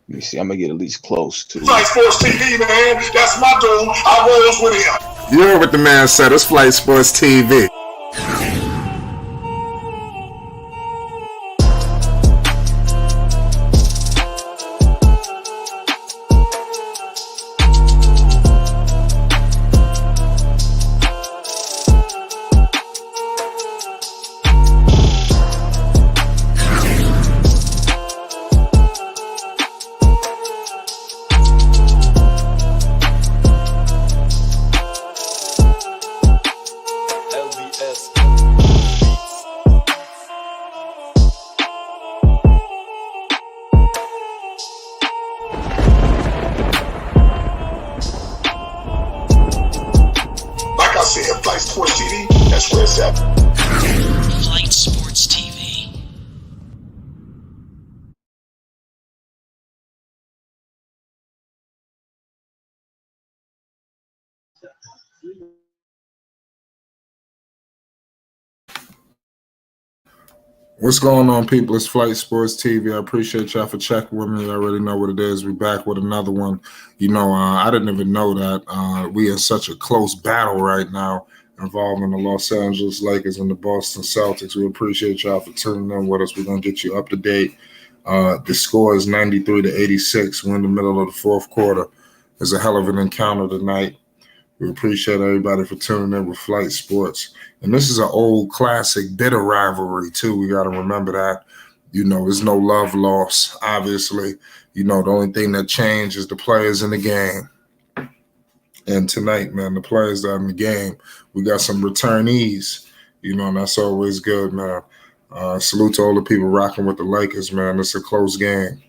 Let me see. I'm gonna get at least close to. Flight Sports TV, man. That's my dude. I rolls with him. You heard what the man said. It's Flight Sports TV. Like I said, Flight Sports TV, that's where it's at. Flight Sports TV. What's going on, people? It's Flight Sports TV. I appreciate y'all for checking with me. You already know what it is. We're back with another one. I didn't even know that we in such a close battle right now involving the Los Angeles Lakers and the Boston Celtics. We appreciate y'all for tuning in with us. We're going to get you up to date. The score is 93-86. We're in the middle of the fourth quarter. It's a hell of an encounter tonight. We appreciate everybody for tuning in with Flight Sports. And this is an old classic bitter rivalry, too. We got to remember that. There's no love lost, obviously. The only thing that changed is the players in the game. And tonight, man, the players that are in the game, we got some returnees, and that's always good, man. Salute to all the people rocking with the Lakers, man. It's a close game.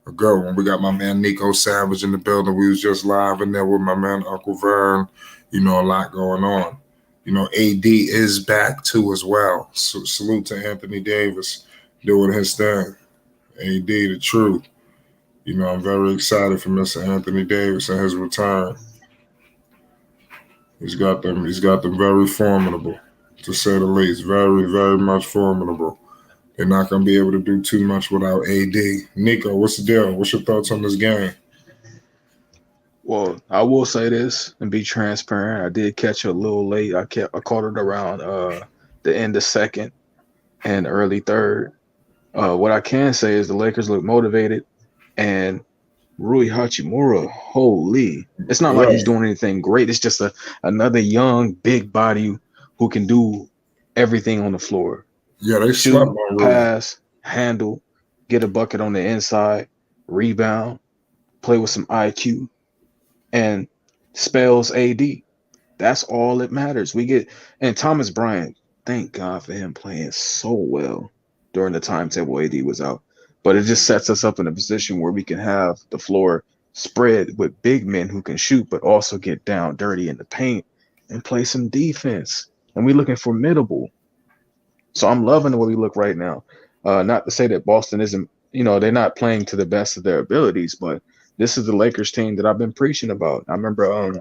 A good one. We got my man Nico Savage in the building. We was just live in there with my man Uncle Vern. A lot going on. AD is back too as well. So salute to Anthony Davis doing his thing. AD, the truth. I'm very excited for Mr. Anthony Davis and his return. He's got them very formidable, to say the least. Very, very much formidable. They're not going to be able to do too much without AD. Nico, what's the deal? What's your thoughts on this game? Well, I will say this and be transparent. I did catch it a little late. I caught it around the end of second and early third. What I can say is the Lakers look motivated, and Rui Hachimura, holy. It's not like he's doing anything great. It's just another young, big body who can do everything on the floor. Yeah, they shoot, pass, handle, get a bucket on the inside, rebound, play with some IQ, and spells AD. That's all that matters. And Thomas Bryant, thank God for him playing so well during the timetable AD was out. But it just sets us up in a position where we can have the floor spread with big men who can shoot, but also get down dirty in the paint and play some defense. And we're looking formidable. So I'm loving the way we look right now. Not to say that Boston isn't, they're not playing to the best of their abilities, but this is the Lakers team that I've been preaching about. I remember,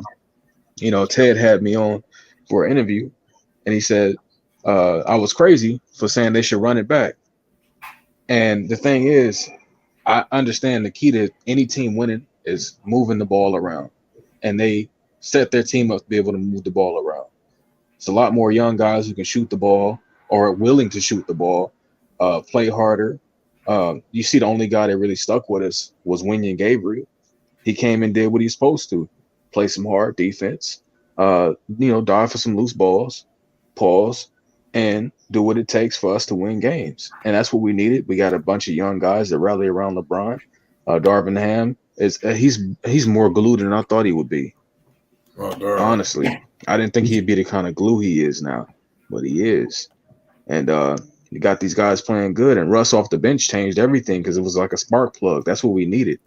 Ted had me on for an interview, and he said I was crazy for saying they should run it back. And the thing is, I understand the key to any team winning is moving the ball around, and they set their team up to be able to move the ball around. It's a lot more young guys who can shoot the ball or are willing to shoot the ball, play harder. You see the only guy that really stuck with us was Wenyen Gabriel. He came and did what he's supposed to, play some hard defense, dive for some loose balls, pause, and do what it takes for us to win games. And that's what we needed. We got a bunch of young guys that rally around LeBron. Darvin Ham, he's more glued than I thought he would be. Honestly, I didn't think he'd be the kind of glue he is now, but he is. And you got these guys playing good, and Russ off the bench changed everything because it was like a spark plug. That's what we needed.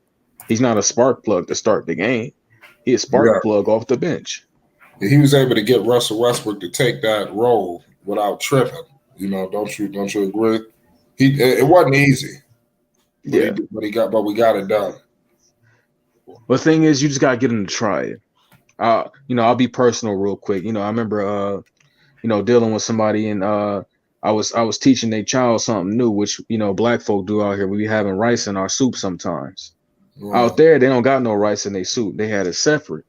He's not a spark plug to start the game. He's a spark plug off the bench. He was able to get Russell Westbrook to take that role without tripping. Don't you agree? It wasn't easy. But we got it done. The thing is, you just gotta get him to try it. I'll be personal real quick. I remember dealing with somebody, and I I was teaching a child something new, which black folk do out here. We be having rice in our soup sometimes. Out there, they don't got no rice in their soup. They had it separate.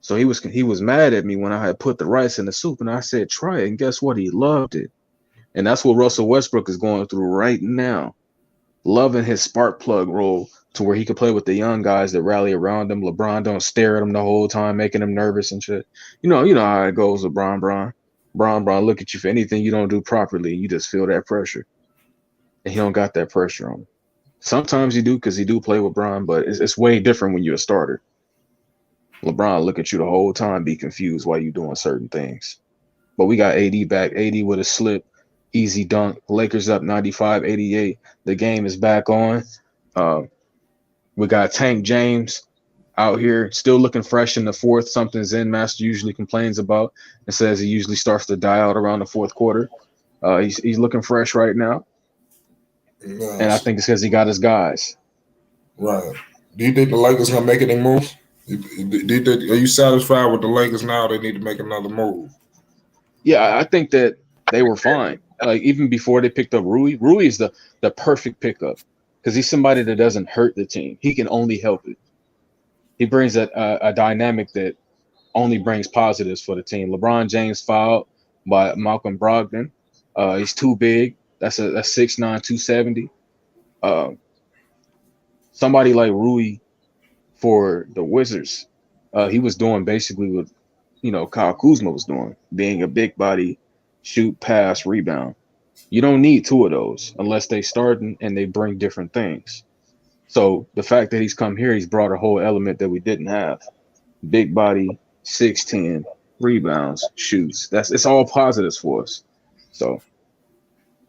So he was mad at me when I had put the rice in the soup, and I said, try it. And guess what? He loved it. And that's what Russell Westbrook is going through right now. Loving his spark plug role to where he could play with the young guys that rally around him. LeBron don't stare at him the whole time, making him nervous and shit. You know how it goes with Bron. Bron look at you for anything you don't do properly. You just feel that pressure. And he don't got that pressure on him. Sometimes you do because he do play with Bron, but it's way different when you're a starter. LeBron look at you the whole time, be confused why you doing certain things. But we got AD back. AD with a slip, easy dunk. Lakers up 95-88. The game is back on. We got Tank James out here, still looking fresh in the fourth. Something Zen Master usually complains about and says he usually starts to die out around the fourth quarter. He's looking fresh right now. Yes. And I think it's because he got his guys. Right. Do you think the Lakers gonna make any moves? Are you satisfied with the Lakers now? They need to make another move. Yeah, I think that they were fine. Like even before they picked up Rui is the perfect pickup because he's somebody that doesn't hurt the team. He can only help it. He brings a dynamic that only brings positives for the team. LeBron James fouled by Malcolm Brogdon. He's too big. That's 6'9", 270. Somebody like Rui for the Wizards, he was doing basically what Kyle Kuzma was doing, being a big body, shoot, pass, rebound. You don't need two of those unless they start and they bring different things. So the fact that he's come here, he's brought a whole element that we didn't have. Big body, 6'10", rebounds, shoots. It's all positives for us. So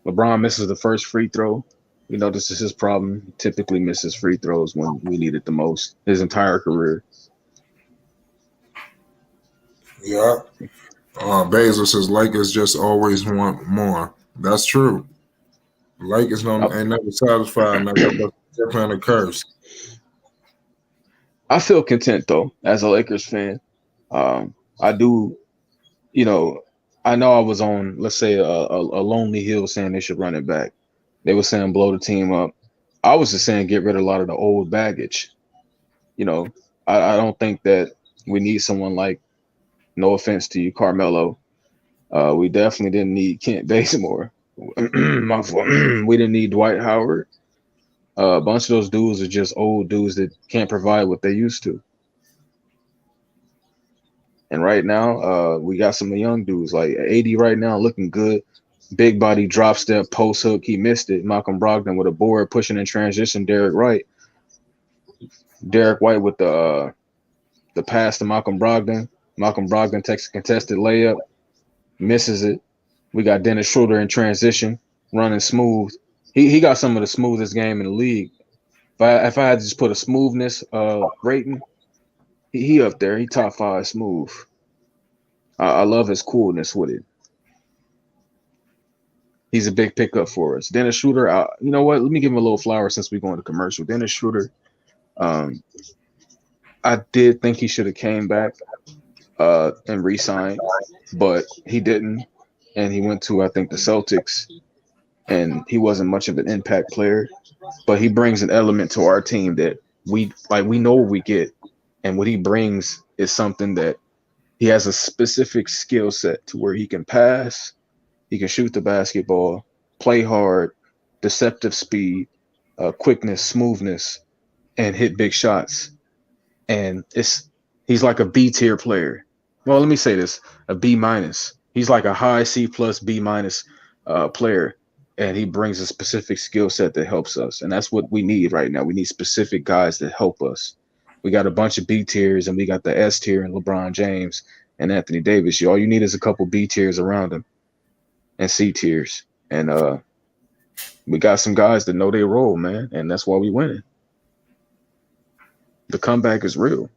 LeBron misses the first free throw. This is his problem. He typically misses free throws when we need it the most his entire career. Yeah. Basil says Lakers just always want more. That's true. Lakers ain't never satisfied. They're playing a curse. I feel content though as a Lakers fan. I do, I know I was on, let's say, a lonely hill saying they should run it back. They were saying blow the team up. I was just saying get rid of a lot of the old baggage. I don't think that we need someone like, no offense to you, Carmelo. We definitely didn't need Kent Bazemore. My fault. We didn't need Dwight Howard. A bunch of those dudes are just old dudes that can't provide what they used to. And right now, we got some young dudes like AD right now looking good. Big body drop step, post hook. He missed it. Malcolm Brogdon with a board pushing in transition. Derek White with the pass to Malcolm Brogdon. Malcolm Brogdon takes a contested layup, misses it. We got Dennis Schroeder in transition, running smooth. He got some of the smoothest game in the league. If I had to just put a smoothness rating, he up there. He top 5 smooth. I love his coolness with it. He's a big pickup for us. Dennis Schroeder, you know what? Let me give him a little flower since we're going to commercial. Dennis Schroeder, I did think he should have came back and re-signed, but he didn't. And he went to, I think, the Celtics, and he wasn't much of an impact player, but he brings an element to our team that we know what we get. And what he brings is something that he has a specific skill set to where he can pass, he can shoot the basketball, play hard, deceptive speed, quickness, smoothness, and hit big shots. And he's like a B tier player. Well, let me say this, a B minus. He's like a high C plus B minus player. And he brings a specific skill set that helps us. And that's what we need right now. We need specific guys that help us. We got a bunch of B tiers and we got the S tier and LeBron James and Anthony Davis. All you need is a couple B tiers around him and C tiers. And we got some guys that know their role, man. And that's why we winning. The comeback is real.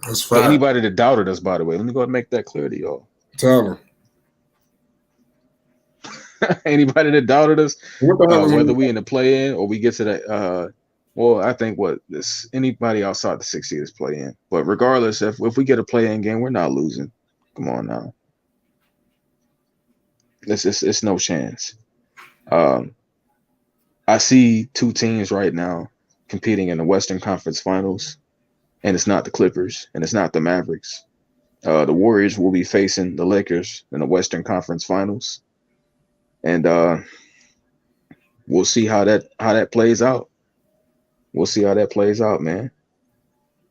That's fine. Anybody that doubted us, by the way, let me go ahead and make that clear to y'all. Tell them. Anybody that doubted us, whether we in the play-in or we get to the I think anybody outside the 6 seeders play in. But regardless, if we get a play-in game, we're not losing. Come on now. It's no chance. Um, I see two teams right now competing in the Western Conference Finals, and it's not the Clippers and it's not the Mavericks. The Warriors will be facing the Lakers in the Western Conference Finals, and we'll see how that plays out. We'll see how that plays out, man.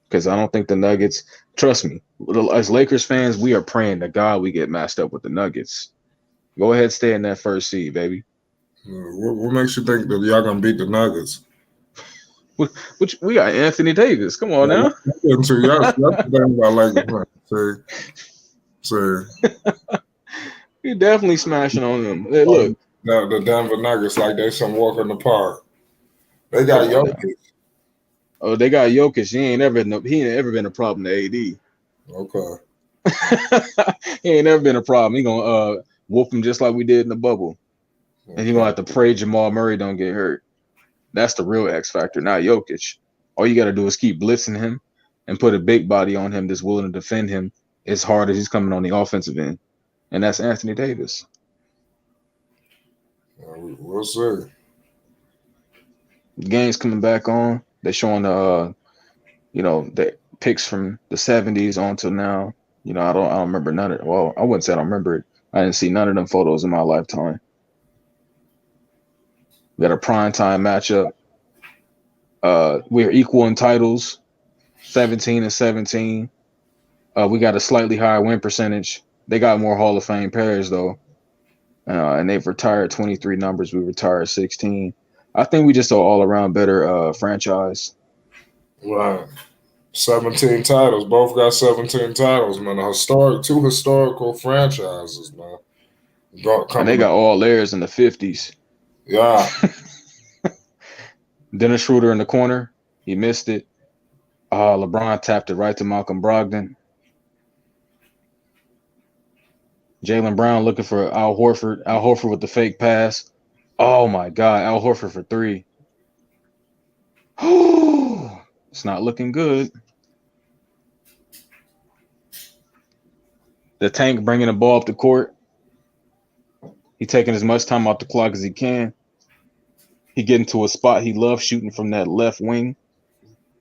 Because I don't think the Nuggets. Trust me, as Lakers fans, we are praying to God we get matched up with the Nuggets. Go ahead, stay in that first seed, baby. What makes you think that y'all gonna beat the Nuggets? Which we got Anthony Davis. Come on now. Y'all thinking about Lakers. See. You're definitely smashing on them. Hey, look, The Denver Nuggets like they some walk in the park. They got Jokic. Oh, they got Jokic. He ain't ever been a problem to AD. Okay. He ain't never been a problem. He gonna whoop him just like we did in the bubble. Okay. And he gonna have to pray Jamal Murray don't get hurt. That's the real X factor, not Jokic. All you gotta do is keep blitzing him and put a big body on him that's willing to defend him as hard as he's coming on the offensive end. And that's Anthony Davis. We'll see. The game's coming back on. They're showing the picks from the 70s on till now. I don't remember none of it. Well, I wouldn't say I don't remember it. I didn't see none of them photos in my lifetime. We got a primetime matchup. We're equal in titles, 17 and 17. We got a slightly higher win percentage. They got more Hall of Fame pairs though, and they've retired 23 numbers. We retired 16. I think we just an all-around better franchise. Right. 17 titles. Both got 17 titles, man. Two historical franchises, man. And they got all layers in the 50s. Yeah. Dennis Schroeder in the corner. He missed it. LeBron tapped it right to Malcolm Brogdon. Jaylen Brown looking for Al Horford. Al Horford with the fake pass. Oh, my God. Al Horford for three. It's not looking good. The Tank bringing the ball up the court. He taking as much time off the clock as he can. He getting to a spot he loves shooting from that left wing.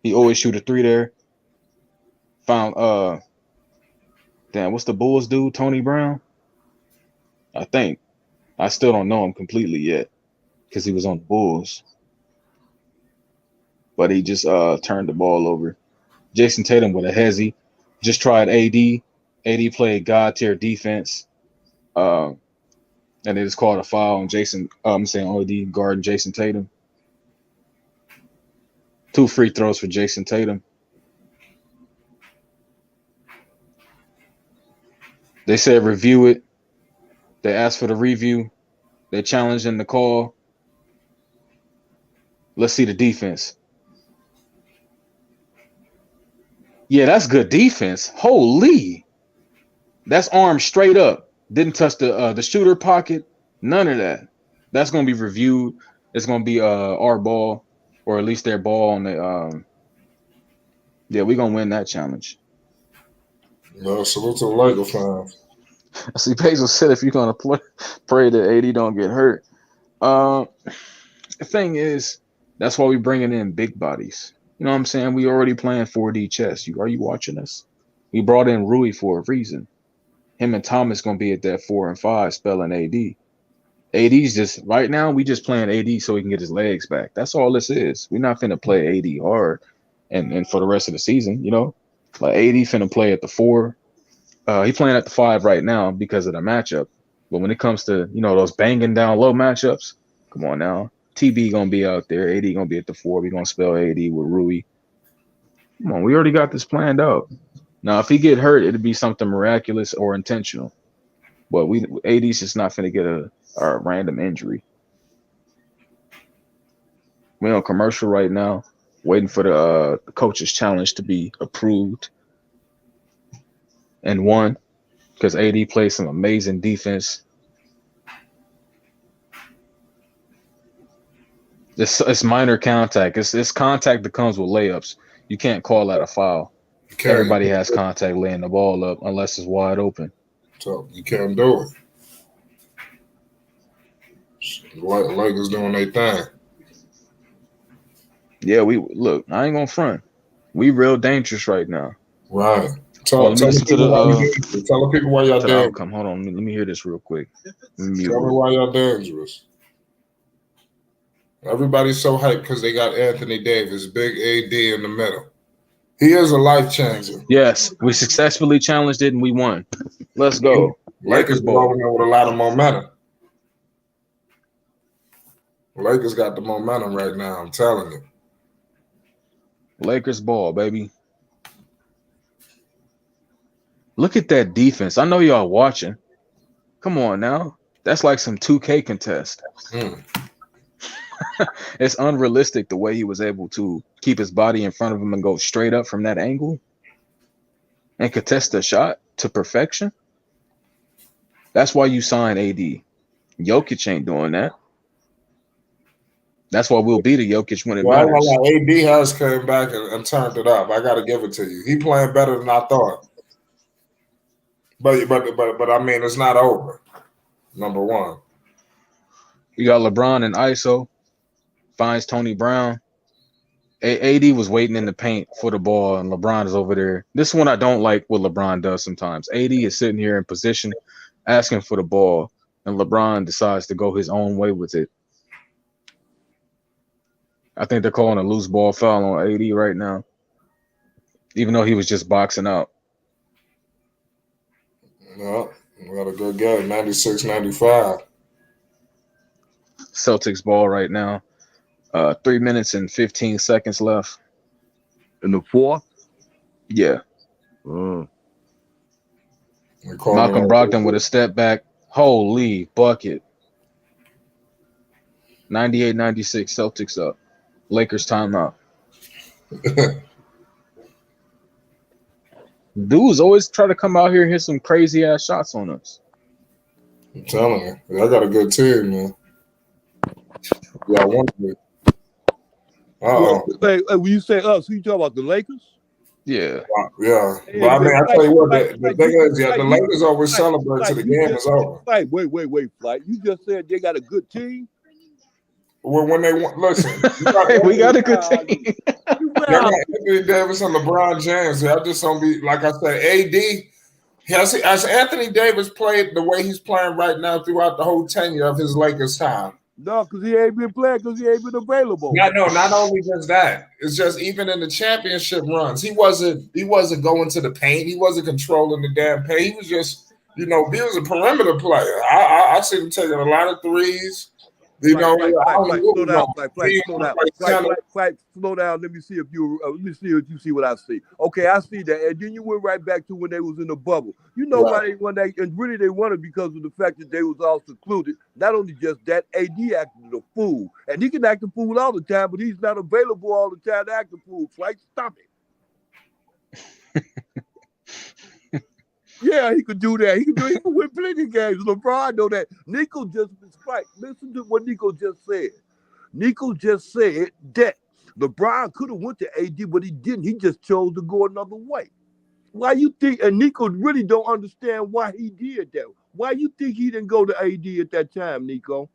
He always shoot a three there. Found what's the Bulls dude? Tony Brown? I think. I still don't know him completely yet because he was on the Bulls. But he just turned the ball over. Jason Tatum with a hezzy. Just tried AD. AD played God tier defense. And they just called a foul on Jason. I'm saying OD guarding Jason Tatum. 2 free throws for Jason Tatum. They said review it. They asked for the review. They challenged in the call. Let's see the defense. Yeah, that's good defense. Holy. That's arm straight up. Didn't touch the shooter pocket. None of that. That's going to be reviewed. It's going to be our ball, or at least their ball on the. Yeah, we're going to win that challenge. No, salute to the Lakers fans. I see Basil said if you're going to pray that AD don't get hurt. The thing is, that's why we're bringing in big bodies. You know what I'm saying? We already playing 4D chess. Are you watching us? We brought in Rui for a reason. Him and Thomas going to be at that 4 and 5 spelling AD. AD's just right now. We just playing AD so he can get his legs back. That's all this is. We're not finna play AD hard and for the rest of the season. Like AD finna play at the 4. He playing at the 5 right now because of the matchup. But when it comes to those banging down low matchups, come on now. TB gonna be out there. AD gonna be at the 4. We gonna spell AD with Rui. Come on, we already got this planned out. Now, if he get hurt, it'd be something miraculous or intentional. But AD's just not finna get a random injury. We're on commercial right now, waiting for the coach's challenge to be approved and won because AD plays some amazing defense. It's minor contact. It's contact that comes with layups. You can't call that a foul. Everybody has contact laying the ball up unless it's wide open. So you can't do it. Lakers doing their thing. Yeah, we look. I ain't gonna front. We real dangerous right now. Right. Oh, Tell let me the listen to people why you the dangerous. Tell the people why y'all dangerous. outcome. Hold on, let me hear this real quick. Tell me why y'all dangerous. Everybody's so hyped because they got Anthony Davis, big AD in the middle. He is a life changer. Yes, we successfully challenged it and we won. Let's go. Lakers ball with a lot of momentum. Lakers got the momentum right now. I'm telling you. Lakers ball, baby. Look at that defense. I know y'all watching. Come on now. That's like some 2K contest. It's unrealistic the way he was able to keep his body in front of him and go straight up from that angle and contest the shot to perfection. That's why you sign AD. Jokic ain't doing that. That's why we'll beat a Jokic when it matters. AD has came back and turned it up. I got to give it to you. He playing better than I thought. But I mean, it's not over. Number one. You got LeBron and ISO. Finds Tony Brown. AD was waiting in the paint for the ball, and LeBron is over there. This is one I don't like what LeBron does sometimes. AD is sitting here in position, asking for the ball, and LeBron decides to go his own way with it. I think they're calling a loose ball foul on AD right now, even though he was just boxing out. No, we got a good game, 96-95. Celtics ball right now. 3 minutes and 15 seconds left. In the fourth? Yeah. Mm. Malcolm Brogdon with a step back. Holy bucket. 98-96, Celtics up. Lakers timeout. Dudes always try to come out here and hit some crazy ass shots on us. I'm telling you, I got a good team, man. Yeah, I want to. Hey, when you say us, who you talking about? The Lakers? Yeah. Yeah. Hey, but I mean, I tell you what, the thing is, the Lakers always celebrate till the game is over. Wait, Flight. You just said they got a good team? Well, when they want, listen, we got a good team. They got Anthony Davis and LeBron James. I just don't be, like I said, AD. Has Anthony Davis played the way he's playing right now throughout the whole tenure of his Lakers time? No, because he ain't been playing because he ain't been available. No, not only just that. It's just even in the championship runs, he wasn't going to the paint. He wasn't controlling the damn paint. He was just, he was a perimeter player. I see him taking a lot of threes. Slow down. Let me see if you see what I see. Okay, I see that. And then you went right back to when they was in the bubble. You know why they won that? And really they won it because of the fact that they was all secluded. Not only just that, AD acted a fool. And he can act a fool all the time, but he's not available all the time to act a fool. Like, stop it. Yeah, he could do that. He could win plenty of games. LeBron know that. Nico just listen to what Nico just said. Nico just said that LeBron could have went to AD, but he didn't. He just chose to go another way. Why you think? And Nico really don't understand why he did that. Why you think he didn't go to AD at that time, Nico?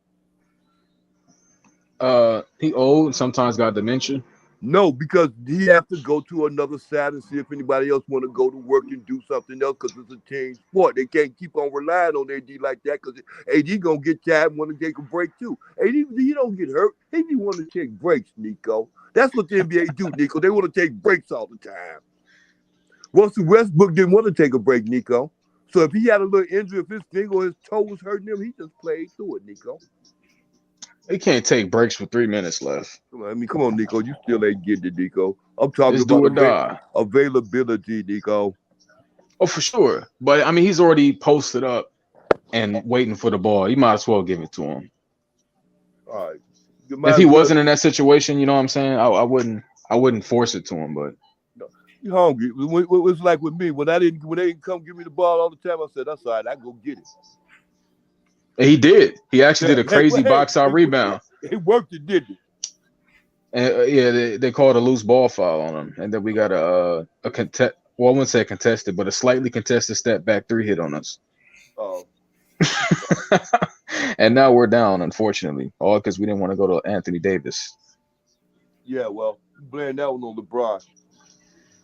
He old and sometimes got dementia. No, because he have to go to another side and see if anybody else want to go to work and do something else because it's a team sport. They can't keep on relying on AD like that because AD going to get tired and want to take a break too. AD, you don't get hurt. He want to take breaks, Nico. That's what the NBA do, Nico. They want to take breaks all the time. Russell Westbrook didn't want to take a break, Nico. So if he had a little injury, if his finger or his toe was hurting him, he just played through it, Nico. He can't take breaks with 3 minutes left. I mean, come on, Nico. You still ain't getting it, Nico. I'm talking about availability, Nico. Oh, for sure. But, I mean, he's already posted up and waiting for the ball. You might as well give it to him. All right. If he wasn't in that situation, you know what I'm saying? I wouldn't force it to him, but. You hungry. It's like with me. When they didn't come give me the ball all the time, I said, that's all right. I go get it. He did. He actually did a crazy box-out rebound. He worked it, didn't he? And they called a loose ball foul on him, and then we got a contest. Well, I wouldn't say contested, but a slightly contested step back 3 hit on us. Oh. And now we're down, unfortunately, all because we didn't want to go to Anthony Davis. Yeah, well, blame that one on LeBron.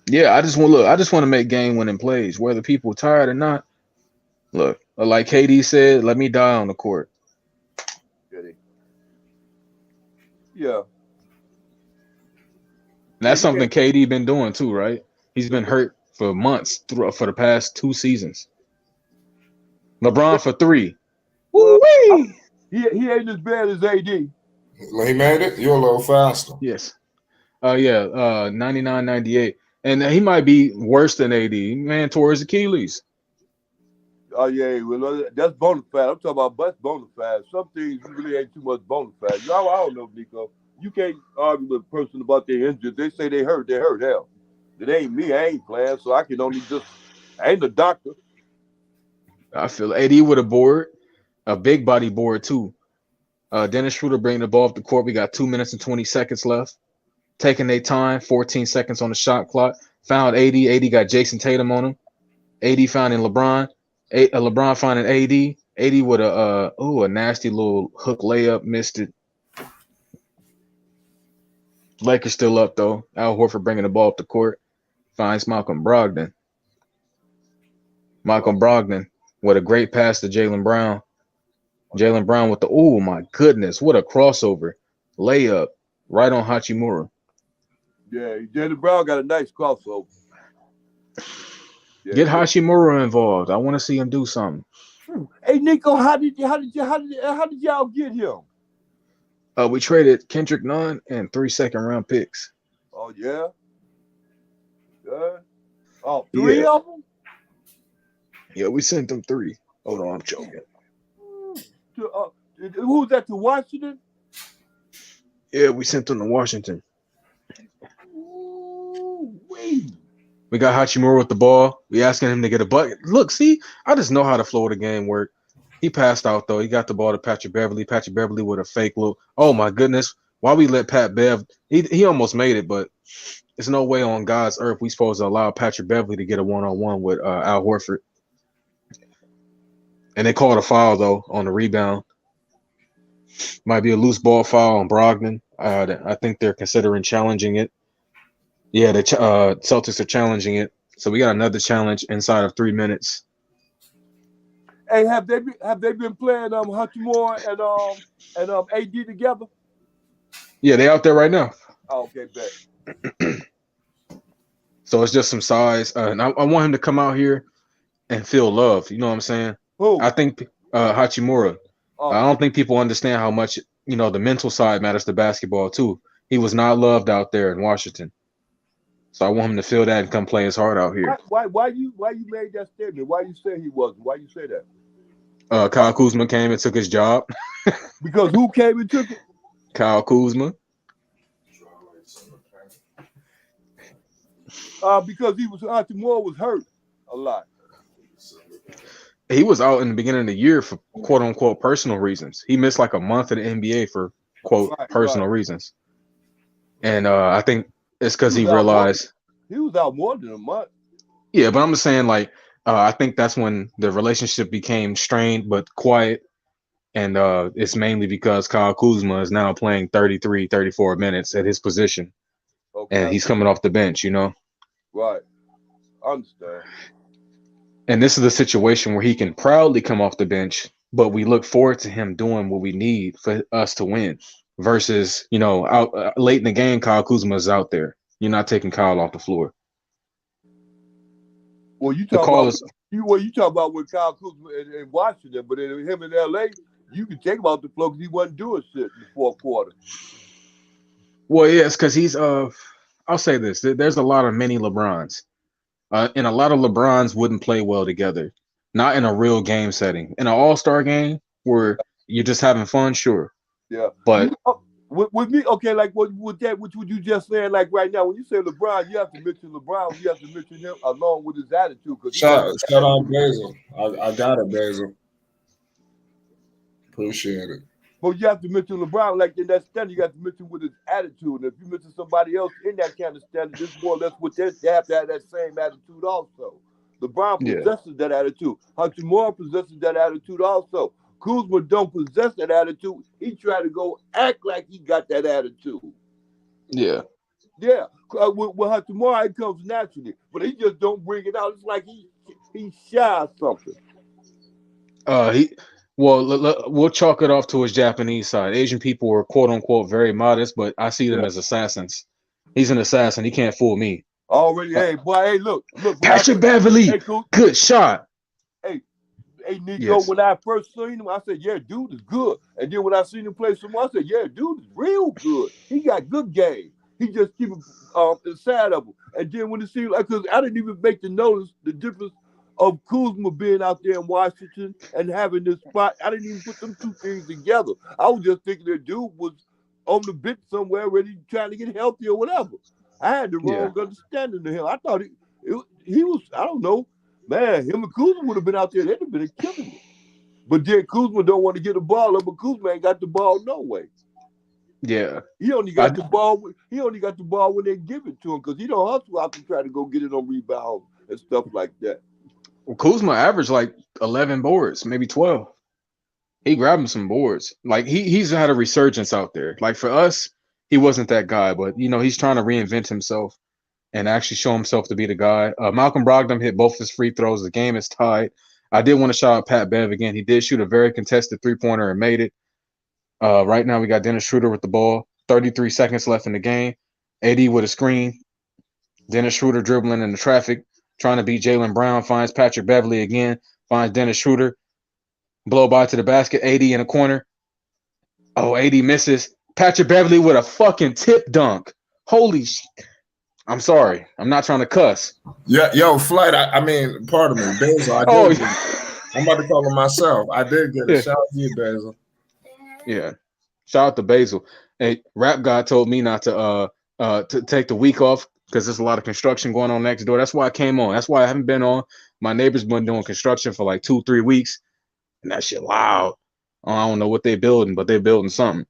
Yeah, I just want to make game winning plays, whether people are tired or not. Look, like KD said, let me die on the court. Yeah. And that's something KD been doing too, right? He's been hurt for months for the past 2 seasons. LeBron for 3. Well, Woo-wee! he ain't as bad as AD. He made it. You're a little faster. Yes. 99, 98. And he might be worse than AD. Man tore his Achilles. Oh yeah, well that's bona fide. I'm talking about best bona fide. Some things really ain't too much bona fide. I don't know, Nico. You can't argue with a person about their injuries. They say they hurt. Hell, it ain't me. I ain't playing, so I can only just. I ain't a doctor. I feel AD with a board, a big body board too. Dennis Schroeder bringing the ball off the court. We got 2 minutes and 20 seconds left. Taking their time, 14 seconds on the shot clock. Found AD. AD got Jason Tatum on him. AD finding LeBron. LeBron finding AD. AD with a nasty little hook layup, missed it. Lakers still up though. Al Horford bringing the ball up the court. Finds Malcolm Brogdon. Malcolm Brogdon with a great pass to Jaylen Brown. Jaylen Brown with oh my goodness, what a crossover. Layup right on Hachimura. Yeah, Jaylen Brown got a nice crossover. Yeah, Get Hachimura involved. I want to see him do something. Hey Nico, how did y'all get him? We traded Kendrick Nunn and 3 second-round picks. Oh yeah. Yeah. Oh, 3 of them? Yeah, we sent them 3. Hold on, I'm joking. Who's that, to Washington? Yeah, we sent them to Washington. Ooh-wee. We got Hachimura with the ball. We asking him to get a bucket. Look, see, I just know how the flow of the game work. He passed out though. He got the ball to Patrick Beverly. Patrick Beverly with a fake look. Oh my goodness! Why we let Pat Bev? He almost made it, but there's no way on God's earth we supposed to allow Patrick Beverly to get a 1-on-1 with Al Horford. And they called a foul though on the rebound. Might be a loose ball foul on Brogdon. I think they're considering challenging it. Yeah, the Celtics are challenging it. So we got another challenge inside of 3 minutes. Hey, have they been playing Hachimura and AD together? Yeah, they out there right now. Oh, okay, bet. So it's just some size, and I want him to come out here and feel love. You know what I'm saying? Who? I think Hachimura. I don't think people understand how much the mental side matters to basketball too. He was not loved out there in Washington, so I want him to feel that and come play his heart out here. Why you made that statement? Why you say he wasn't? Why you say that? Kyle Kuzma came and took his job. Because who came and took it? Kyle Kuzma. Because Hachimura was hurt a lot. He was out in the beginning of the year for quote unquote personal reasons. He missed like a month of the NBA for quote personal reasons. And I think it's because he realized he was out more than a month. Yeah, but I'm just saying I think that's when the relationship became strained but quiet. And it's mainly because Kyle Kuzma is now playing 33, 34 minutes at his position. Okay. And he's coming off the bench, Right. I understand. And this is a situation where he can proudly come off the bench, but we look forward to him doing what we need for us to win. Versus, out late in the game, Kyle Kuzma is out there. You're not taking Kyle off the floor. Well, you talk about with Kyle Kuzma in Washington, but in him in LA, you can take him off the floor because he wasn't doing shit in the fourth quarter. Well, yes, because he's I'll say this: there's a lot of mini LeBrons. And a lot of LeBrons wouldn't play well together, not in a real game setting. In an all-star game where you're just having fun, sure. Yeah. But with me, okay, like what would you just saying, like right now, when you say LeBron, you have to mention LeBron, you have to mention him along with his attitude. Shout out Basil. I got it, Basil. Appreciate it. But you have to mention LeBron, like in that standard, you have to mention with his attitude. And if you mention somebody else in that kind of standard, it's more or less what they have to have that same attitude also. LeBron possesses that attitude. Hachimura possesses that attitude also. Kuzma don't possess that attitude. He try to go act like he got that attitude. Yeah. Yeah, with Hachimura, it comes naturally, but he just don't bring it out. It's like he's shy or something. We'll chalk it off to his Japanese side. Asian people were quote unquote very modest, but I see them as assassins. He's an assassin. He can't fool me. Already, hey boy, hey look. Patrick Beverly, hey, good shot. Hey Nico, Yes. when I first seen him, I said, yeah, dude is good. And then when I seen him play some more, I said, yeah, dude is real good. He got good game. He just keep inside of him. And then when it seemed like, because I didn't even make the notice the difference of Kuzma being out there in Washington and having this spot. I didn't even put them two things together. I was just thinking that dude was on the bench somewhere ready trying to get healthy or whatever. I had the wrong understanding of him. I thought he was, I don't know. Man, him and Kuzma would have been out there. They'd have been killing it. But then Kuzma don't want to get the ball up, but Kuzma ain't got the ball no way. Yeah. He only got the ball. He only got the ball when they give it to him because he don't hustle out to try to go get it on rebounds and stuff like that. Well, Kuzma averaged like 11 boards, maybe 12. He grabbed him some boards. Like he's had a resurgence out there. Like for us, he wasn't that guy, but he's trying to reinvent himself and actually show himself to be the guy. Malcolm Brogdon hit both his free throws. The game is tied. I did want to shout out Pat Bev again. He did shoot a very contested three-pointer and made it. Right now we got Dennis Schroeder with the ball. 33 seconds left in the game. AD with a screen. Dennis Schroeder dribbling in the traffic, trying to beat Jaylen Brown. Finds Patrick Beverly again. Finds Dennis Schroeder. Blow by to the basket. AD in the corner. Oh, AD misses. Patrick Beverly with a fucking tip dunk. Holy shit. I'm sorry. I'm not trying to cuss. Yeah, yo, Flight. I mean, pardon me, Basil. I'm about to call him myself. I did get it. Shout out to you, Basil. Yeah, shout out to Basil. Hey, Rap God told me not to take the week off because there's a lot of construction going on next door. That's why I came on. That's why I haven't been on. My neighbor's been doing construction for like 2-3 weeks, and that shit loud. I don't know what they're building, but they're building something.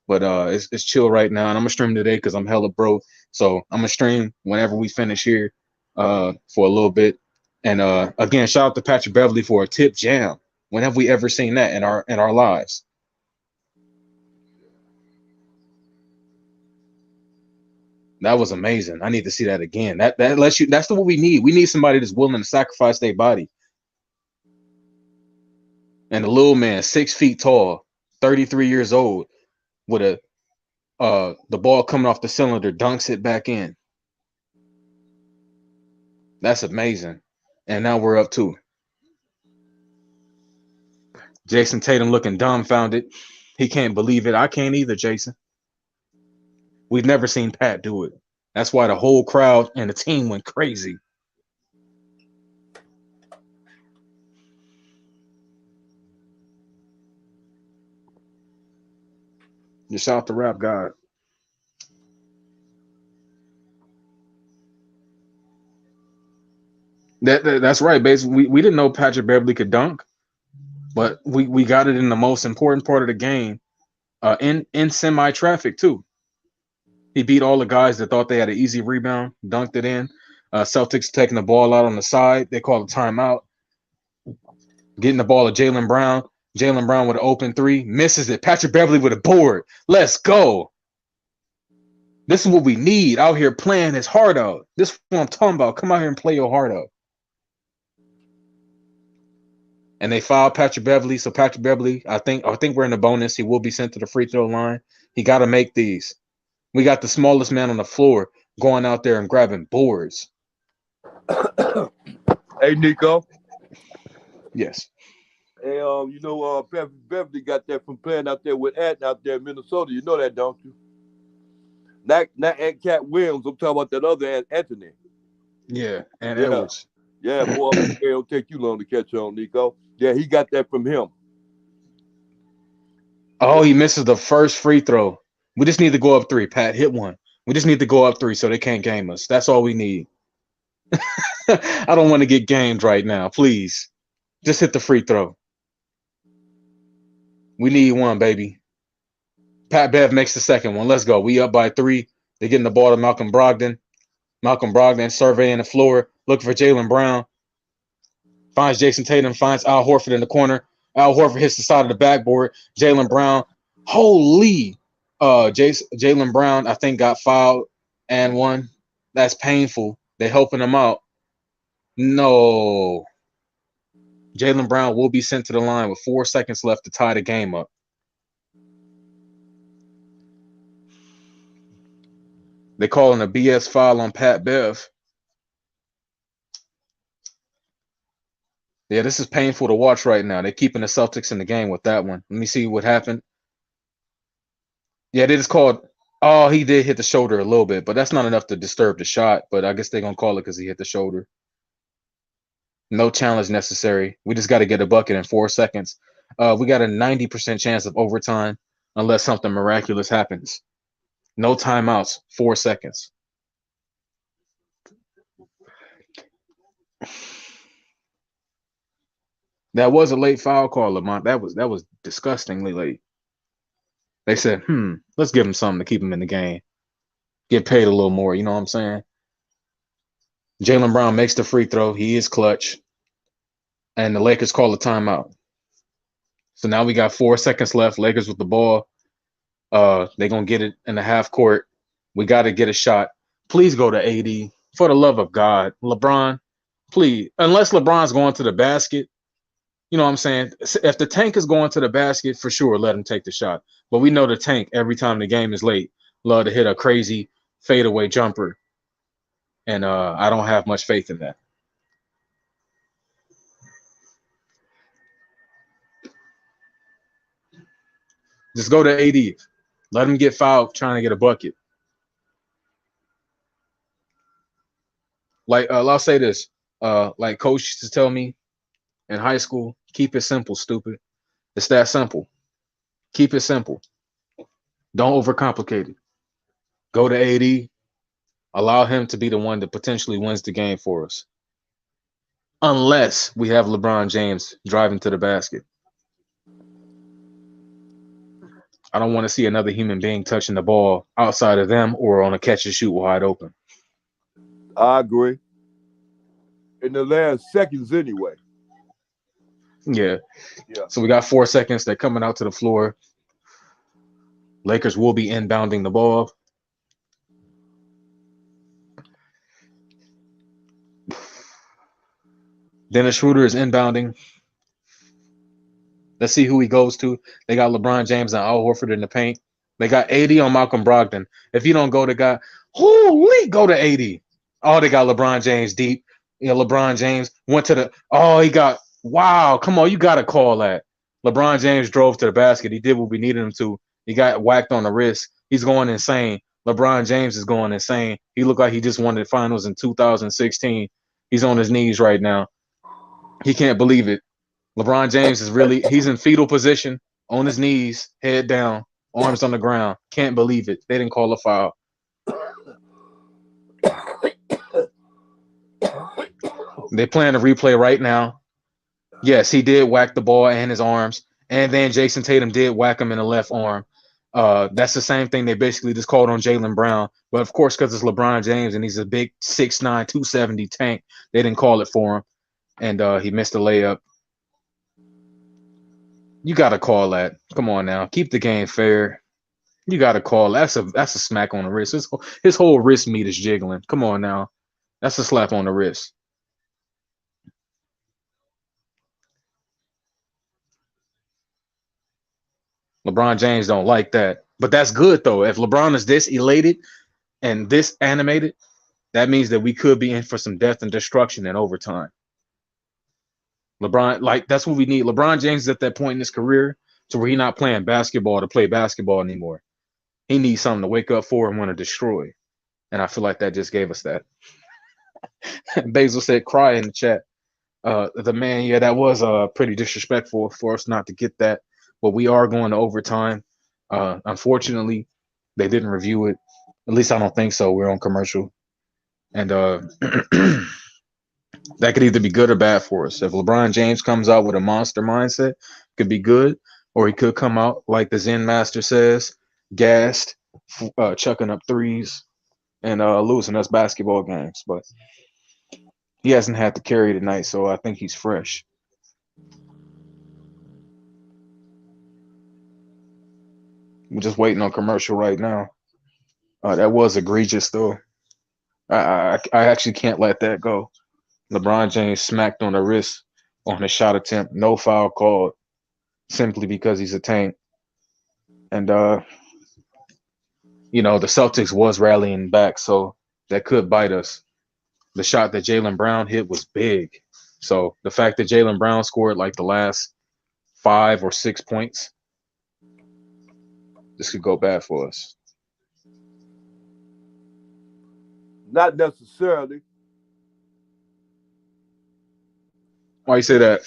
But it's chill right now, and I'm gonna stream today because I'm hella broke. So I'm gonna stream whenever we finish here for a little bit. And again, shout out to Patrick Beverly for a tip jam. When have we ever seen that in our lives? That was amazing. I need to see that again. That lets you. That's what we need. We need somebody that's willing to sacrifice their body. And the little man, 6 feet tall, 33 years old, with the ball coming off the cylinder, dunks it back in. That's amazing. And now we're up 2. Jason Tatum looking dumbfounded. He can't believe it. I can't either, Jason. We've never seen Pat do it. That's why the whole crowd and the team went crazy. Just shout out to Rap God. That's right, basically. We didn't know Patrick Beverly could dunk, but we got it in the most important part of the game, in semi-traffic too. He beat all the guys that thought they had an easy rebound, dunked it in. Celtics taking the ball out on the side. They call a timeout. Getting the ball to Jaylen Brown. Jaylen Brown with an open 3. Misses it. Patrick Beverly with a board. Let's go. This is what we need out here playing his heart out. This is what I'm talking about. Come out here and play your heart out. And they fouled Patrick Beverly. So Patrick Beverly, I think we're in the bonus. He will be sent to the free throw line. He got to make these. We got the smallest man on the floor going out there and grabbing boards. Hey, Nico. Yes. Hey, Patrick Beverly got that from playing out there with Atten out there in Minnesota. You know that, don't you? Not Ant Cat Williams. I'm talking about that other Anthony. Yeah, and Edwards. Yeah, boy, it'll take you long to catch on, Nico. Yeah, he got that from him. Oh, he misses the first free throw. We just need to go up 3. Pat, hit one. We just need to go up 3 so they can't game us. That's all we need. I don't want to get gamed right now. Please. Just hit the free throw. We need one, baby. Pat Bev makes the second one. Let's go. We up by 3. They're getting the ball to Malcolm Brogdon. Malcolm Brogdon surveying the floor, looking for Jaylen Brown. Finds Jason Tatum, finds Al Horford in the corner. Al Horford hits the side of the backboard. Jaylen Brown, holy, Jaylen Brown, I think got fouled and one. That's painful. They're helping him out. No, Jaylen Brown will be sent to the line with 4 seconds left to tie the game up. They calling a BS foul on Pat Bev. Yeah, this is painful to watch right now. They're keeping the Celtics in the game with that one. Let me see what happened. Yeah, they just called. Oh, he did hit the shoulder a little bit, but that's not enough to disturb the shot. But I guess they're going to call it because he hit the shoulder. No challenge necessary. We just got to get a bucket in 4 seconds. We got a 90% chance of overtime unless something miraculous happens. No timeouts, 4 seconds. That was a late foul call, Lamont. That was disgustingly late. They said, let's give him something to keep him in the game. Get paid a little more, you know what I'm saying? Jaylen Brown makes the free throw. He is clutch. And the Lakers call a timeout. So now we got 4 seconds left. Lakers with the ball. They're going to get it in the half court. We got to get a shot. Please go to AD. For the love of God. LeBron, please. Unless LeBron's going to the basket, you know what I'm saying? If the tank is going to the basket, for sure, let him take the shot. But we know the tank, every time the game is late, love to hit a crazy fadeaway jumper. And I don't have much faith in that. Just go to AD. Let him get fouled trying to get a bucket. Like, I'll say this. Like coach used to tell me in high school, keep it simple, stupid. It's that simple. Keep it simple. Don't overcomplicate it. Go to AD. Allow him to be the one that potentially wins the game for us. Unless we have LeBron James driving to the basket. I don't want to see another human being touching the ball outside of them or on a catch and shoot wide open. I agree. In the last seconds, anyway. Yeah. So we got 4 seconds. They're coming out to the floor. Lakers will be inbounding the ball. Dennis Schroeder is inbounding. Let's see who he goes to. They got LeBron James and Al Horford in the paint. They got AD on Malcolm Brogdon. If you don't go to guy, holy, go to AD. Oh, they got LeBron James deep. LeBron James went to he got, wow, come on, you got to call that. LeBron James drove to the basket. He did what we needed him to. He got whacked on the wrist. He's going insane. LeBron James is going insane. He looked like he just won the finals in 2016. He's on his knees right now. He can't believe it. LeBron James he's in fetal position, on his knees, head down, arms on the ground. Can't believe it. They didn't call a foul. They're playing a replay right now. Yes, he did whack the ball and his arms. And then Jason Tatum did whack him in the left arm. That's the same thing they basically just called on Jaylen Brown. But, of course, because it's LeBron James and he's a big 6'9", 270 tank, they didn't call it for him. And he missed a layup. You got to call that. Come on now. Keep the game fair. You got to call. That's a smack on the wrist. His whole wrist meat is jiggling. Come on now. That's a slap on the wrist. LeBron James don't like that. But that's good, though. If LeBron is this elated and this animated, that means that we could be in for some death and destruction in overtime. LeBron, that's what we need. LeBron James is at that point in his career to where he's not playing basketball to play basketball anymore. He needs something to wake up for and want to destroy. And I feel like that just gave us that. Basil said, cry in the chat. The man, yeah, that was pretty disrespectful for us not to get that. But we are going to overtime. Unfortunately, they didn't review it. At least I don't think so. We're on commercial. And that could either be good or bad for us. If LeBron James comes out with a monster mindset, it could be good. Or he could come out, like the Zen Master says, gassed, chucking up threes, and losing us basketball games. But he hasn't had to carry tonight, so I think he's fresh. I'm just waiting on commercial right now. That was egregious, though. I actually can't let that go. LeBron James smacked on the wrist on a shot attempt, no foul called, simply because he's a tank. And the Celtics was rallying back, so that could bite us. The shot that Jaylen Brown hit was big. So the fact that Jaylen Brown scored like the last 5 or 6 points, this could go bad for us. Not necessarily, Why you say that?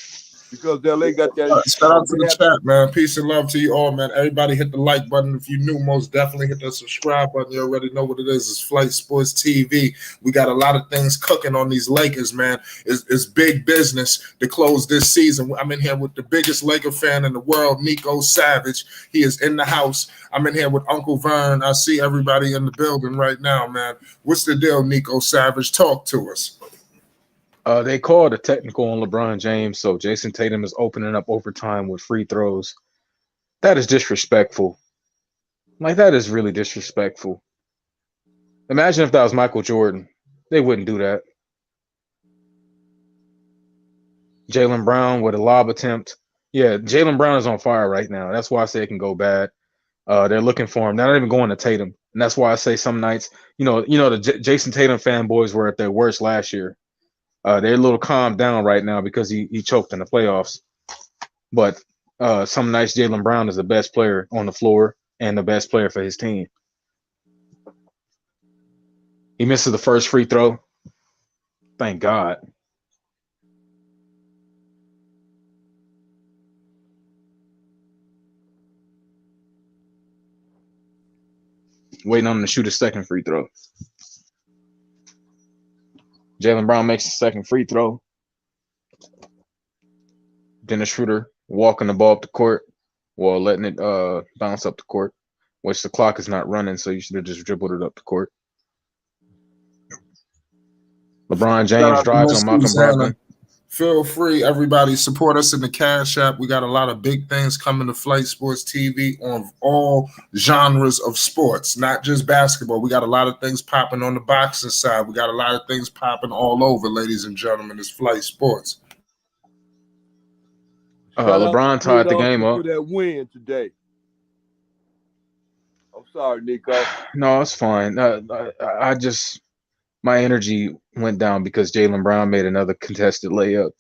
because LA got that. Shout out to the chat, man. Peace and love to you all, man. Everybody hit the like button. If you're new, most definitely hit the subscribe button. You already know what it is. It's Flight Sports TV. We got a lot of things cooking on these Lakers, man. It's big business to close this season. I'm in here with the biggest Laker fan in the world, Nico Savage. He is in the house. I'm in here with Uncle Vern. I see everybody in the building right now, man. What's the deal, Nico Savage? Talk to us. They called a technical on LeBron James, so Jason Tatum is opening up overtime with free throws. That is disrespectful. Like, that is really disrespectful. Imagine if that was Michael Jordan. They wouldn't do that. Jaylen Brown with a lob attempt. Yeah, Jaylen Brown is on fire right now. That's why I say it can go bad. They're looking for him. They're not even going to Tatum. And that's why I say some nights, the Jason Tatum fanboys were at their worst last year. They're a little calmed down right now because he choked in the playoffs. But some nights Jaylen Brown is the best player on the floor and the best player for his team. He misses the first free throw. Thank God. Waiting on him to shoot a second free throw. Jaylen Brown makes the second free throw. Dennis Schroeder walking the ball up the court while letting it bounce up the court, which the clock is not running, so you should have just dribbled it up the court. LeBron James drives on Malcolm Brogdon. Feel free, everybody, support us in the Cash App. We got a lot of big things coming to Flight Sports TV on all genres of sports, not just basketball. We got a lot of things popping on the boxing side. We got a lot of things popping all over, ladies and gentlemen. It's Flight Sports. LeBron tied the game up. For that win today. I'm sorry, Nico. No, it's fine. My energy went down because Jaylen Brown made another contested layup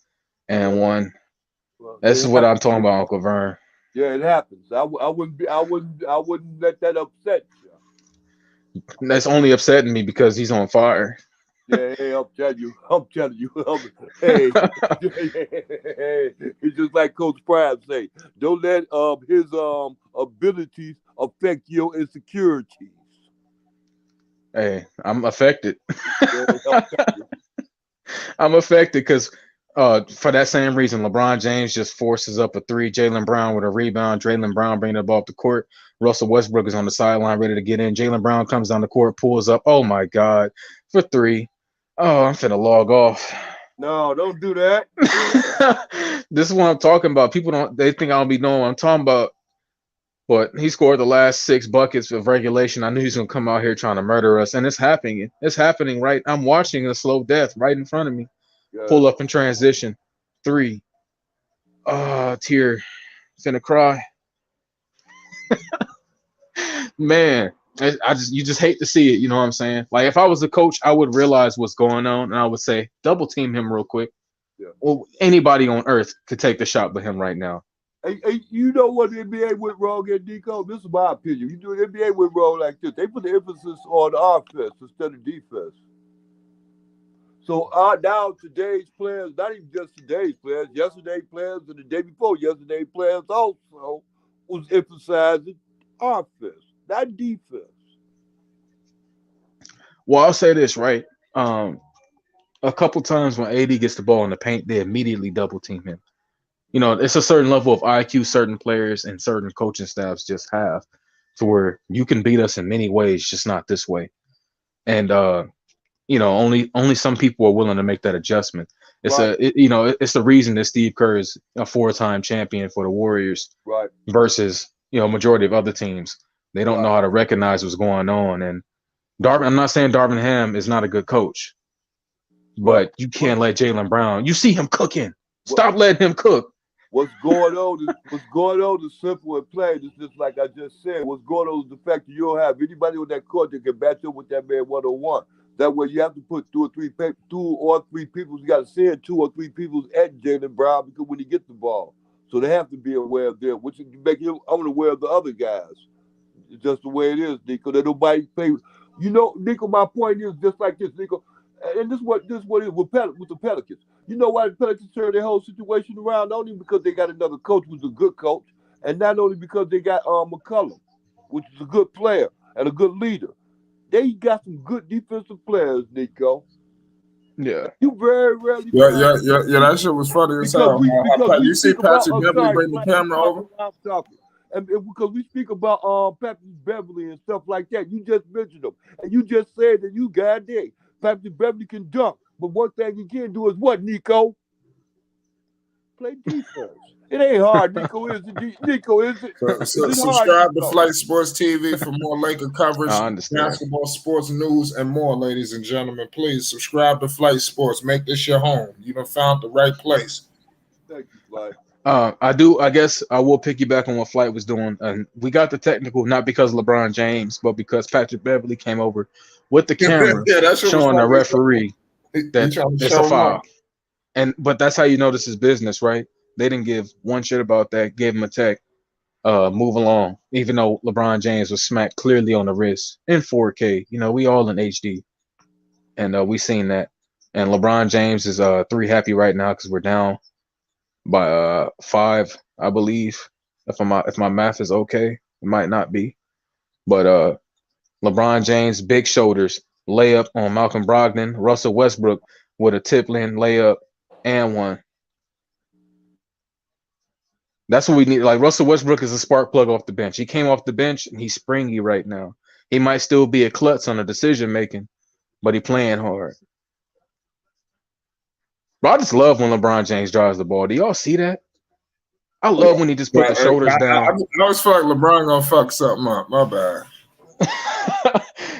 and won. Well, this is what I'm talking about, Uncle Vern. Yeah, it happens. I wouldn't let that upset you. That's only upsetting me because he's on fire. Yeah, hey, I'm telling you. Hey, it's just like Coach Prime say. Don't let his abilities affect your insecurities. Hey, I'm affected. I'm affected because for that same reason, LeBron James just forces up a three. Jaylen Brown with a rebound. Jaylen Brown bringing the ball up the court. Russell Westbrook is on the sideline ready to get in. Jaylen Brown comes down the court, pulls up. Oh, my God. For three. Oh, I'm finna log off. No, don't do that. This is what I'm talking about. They think I don't be knowing what I'm talking about. But he scored the last 6 buckets of regulation. I knew he was going to come out here trying to murder us. And it's happening. It's happening right. I'm watching a slow death right in front of me. Yeah. Pull up in transition. 3. Tear. Finna cry. Man, you just hate to see it. You know what I'm saying? Like, if I was a coach, I would realize what's going on. And I would say, double team him real quick. Yeah. Well, anybody on earth could take the shot but him right now. Hey, you know what the NBA went wrong at, Nico? This is my opinion. You do the NBA went wrong like this. They put the emphasis on offense instead of defense. So now today's players, not even just today's players, yesterday's players and the day before yesterday's players also was emphasizing offense, not defense. Well, I'll say this, right? A couple times when AD gets the ball in the paint, they immediately double team him. You know, it's a certain level of IQ certain players and certain coaching staffs just have to where you can beat us in many ways, just not this way. And, only some people are willing to make that adjustment. It's right. It's the reason that Steve Kerr is a 4-time champion for the Warriors, right? Versus, majority of other teams. They don't know how to recognize what's going on. And I'm not saying Darvin Ham is not a good coach, but you can't let Jaylen Brown. You see him cooking. Stop letting him cook. What's going on is simple and plain. It's just like I just said. What's going on is the fact that you don't have anybody on that court that can match up with that man 1-on-1. That way you have to put two or three people. You got to send 2 or 3 people at Jaylen Brown because when he gets the ball. So they have to be aware of them, which make him unaware of the other guys. It's just the way it is, Nico. That nobody play. You know, Nico, my point is just like this, Nico. And this is what it is with the Pelicans. You know why the Pelicans turned their whole situation around? Not only because they got another coach who's a good coach, and not only because they got McCollum, which is a good player and a good leader. They got some good defensive players, Nico. Yeah. You very rarely. Yeah. That shit was funny as hell. You see Patrick Beverly bring the camera over? I'm talking. And because we speak about Patrick Beverly and stuff like that, you just mentioned them. And you just said that you got there. Patrick Beverly can dunk. But one thing he can't do is what, Nico? Play defense. It ain't hard, Nico, is it? Nico, is it? Subscribe to Flight Sports TV for more Laker coverage, basketball, sports news, and more, ladies and gentlemen. Please subscribe to Flight Sports. Make this your home. You done found the right place. Thank you, Flight. I guess I will piggyback on what Flight was doing. And we got the technical, not because of LeBron James, but because Patrick Beverly came over with the camera showing the referee that it's a foul. But that's how you know this is business, right? They didn't give one shit about that, gave him a tech, move along, even though LeBron James was smacked clearly on the wrist in 4K. You know, we all in HD. And we seen that. And LeBron James is 3 happy right now because we're down by 5, I believe. If my math is okay, it might not be. But LeBron James, big shoulders, layup on Malcolm Brogdon, Russell Westbrook with a tip-in layup and one. That's what we need. Like, Russell Westbrook is a spark plug off the bench. He came off the bench and he's springy right now. He might still be a klutz on the decision making, but he playing hard. But I just love when LeBron James drives the ball. Do y'all see that? I love when he just put the shoulders down. I always feel like LeBron gonna fuck something up. My bad.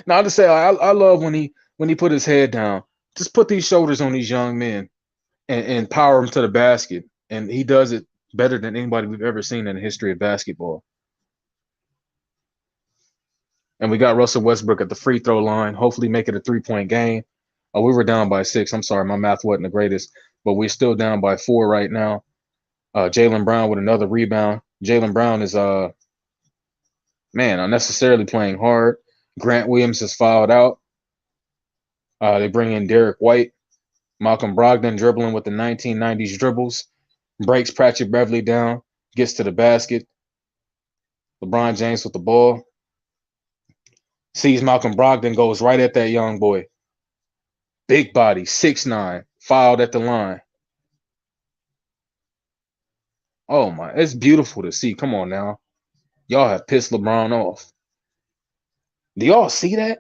Now I just say I love when he put his head down. Just put these shoulders on these young men and power them to the basket. And he does it better than anybody we've ever seen in the history of basketball. And we got Russell Westbrook at the free throw line. Hopefully make it a 3-point game. Oh, we were down by 6. I'm sorry, my math wasn't the greatest, but we're still down by 4 right now. Jaylen Brown with another rebound. Jaylen Brown is unnecessarily playing hard. Grant Williams is fouled out. They bring in Derek White. Malcolm Brogdon dribbling with the 1990s dribbles. Breaks Patrick Beverly down. Gets to the basket. LeBron James with the ball. Sees Malcolm Brogdon, goes right at that young boy. Big body, 6'9", fouled at the line. Oh, my. It's beautiful to see. Come on now. Y'all have pissed LeBron off. Do y'all see that?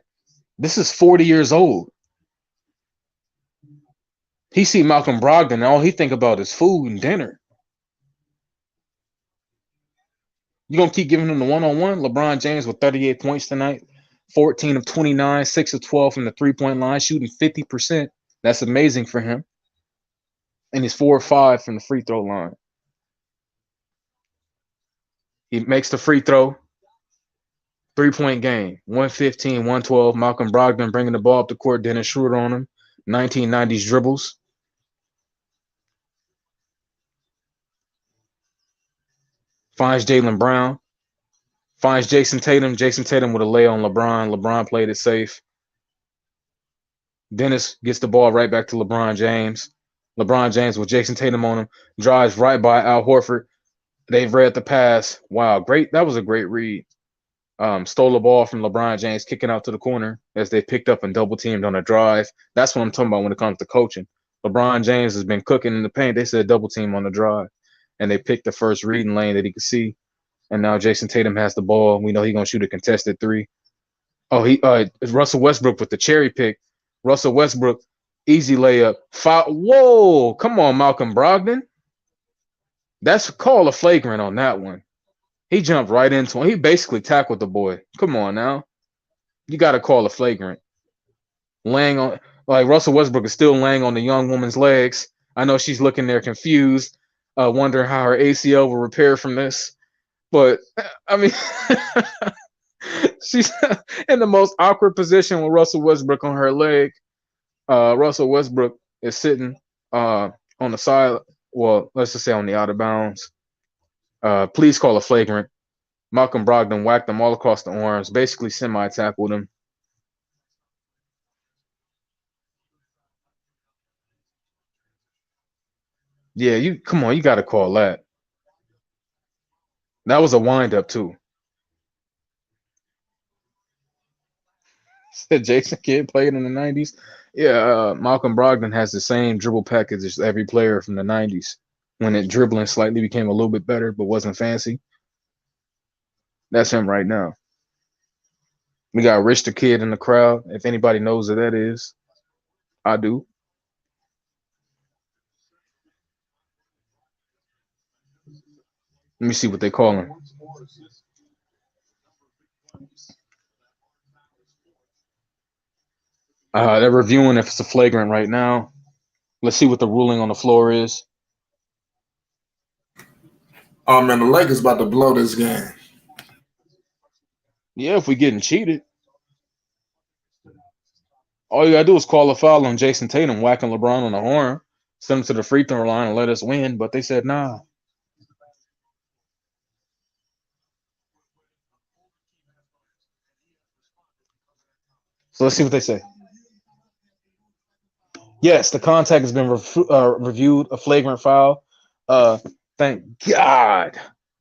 This is 40 years old. He see Malcolm Brogdon, and all he think about is food and dinner. You going to keep giving him the one-on-one? LeBron James with 38 points tonight. 14 of 29, 6 of 12 from the three-point line, shooting 50%. That's amazing for him. And he's 4 or 5 from the free throw line. He makes the free throw. 3-point game. 115, 112. Malcolm Brogdon bringing the ball up the court. Dennis Schroeder on him. 1990s dribbles. Finds Jaylen Brown. Finds Jason Tatum. Jason Tatum with a lay on LeBron. LeBron played it safe. Dennis gets the ball right back to LeBron James. LeBron James with Jason Tatum on him. Drives right by Al Horford. They've read the pass. Wow, great. That was a great read. Stole the ball from LeBron James, kicking out to the corner as they picked up and double teamed on a drive. That's what I'm talking about when it comes to coaching. LeBron James has been cooking in the paint. They said double team on the drive, and they picked the first reading lane that he could see. And now Jason Tatum has the ball. We know he's gonna shoot a contested 3. Oh, it's Russell Westbrook with the cherry pick. Russell Westbrook, easy layup. Foul. Whoa, come on, Malcolm Brogdon. That's call a flagrant on that one. He jumped right into him. He basically tackled the boy. Come on now. You got to call a flagrant. Laying on, like Russell Westbrook is still laying on the young woman's legs. I know she's looking there confused, wondering how her ACL will repair from this. But I mean, she's in the most awkward position with Russell Westbrook on her leg. Russell Westbrook is sitting on the side. Well, let's just say on the out of bounds. Please call a flagrant. Malcolm Brogdon whacked him all across the arms, basically semi-tackled him. Yeah, you come on, you got to call that. That was a wind-up too. Said Jason Kidd played in the '90s. Yeah, Malcolm Brogdon has the same dribble package as every player from the '90s. When it dribbling slightly became a little bit better, but wasn't fancy. That's him right now. We got Rich the Kid in the crowd. If anybody knows who that is, I do. Let me see what they call him. They're reviewing if it's a flagrant right now. Let's see what the ruling on the floor is. Oh man, the Lakers about to blow this game. Yeah, if we getting cheated. All you gotta do is call a foul on Jason Tatum whacking LeBron on the horn, send him to the free throw line and let us win, but they said nah. So let's see what they say. Yes, the contact has been reviewed, a flagrant foul. Thank God.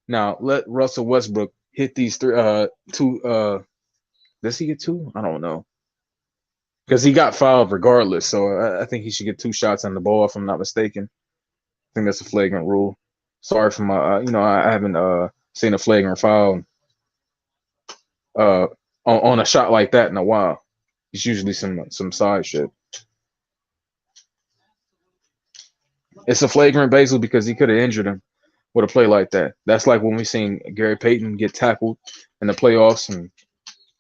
Now let Russell Westbrook hit these two. Does he get two? I don't know. Because he got fouled regardless, so I think he should get 2 shots on the ball if I'm not mistaken. I think that's a flagrant rule. Sorry for my, I haven't seen a flagrant foul on a shot like that in a while. It's usually some side shit. It's a flagrant basically because he could have injured him with a play like that. That's like when we seen Gary Payton get tackled in the playoffs and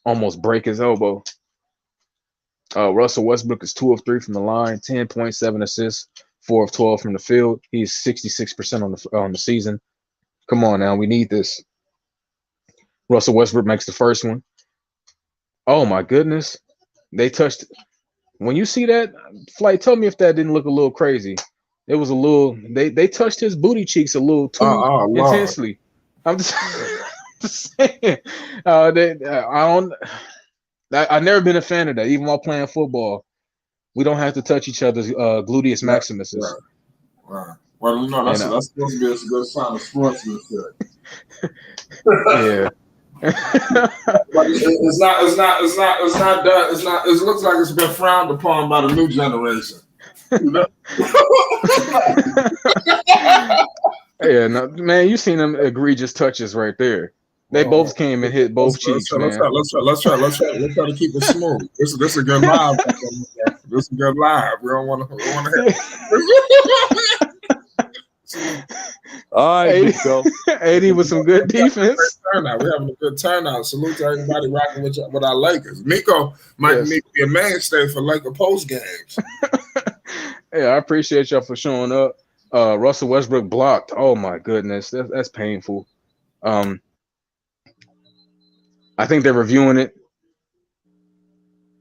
almost break his elbow. Russell Westbrook is 2 of 3 from the line, 10.7 assists, 4 of 12 from the field. He's 66% on the season. Come on now, we need this. Russell Westbrook makes the first one. Oh my goodness, they touched. When you see that, Flight, tell me if that didn't look a little crazy. It was a little. They touched his booty cheeks a little too intensely. I'm just saying. I've never been a fan of that, even while playing football. We don't have to touch each other's gluteus maximuses. Right. Well, that's supposed to be a good sign of sportsmanship. Yeah. But it's not done. It looks like it's been frowned upon by the new generation. Yeah, no, man, you seen them egregious touches right there. They both came and hit both cheeks, man. Let's try to keep it smooth. This is a good live. This is a good live. We don't want to hit. All right, 80 with some good defense. We're having a good turnout. Salute to everybody rocking with our Lakers. Miko might be a mainstay for Laker post games. Yeah, I appreciate y'all for showing up. Russell Westbrook blocked. Oh my goodness, that's painful. I think they're reviewing it.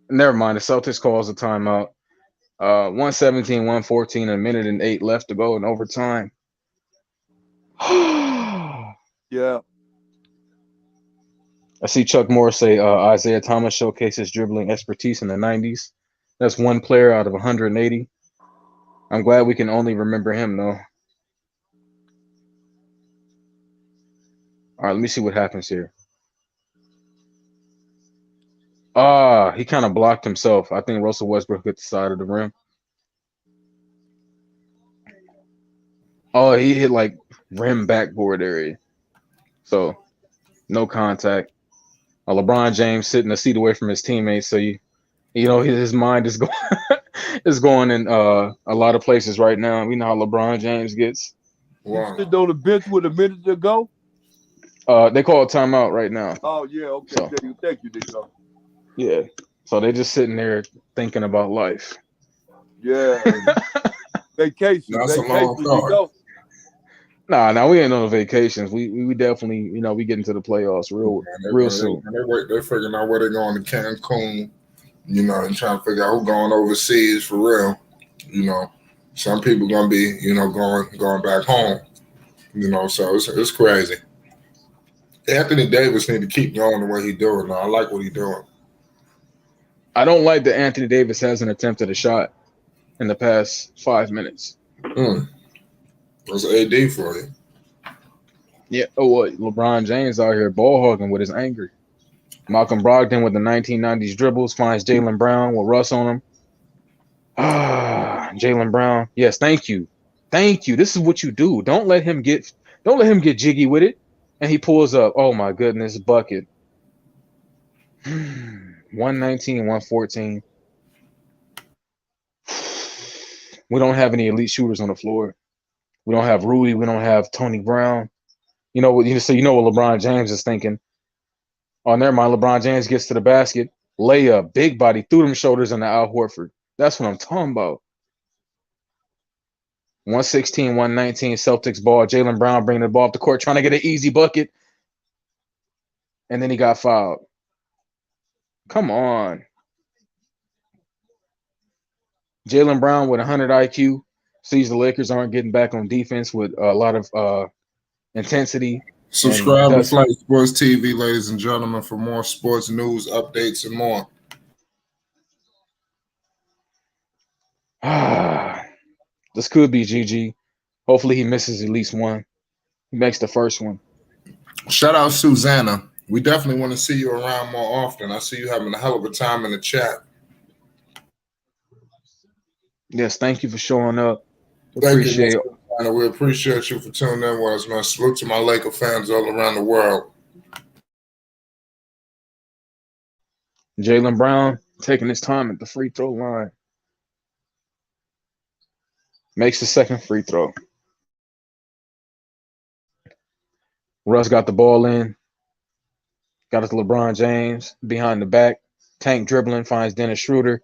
Never mind. The Celtics calls a timeout. 117, 114, a minute and 8 left to go in overtime. Yeah. I see Chuck Moore say Isaiah Thomas showcases dribbling expertise in the 90s. That's one player out of 180. I'm glad we can only remember him, though. All right, let me see what happens here. He kind of blocked himself. I think Russell Westbrook hit the side of the rim. Oh, he hit like rim backboard area. So no contact. LeBron James sitting a seat away from his teammates, so his mind is going is going in a lot of places right now. We know how LeBron James gets. Wow. He sitting on the bench with a minute to go. They call a timeout right now. Oh yeah, okay. So Thank you, Nico. yeah. So they just sitting there thinking about life. Yeah, vacation, That's a long card. Nico. Nah, we ain't on vacations. We definitely, we get into the playoffs Man, real soon. they're figuring out where they're going to Cancun, and trying to figure out who's going overseas for real. Some people gonna be, going back home. So it's crazy. Anthony Davis need to keep going the way he's doing. I like what he's doing. I don't like that Anthony Davis hasn't attempted a shot in the past 5 minutes. That's AD for you. Yeah. Oh, what? LeBron James out here ball hogging with his anger. Malcolm Brogdon with the 1990s dribbles finds Jaylen Brown with Russ on him. Jaylen Brown. Yes, thank you. Thank you. This is what you do. Don't let him get jiggy with it. And he pulls up. Oh my goodness, bucket. 119, 114. We don't have any elite shooters on the floor. We don't have Rudy. We don't have Tony Brown. You know what? So you know what LeBron James is thinking. Oh, never mind. LeBron James gets to the basket, layup, big body, through them shoulders into Al Horford. That's what I'm talking about. 116, 119, Celtics ball. Jaylen Brown bringing the ball up the court, trying to get an easy bucket. And then he got fouled. Come on. Jaylen Brown with 100 IQ sees the Lakers aren't getting back on defense with a lot of intensity. Subscribe to Flight Sports TV, ladies and gentlemen, for more sports news, updates, and more. This could be GG. Hopefully he misses at least one. He makes the first one. Shout out Susanna. We definitely want to see you around more often. I see you having a hell of a time in the chat. Yes, thank you for showing up. Appreciate it. We appreciate you for tuning in with us, man. Salute to my Laker fans all around the world. Jaylen Brown taking his time at the free throw line. Makes the second free throw. Russ got the ball in. Got it to LeBron James behind the back. Tank dribbling, finds Dennis Schroeder.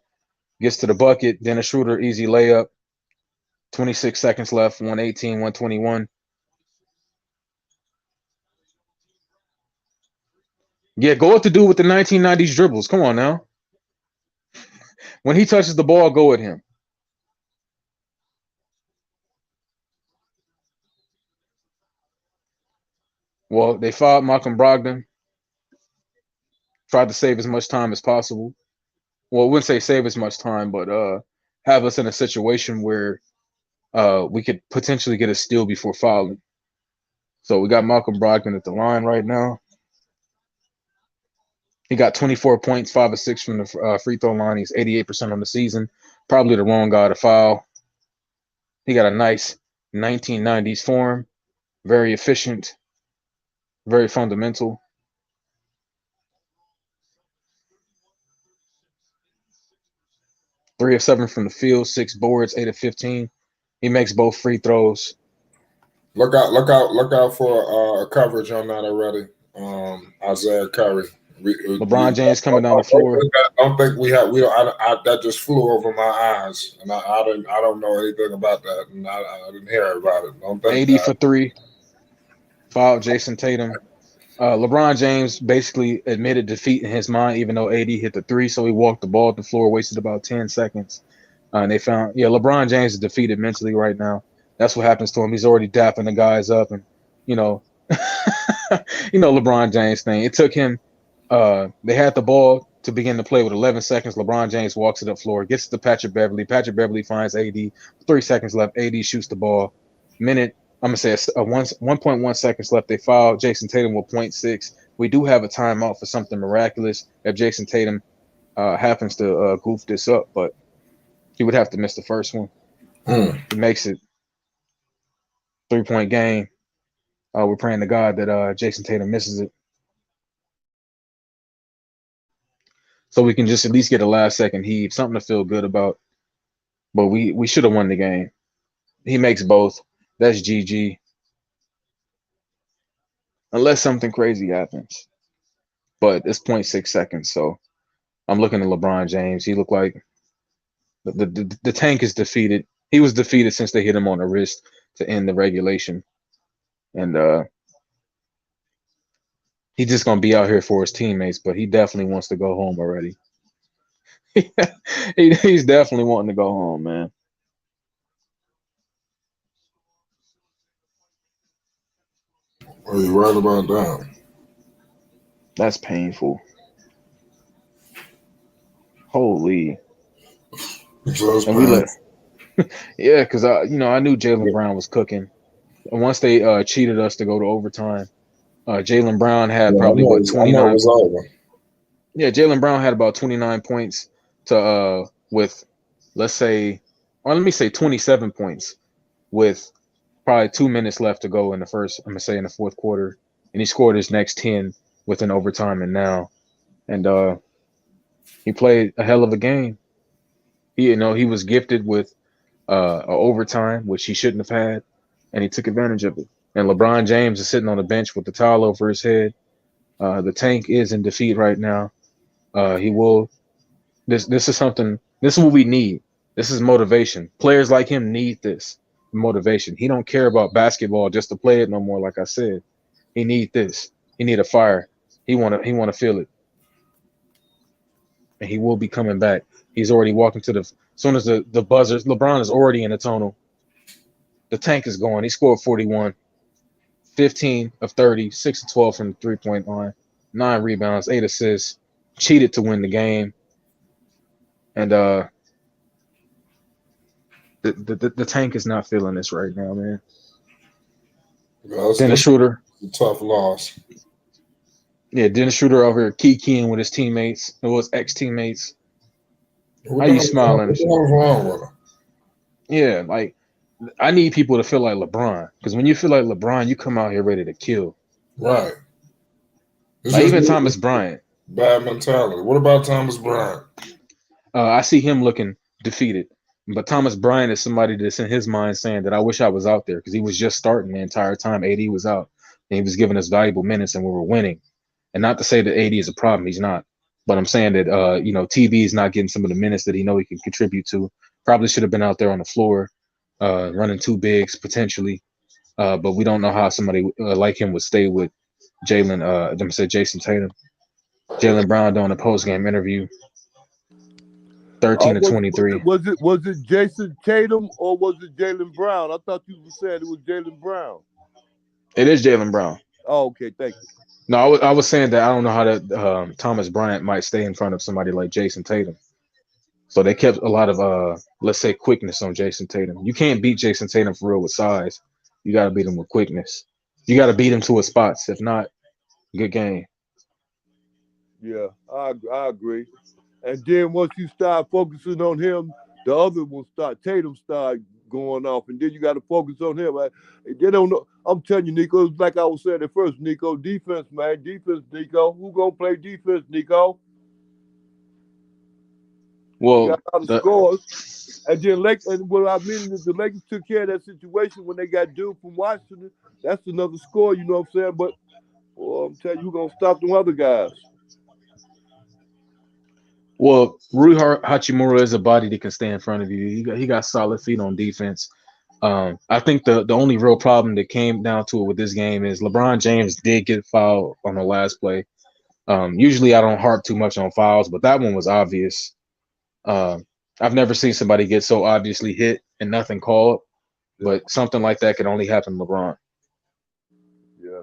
Gets to the bucket. Dennis Schroeder, easy layup. 26 seconds left. 118, 121. Yeah, go at the dude with the 1990s dribbles. Come on now. When he touches the ball, go at him. Well, they fouled Malcolm Brogdon. Tried to save as much time as possible. Well, I wouldn't say save as much time, but have us in a situation where we could potentially get a steal before fouling. So we got Malcolm Brogdon at the line right now. He got 24 points, 5 or 6 from the free throw line. He's 88% on the season. Probably the wrong guy to foul. He got a nice 1990s form. Very efficient. Very fundamental. Three of 7 from the field, 6 boards, 8 of 15. He makes both free throws. Look out for a coverage on that already. Isaiah Curry. LeBron James coming down the floor. I don't think we have. That just flew over my eyes, and I don't know anything about that, and I didn't hear about it. Don't think 80 for 3. Fouled Jason Tatum. LeBron James basically admitted defeat in his mind, even though AD hit the 3, so he walked the ball at the floor, wasted about 10 seconds. And they found, LeBron James is defeated mentally right now. That's what happens to him. He's already dapping the guys up, and LeBron James thing. It took him. They had the ball to begin to play with 11 seconds. LeBron James walks it up floor, gets to Patrick Beverly. Patrick Beverly finds AD. 3 seconds left. AD shoots the ball. I'm going to say 1.1 seconds left. They foul Jason Tatum with 0.6. We do have a timeout for something miraculous if Jason Tatum happens to goof this up, but he would have to miss the first one. He makes it 3-point game. We're praying to God that Jason Tatum misses it, so we can just at least get a last second heave, something to feel good about. But we should have won the game. He makes both. That's GG. unless something crazy happens. But it's 0.6 seconds, so I'm looking at LeBron James. He looked like the tank is defeated. He was defeated since they hit him on the wrist to end the regulation, and he's just gonna be out here for his teammates. But he definitely wants to go home already. He's definitely wanting to go home, man. Well, you're right about that. That's painful. Holy. Just And we pain. yeah, because I knew Jaylen Brown was cooking. And once they cheated us to go to overtime, Jaylen Brown had Yeah, probably what I know it 29. was over. Yeah, Jaylen Brown had about 29 points to with let's say, or let me say 27 points with probably 2 minutes left to go in the first. I'm gonna say in the fourth quarter, and he scored his next 10 within overtime and now, and he played a hell of a game. He was gifted with a overtime, which he shouldn't have had, and he took advantage of it. And LeBron James is sitting on the bench with the towel over his head. The tank is in defeat right now. He will. This is something. This is what we need. This is motivation. Players like him need this motivation. He don't care about basketball just to play it no more. Like I said, he need this. He need a fire. He wanna feel it, and he will be coming back. He's already walking to the. As soon as the buzzers, LeBron is already in the tunnel. The tank is going. He scored 41, 15 of 30, 6 of 12 from the 3-point line, 9 rebounds, 8 assists, cheated to win the game. And the tank is not feeling this right now, man. Dennis That's Schroeder, a tough loss. yeah, Dennis Schroeder over here keying with his teammates, or his ex-teammates. What How the you hell smiling and what the shit? hell's wrong with him? Yeah, like I need people to feel like LeBron, because when you feel like LeBron, you come out here ready to kill. Right. It's Like just even Thomas Bryant, bad mentality. What about Thomas Bryant? I see him looking defeated. But Thomas Bryant is somebody that's in his mind saying that I wish I was out there because he was just starting the entire time AD was out. And he was giving us valuable minutes and we were winning. And not to say that AD is a problem, he's not. But I'm saying that TB is not getting some of the minutes that he know he can contribute to. Probably should have been out there on the floor, running two bigs potentially. But we don't know how somebody like him would stay with Jalen. Them said Jason Tatum, Jalen Brown doing a post game interview, 13 to 23. Was it Jason Tatum or was it Jaylen Brown? I thought you said it was Jaylen Brown. It is Jalen Brown. Oh, okay, thank you. No, I was saying that I don't know how that Thomas Bryant might stay in front of somebody like Jason Tatum. So they kept a lot of let's say quickness on Jason Tatum. You can't beat Jason Tatum for real with size. You got to beat him with quickness. You got to beat him to his spots. If not, good game. Yeah, I agree. And then once you start focusing on him, the other will start. Tatum start going off, and then you got to focus on him. Right? They don't know. I'm telling you, Nico. It's like I was saying at first, Nico. Defense, man. Defense, Nico. Who gonna play defense, Nico? You Well, got a lot of scores. And then what I mean is the Lakers took care of that situation when they got Duke from Washington. That's another score, you know what I'm saying? But I'm telling you, who's gonna stop them other guys? Rui Hachimura is a body that can stay in front of you. He got solid feet on defense. I think the only real problem that came down to it with this game is LeBron James did get fouled on the last play. Usually I don't harp too much on fouls, but that one was obvious. I've never seen somebody get so obviously hit and nothing called, but something like that can only happen to LeBron. Yeah.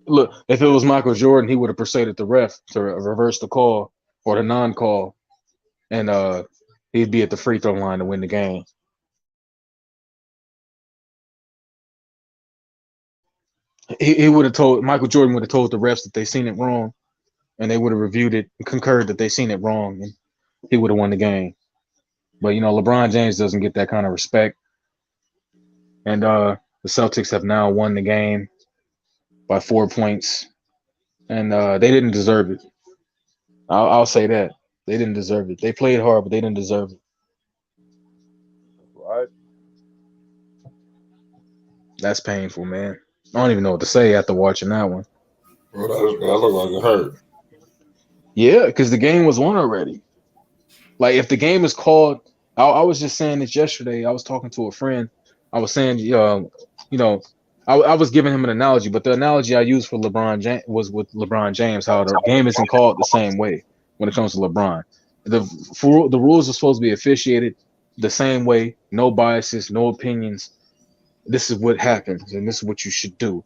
Look, if it was Michael Jordan, he would have persuaded the ref to reverse the call or the non-call, and he'd be at the free throw line to win the game. He would have told Michael Jordan would have told the refs that they seen it wrong, and they would have reviewed it and concurred that they seen it wrong, and he would have won the game. But LeBron James doesn't get that kind of respect, and the Celtics have now won the game by 4 points, and they didn't deserve it. I'll say that they didn't deserve it. They played hard, but they didn't deserve it. Right. That's painful, man. I don't even know what to say after watching that one. Well, that looked like it hurt. Yeah, because the game was won already. Like if the game is called, I was just saying this yesterday. I was talking to a friend. I was saying, you know, I was giving him an analogy, but the analogy I used for LeBron James was with LeBron James. How the game isn't called the same way when it comes to LeBron. The rules are supposed to be officiated the same way, no biases, no opinions. This is what happens, and this is what you should do.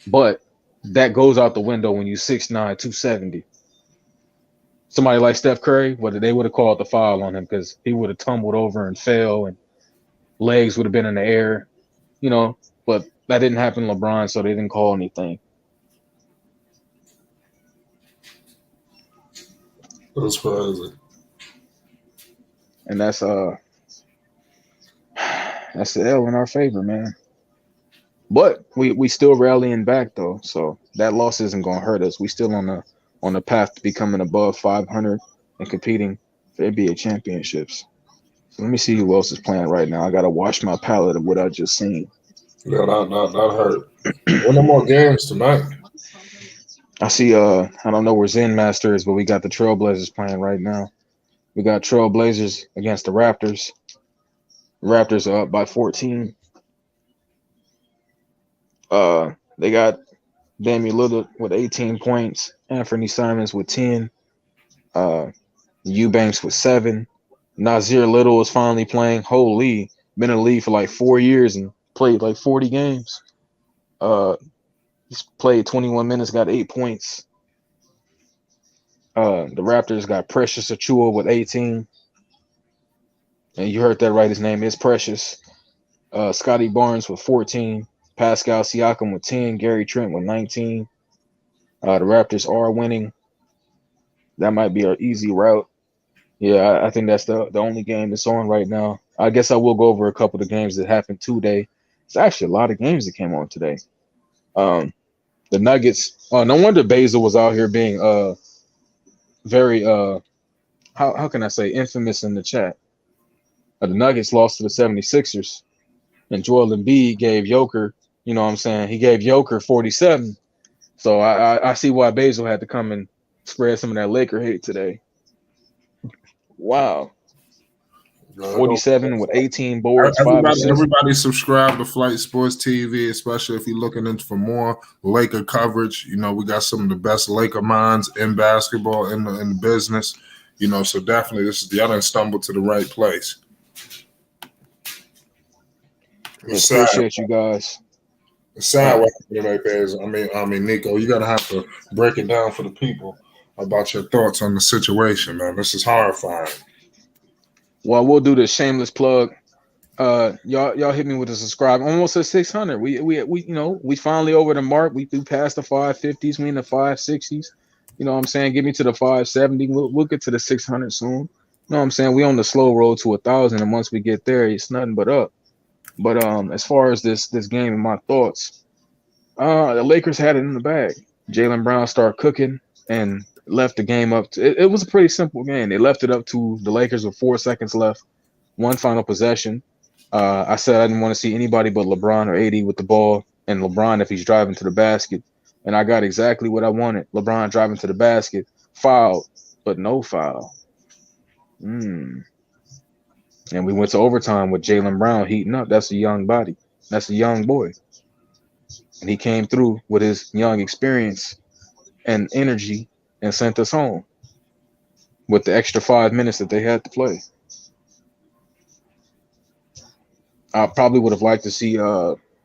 But that goes out the window when you 6'9", 270. Somebody like Steph Curry, they would have called the foul on him because he would have tumbled over and fell, and legs would have been in the air, you know. But that didn't happen to LeBron, so they didn't call anything. That's crazy. And that's the L in our favor, man. But we still rallying back though, so that loss isn't gonna hurt us. We still on the path to becoming above 500 and competing for NBA championships. So let me see who else is playing right now. I gotta wash my palate of what I just seen. Yeah, that hurt. One more games tonight. I see. I don't know where Zen Master is, but we got the Trailblazers playing right now. We got Trailblazers against the Raptors. Raptors are up by 14. They got Damian Lillard with 18 points, Anthony Simons with 10, Eubanks with 7. Nazir Little is finally playing. Holy, been in the league for like 4 years and played like 40 games. He's played 21 minutes, got 8 points. The Raptors got Precious Achua with 18. And you heard that right, his name is Precious. Scotty Barnes with 14. Pascal Siakam with 10. Gary Trent with 19. The Raptors are winning. That might be our easy route. Yeah, I think that's the only game that's on right now. I guess I will go over a couple of the games that happened today. It's actually a lot of games that came on today. The Nuggets. No wonder Basil was out here being very how can I say infamous in the chat. The Nuggets lost to the 76ers, and Joel Embiid gave Joker. You know what I'm saying? He gave Joker 47. So I see why Basil had to come and spread some of that Laker hate today. Wow. 47 with 18 boards, 5 assists. Everybody subscribe to Flight Sports TV, especially if you're looking into for more Laker coverage. You know, we got some of the best Laker minds in basketball in the business. You know, so definitely y'all done stumbled to the right place. Appreciate you guys. The sad way right there is, I mean, Nico, you gotta have to break it down for the people about your thoughts on the situation, man. This is horrifying. Well, we'll do this shameless plug. Y'all hit me with a subscribe. Almost at 600. We you know, we finally over the mark. We passed the 550s. We in the 560s. You know what I'm saying? Get me to the 570. We'll get to the 600 soon. You know what I'm saying? We on the slow road to 1,000, and once we get there, it's nothing but up. But as far as this game and my thoughts, the Lakers had it in the bag. Jaylen Brown started cooking and left the game up to, it was a pretty simple game. They left it up to the Lakers with 4 seconds left, one final possession. I said I didn't want to see anybody but LeBron or AD with the ball, and LeBron if he's driving to the basket. And I got exactly what I wanted. LeBron driving to the basket, fouled, but no foul. And we went to overtime with Jaylen Brown heating up. That's a young body. That's a young boy. And he came through with his young experience and energy and sent us home with the extra 5 minutes that they had to play. I probably would have liked to see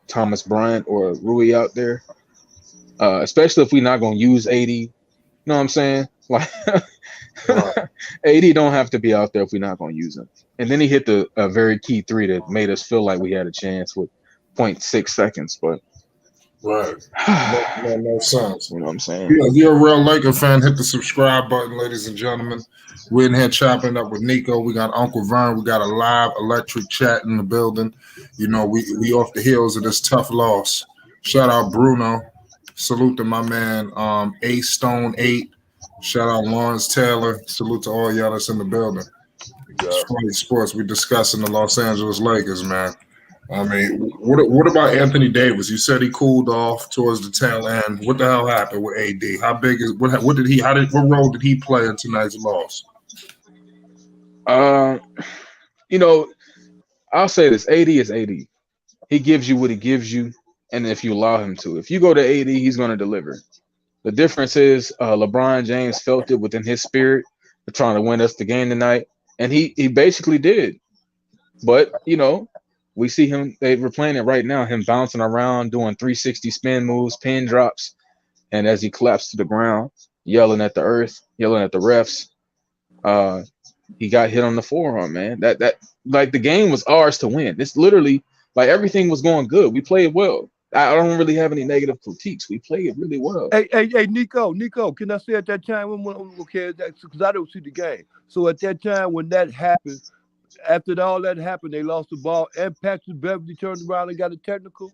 Thomas Bryant or Rui out there, especially if we're not going to use 80. You know what I'm saying? Like, 80 don't have to be out there if we're not going to use him. And then he hit a very key three that made us feel like we had a chance with 0.6 seconds. But right, no sense. You know what I'm saying? Yeah, if you're a real Laker fan, hit the subscribe button, ladies and gentlemen. We're in here chopping up with Nico. We got Uncle Vern. We got a live electric chat in the building. You know, we off the heels of this tough loss. Shout out Bruno. Salute to my man A Stone 8. Shout out Lawrence Taylor. Salute to all y'all that's in the building. Sports. We discussing the Los Angeles Lakers, man. I mean, what about Anthony Davis? You said he cooled off towards the tail end. What the hell happened with AD? How big is what did he? What role did he play in tonight's loss? Uh, you know, I'll say this: AD is AD. He gives you what he gives you, and if you allow him to, if you go to AD, he's going to deliver. The difference is LeBron James felt it within his spirit of trying to win us the game tonight, and he basically did. But we see him. We're playing it right now. Him bouncing around, doing 360 spin moves, pin drops, and as he collapsed to the ground, yelling at the earth, yelling at the refs. Uh, he got hit on the forearm, man. That like the game was ours to win. It's literally like everything was going good. We played well. I don't really have any negative critiques. We played really well. Hey, Nico, can I say at that time because I don't see the game. So at that time when that happened, after all that happened, they lost the ball, and Patrick Beverly turned around and got a technical.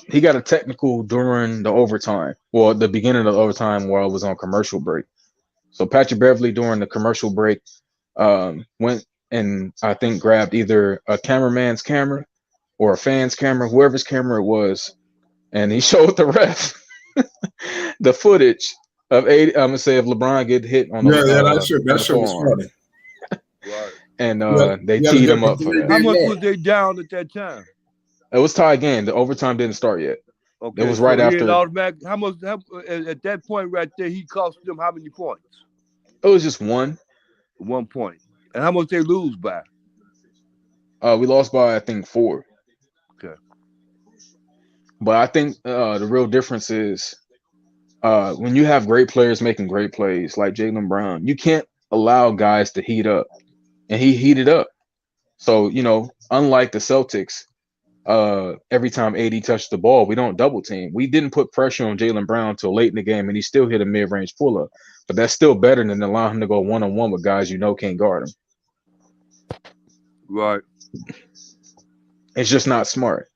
He got a technical during the overtime. Well, the beginning of the overtime while I was on commercial break. So Patrick Beverly during the commercial break went and I think grabbed either a cameraman's camera or a fan's camera, whoever's camera it was, and he showed the ref the footage of I'm gonna say of LeBron get hit on the that shit was funny. Right. And they teed him up for that. How much was they down at that time? It was tied game. The overtime didn't start yet. Okay, it was right after. How much at that point right there? He cost them how many points? It was just 1 point. And how much they lose by? We lost by I think 4. Okay. But I think the real difference is when you have great players making great plays like Jaylen Brown, you can't allow guys to heat up, and he heated up. So unlike the Celtics, every time AD touched the ball, we don't double team. We didn't put pressure on Jaylen Brown till late in the game, and he still hit a mid-range pull-up. But that's still better than allowing him to go one-on-one with guys can't guard him. Right. It's just not smart.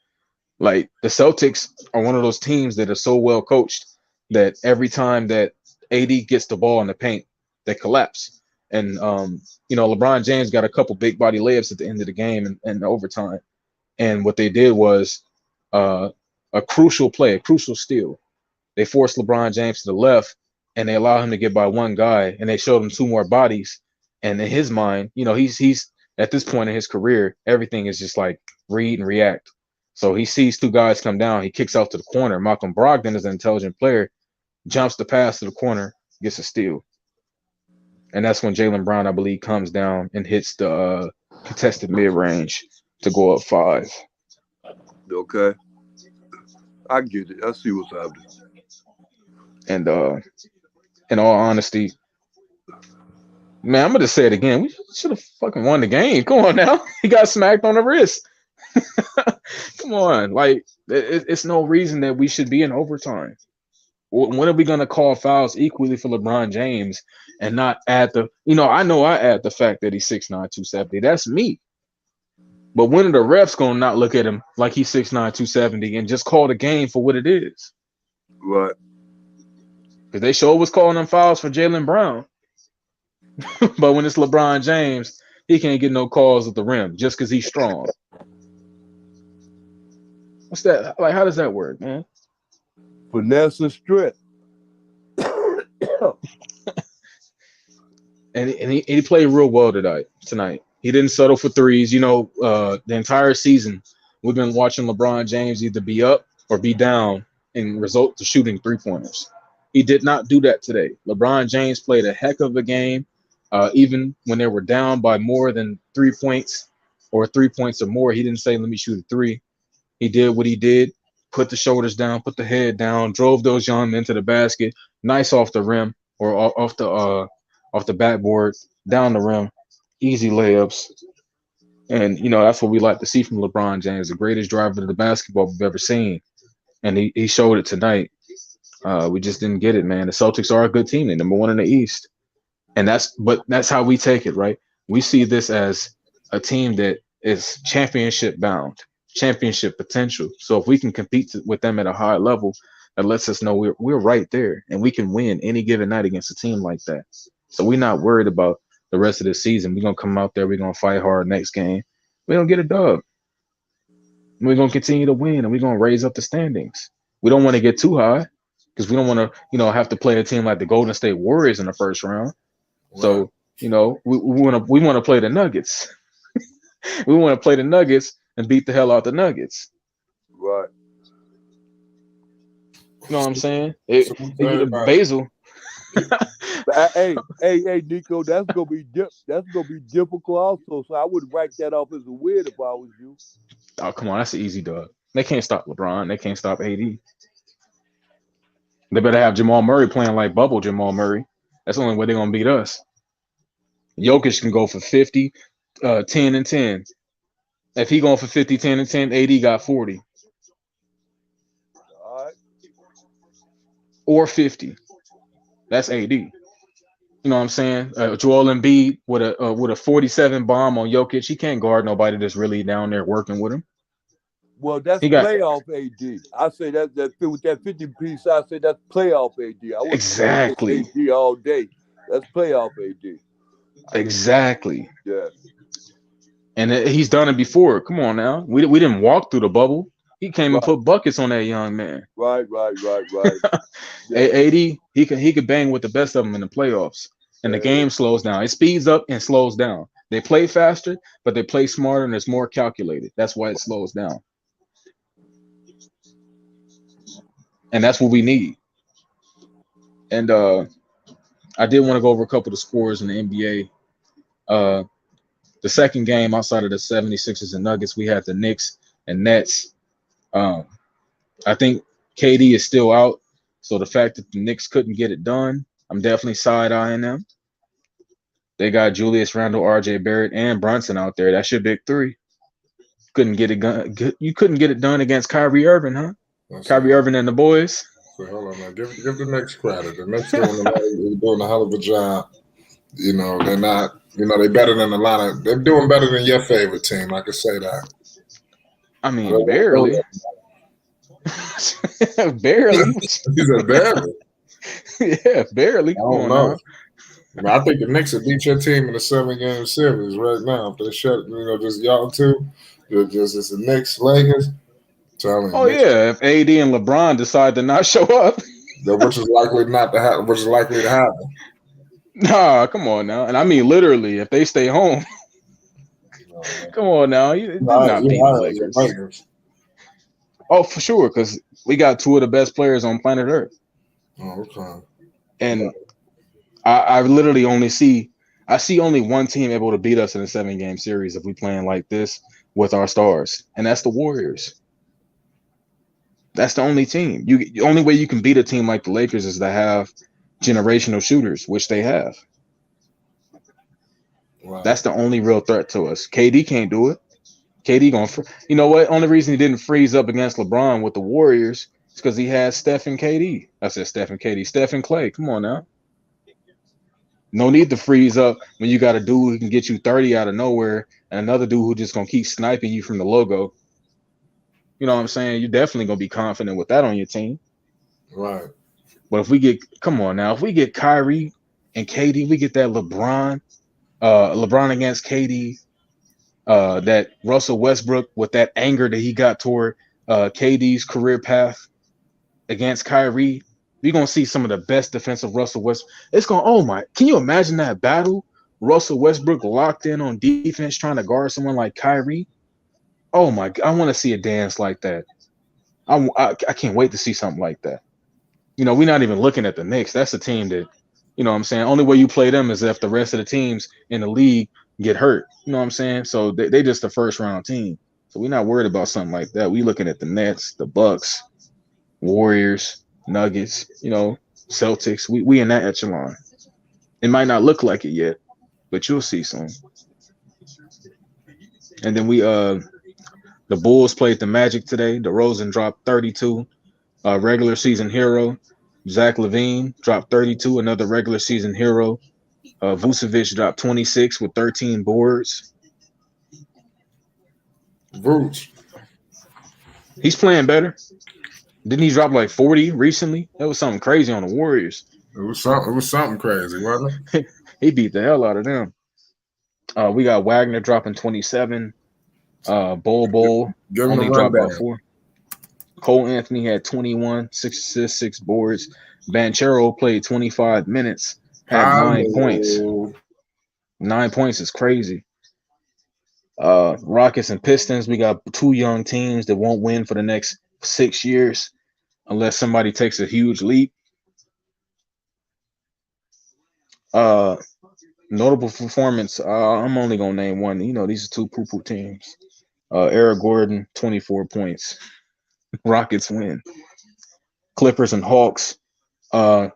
Like the Celtics are one of those teams that are so well coached that every time that AD gets the ball in the paint, they collapse. And LeBron James got a couple big body layups at the end of the game and overtime. And what they did was a crucial play, a crucial steal. They forced LeBron James to the left, and they allowed him to get by one guy, and they showed him 2 more bodies. And in his mind, he's at this point in his career, everything is just like read and react. So he sees 2 guys come down, he kicks out to the corner. Malcolm Brogdon is an intelligent player, jumps the pass to the corner, gets a steal. And that's when Jaylen Brown, I believe, comes down and hits the contested mid-range to go up 5. Okay. I get it. I see what's happening. And in all honesty, man, I'm gonna say it again. We should have fucking won the game. Come on now. He got smacked on the wrist. Come on. Like, it's no reason that we should be in overtime. When are we gonna call fouls equally for LeBron James and not add the I know I add the fact that he's 6'9", 270. That's me. But when are the refs going to not look at him like he's 6'9", 270 and just call the game for what it is? Right. Because they sure was calling them fouls for Jaylen Brown. But when it's LeBron James, he can't get no calls at the rim just because he's strong. What's that? Like, how does that work, man? Finesse and strength. and he played real well tonight. He didn't settle for threes. The entire season, we've been watching LeBron James either be up or be down and result to shooting 3-pointers. He did not do that today. LeBron James played a heck of a game, even when they were down by more than 3 points or 3 points or more. He didn't say, let me shoot a 3. He did what he did, put the shoulders down, put the head down, drove those young men to the basket, nice off the rim or off the backboard, down the rim. Easy layups. And, that's what we like to see from LeBron James, the greatest driver of the basketball we've ever seen. And he showed it tonight. We just didn't get it, man. The Celtics are a good team. They're number 1 in the East. And that's how we take it, right? We see this as a team that is championship bound, championship potential. So if we can compete with them at a high level, that lets us know we're right there and we can win any given night against a team like that. So we're not worried about the rest of the season. We're going to come out there. We're going to fight hard next game. We're going to get a dub. We're gonna continue to win, and we're gonna raise up the standings. We don't want to get too high because we don't want to, have to play a team like the Golden State Warriors in the first round. Right. So, we want to play the Nuggets. We want to play the Nuggets and beat the hell out the Nuggets. Right. You know what I'm saying? Basil. hey, Nico, that's gonna be difficult also. So I would write that off as a win if I was you. Oh, come on, that's an easy dub. They can't stop LeBron. They can't stop AD. They better have Jamal Murray playing like bubble Jamal Murray. That's the only way they're gonna beat us. Jokic can go for 50, 10 and 10. If he going for 50, 10 and 10, AD got 40. All right. Or 50. That's AD. You know what I'm saying? Joel Embiid with a 47 bomb on Jokic. He can't guard nobody that's really down there working with him. Well, that's playoff AD. I say that with that 50 piece, I say that's playoff AD. I Exactly. AD all day. That's playoff AD. Exactly. Yeah. And he's done it before. Come on now. We didn't walk through the bubble. He came and put buckets on that young man. Right. Yeah. AD, he could bang with the best of them in the playoffs. And the game slows down. It speeds up and slows down. They play faster, but they play smarter and it's more calculated. That's why it slows down. And that's what we need. And I did want to go over a couple of the scores in the NBA. The second game outside of the 76ers and Nuggets, we had the Knicks and Nets. I think KD is still out. So the fact that the Knicks couldn't get it done, I'm definitely side-eyeing them. They got Julius Randle, RJ Barrett, and Brunson out there. That's your big three. You couldn't get it done against Kyrie Irving, huh? Kyrie Irving and the boys. So hold on now. Give the Knicks credit. The Knicks doing a hell of a job. They're not. They're better than a lot of. They're doing better than your favorite team. I can say that. I mean, barely. Barely. He said barely. Yeah, barely. I don't know. I think the Knicks will beat your team in a 7-game series right now. If they shut, just y'all two, just it's the Knicks, Lakers. Yeah, if AD and LeBron decide to not show up, which is likely not to happen. Which is likely to happen. Nah, come on now, and I mean literally, if they stay home. Come on now, you're not beating the Lakers. Oh, for sure, because we got two of the best players on planet Earth. Oh, okay. And I literally only see only one team able to beat us in a 7-game series if we playing like this with our stars, and that's the Warriors. That's the only team. The only way you can beat a team like the Lakers is to have generational shooters, which they have. Wow. That's the only real threat to us. KD can't do it. KD going, you know what? Only reason he didn't freeze up against LeBron with the Warriors is because he has Steph and KD. I said Steph and KD. Steph and Clay. Come on now. No need to freeze up when you got a dude who can get you 30 out of nowhere and another dude who just gonna keep sniping you from the logo. You know what I'm saying? You're definitely gonna be confident with that on your team. Right. But if we get Kyrie and KD, we get that LeBron against KD, that Russell Westbrook with that anger that he got toward KD's career path against Kyrie. We're gonna see some of the best defensive Russell Westbrook. Can you imagine that battle? Russell Westbrook locked in on defense trying to guard someone like Kyrie. Oh my God, I want to see a dance like that. I can't wait to see something like that. We're not even looking at the Knicks. That's a team that, you know what I'm saying? Only way you play them is if the rest of the teams in the league get hurt. You know what I'm saying? So they just a first round team. So we're not worried about something like that. We looking at the Nets, the Bucks, Warriors, Nuggets, Celtics. We in that echelon. It might not look like it yet, but you'll see soon. And then the Bulls played the Magic today. DeRozan dropped 32, regular season hero. Zach LaVine dropped 32, another regular season hero. Vucevic dropped 26 with 13 boards. Vuce. He's playing better. Didn't he drop like 40 recently? That was something crazy on the Warriors. It was something crazy, wasn't it? He beat the hell out of them. We got Wagner dropping 27. Bol Give him only the dropped about rundown. 4. Cole Anthony had 21, 6 assists, 6 boards. Banchero played 25 minutes, had 9 points. Hello. 9 points is crazy. Rockets and Pistons, we got 2 young teams that won't win for the next 6 years unless somebody takes a huge leap. Notable performance, I'm only going to name one. These are 2 poo-poo teams. Eric Gordon, 24 points. Rockets win. Clippers and Hawks, clap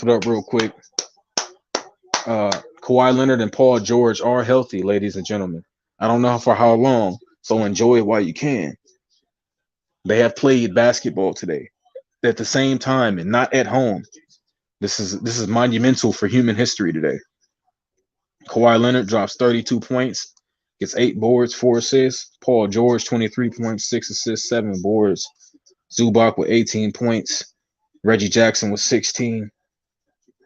it up real quick. Kawhi Leonard and Paul George are healthy, ladies and gentlemen. I don't know for how long, so enjoy it while you can. They have played basketball today at the same time and not at home. This is monumental for human history today. Kawhi Leonard drops 32 points, gets 8 boards, 4 assists. Paul George, 23 points, 6 assists, 7 boards. Zubac with 18 points. Reggie Jackson with 16.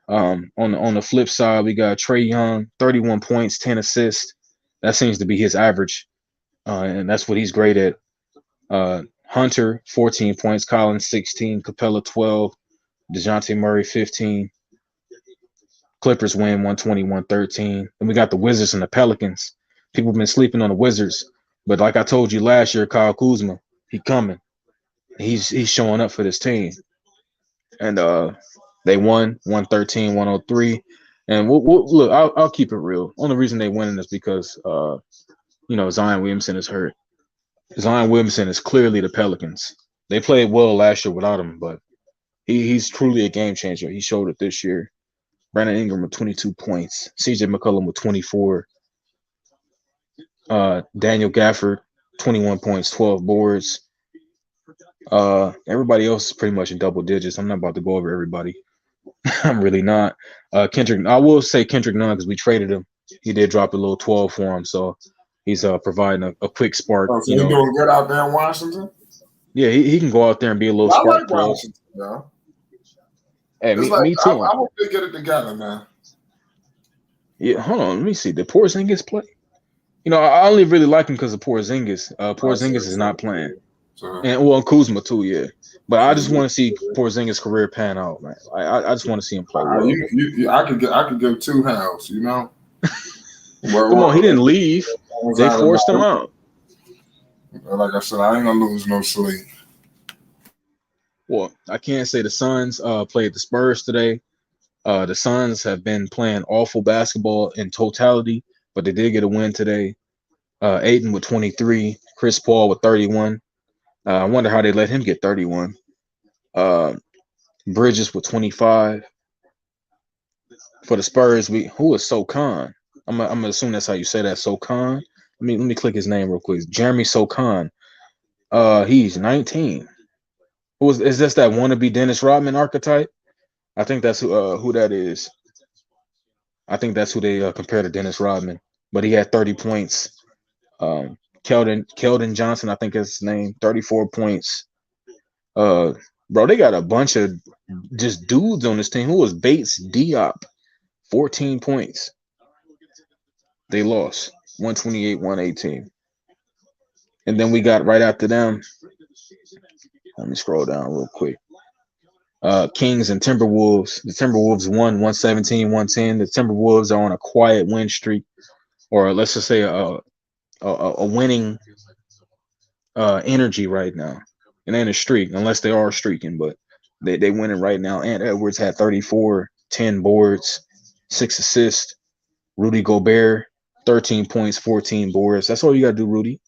On the flip side, we got Trae Young, 31 points, 10 assists. That seems to be his average, and that's what he's great at. Hunter, 14 points. Collins, 16. Capella, 12. DeJounte Murray, 15. Clippers win 120-113. And we got the Wizards and the Pelicans. People have been sleeping on the Wizards, but like I told you last year, Kyle Kuzma, he coming. He's showing up for this team. And they won 113-103. And we'll look, I'll keep it real. Only reason they winning is because Zion Williamson is hurt. Zion Williamson is clearly the Pelicans. They played well last year without him, but he's truly a game changer. He showed it this year. Brandon Ingram with 22 points. CJ McCollum with 24. Daniel Gafford, 21 points, 12 boards. Everybody else is pretty much in double digits. I'm not about to go over everybody. I'm really not. Kendrick, I will say Kendrick Nunn because we traded him. He did drop a little 12 for him, so he's providing a quick spark. Oh, so he's doing good out there in Washington? Yeah, he can go out there and be a little spark like plug. Washington, yo. Hey, me too. I hope they get it together, man. Yeah, hold on. Let me see. Did Porzingis play? I only really like him because of Porzingis. Porzingis is not playing. And Kuzma too, yeah. But I just want to see Porzingis' career pan out, man. I just want to see him play well. I could give 2 hells, Come on, he didn't leave. They forced him out. Like I said, I ain't gonna lose no sleep. Well, I can't say the Suns played the Spurs today. The Suns have been playing awful basketball in totality, but they did get a win today. Ayton with 23, Chris Paul with 31. I wonder how they let him get 31. Bridges with 25. For the Spurs, who is Sokan? I'm gonna assume that's how you say that, Sokan. Let me click his name real quick. Jeremy Sokan. He's 19. Is this that wannabe Dennis Rodman archetype? I think that's who that is. I think that's who they compare to Dennis Rodman. But he had 30 points. Keldon Johnson, I think is his name, 34 points. Bro, they got a bunch of just dudes on this team. Who was Bates Diop? 14 points. They lost 128-118. And then we got right after them. Let me scroll down real quick. Kings and Timberwolves. The Timberwolves won 117-110. The Timberwolves are on a quiet win streak, or let's just say a winning energy right now. It ain't a streak unless they are streaking, but they winning right now. And Edwards had 34, 10 boards, 6 assists. Rudy Gobert, 13 points, 14 boards. That's all you got to do, Rudy.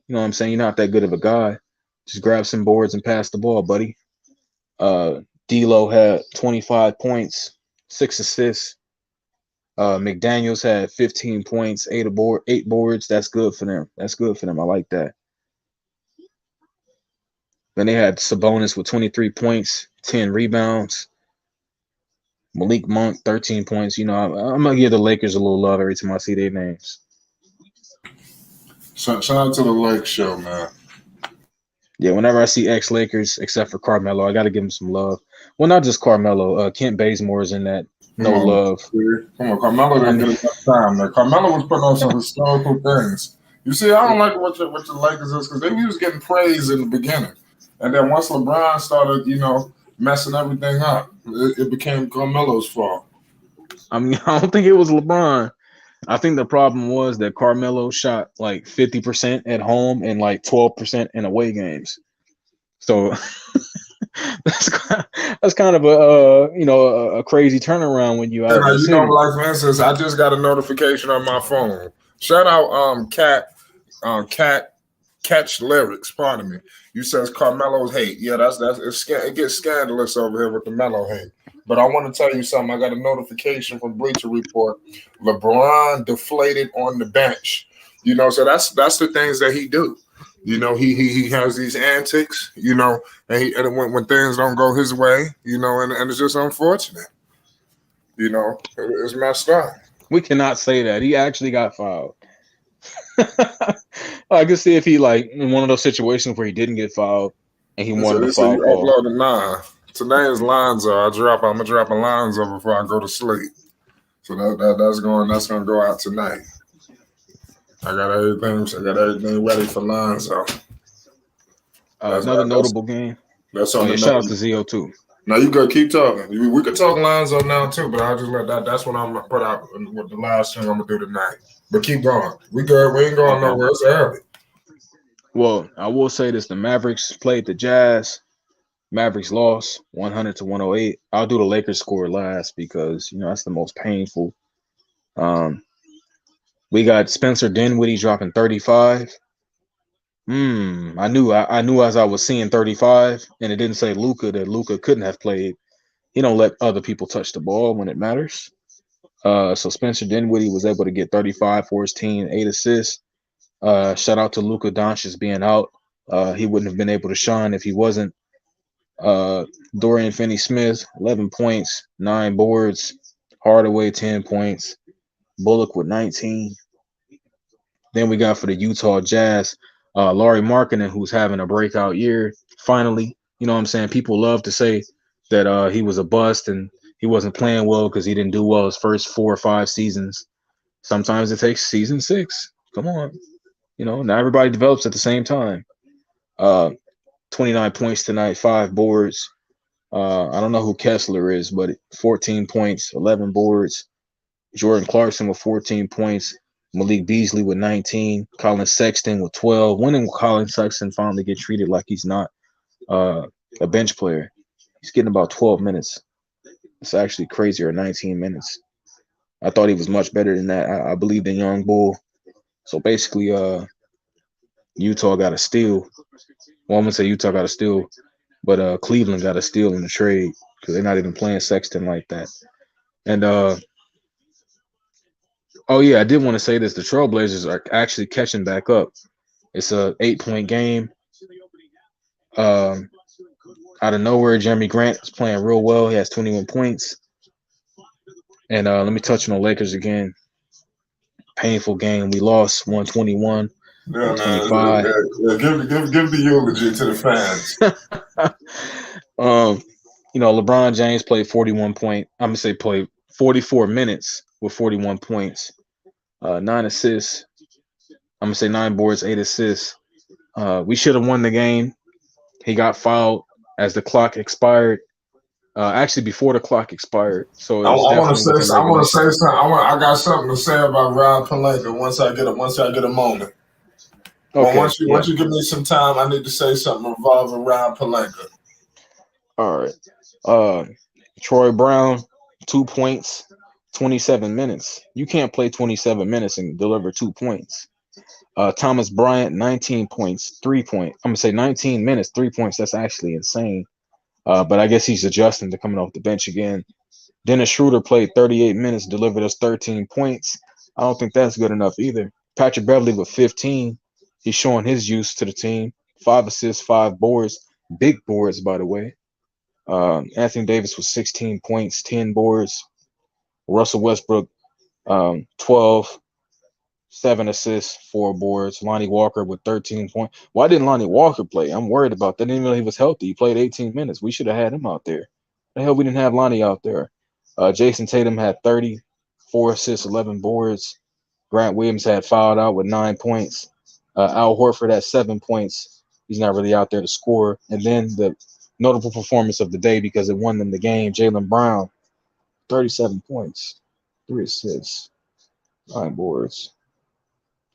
You know what I'm saying? You're not that good of a guy. Just grab some boards and pass the ball, buddy. D'Lo had 25 points, 6 assists. McDaniels had 15 points, 8 boards. That's good for them. I like that. Then they had Sabonis with 23 points, 10 rebounds. Malik Monk, 13 points. I'm going to give the Lakers a little love every time I see their names. Shout out to the Lake Show, man. Yeah, whenever I see ex-Lakers, except for Carmelo, I got to give him some love. Well, not just Carmelo. Kent Bazemore is in that. No love. Come on, Carmelo didn't get enough time, man. Carmelo was putting on some historical things. You see, I don't like what the Lakers is because they was getting praise in the beginning, and then once LeBron started, messing everything up, it became Carmelo's fault. I mean, I don't think it was LeBron. I think the problem was that Carmelo shot like 50% at home and like 12% in away games. So that's kind of a crazy turnaround when you out of the city. Like for instance, I just got a notification on my phone. Shout out Catch Lyrics, pardon me. You says Carmelo's hate. Yeah, it gets scandalous over here with the Melo hate. But I want to tell you something. I got a notification from Bleacher Report. LeBron deflated on the bench. So that's the things that he do. He has these antics, and when things don't go his way, and it's just unfortunate. It's messed up. We cannot say that. He actually got fouled. I can see if he in one of those situations where he didn't get fouled and he wanted to foul call. Uploaded 9. Today is Lonzo. I'm gonna drop a Lonzo before I go to sleep. So that's gonna go out tonight. I got everything ready for Lonzo. Another notable game. That's on shout out to Zio too. Now you go keep talking. We could talk Lonzo now too, but I'll just let that. That's what I'm gonna put out with the last thing I'm gonna do tonight. But keep going. We good. We ain't going nowhere. It's early. Well, I will say this: the Mavericks played the Jazz. Mavericks lost 100-108. I'll do the Lakers score last because that's the most painful. We got Spencer Dinwiddie dropping 35. I knew as I was seeing 35, and it didn't say Luka that Luka couldn't have played. He don't let other people touch the ball when it matters. So Spencer Dinwiddie was able to get 35 for his team, 8 assists. Shout out to Luka Doncic being out. He wouldn't have been able to shine if he wasn't. Dorian Finney-Smith, 11 points, 9 boards. Hardaway, 10 points. Bullock with 19. Then we got for the Utah Jazz, Lauri Markkanen, who's having a breakout year. Finally, you know what I'm saying? People love to say that he was a bust and he wasn't playing well because he didn't do well his first 4 or 5 seasons. Sometimes it takes season 6. Come on. Not everybody develops at the same time. 29 points tonight, 5 boards. I don't know who Kessler is, but 14 points, 11 boards. Jordan Clarkson with 14 points. Malik Beasley with 19. Colin Sexton with 12. When did Colin Sexton finally get treated like he's not a bench player? He's getting about 12 minutes. It's actually crazier, 19 minutes. I thought he was much better than that. I believed in Young Bull. So basically, Utah got a steal. Well, I'm going to say Utah got a steal, but Cleveland got a steal in the trade because they're not even playing Sexton like that. And, I did want to say this. The Trailblazers are actually catching back up. It's a 8-point game. Out of nowhere, Jeremy Grant is playing real well. He has 21 points. And let me touch on the Lakers again. Painful game. We lost 121. Yeah, 25. Give the eulogy to the fans. LeBron James played 44 minutes with 41 points, 9 assists. I'm gonna say 9 boards, 8 assists. We should have won the game. He got fouled as the clock expired. Actually, before the clock expired. So I want to say something. I got something to say about Rob Pelinka once I get a moment. Okay. Once you give me some time, I need to say something involving Rob Pelinka. All right. Troy Brown, 2 points, 27 minutes. You can't play 27 minutes and deliver 2 points. Thomas Bryant, 19 points, 3 points. I'm going to say 19 minutes, 3 points. That's actually insane. But I guess he's adjusting to coming off the bench again. Dennis Schroeder played 38 minutes, delivered us 13 points. I don't think that's good enough either. Patrick Beverley with 15. He's showing his use to the team. 5 assists, 5 boards. Big boards, by the way. Anthony Davis with 16 points, 10 boards. Russell Westbrook, 12, 7 assists, 4 boards. Lonnie Walker with 13 points. Why didn't Lonnie Walker play? I'm worried about that. I didn't even know he was healthy. He played 18 minutes. We should have had him out there. The hell we didn't have Lonnie out there. Jason Tatum had 30, 4 assists, 11 boards. Grant Williams had fouled out with 9 points. Al Horford had 7 points. He's not really out there to score. And then the notable performance of the day because it won them the game, Jaylen Brown, 37 points, 3 assists, 9 boards.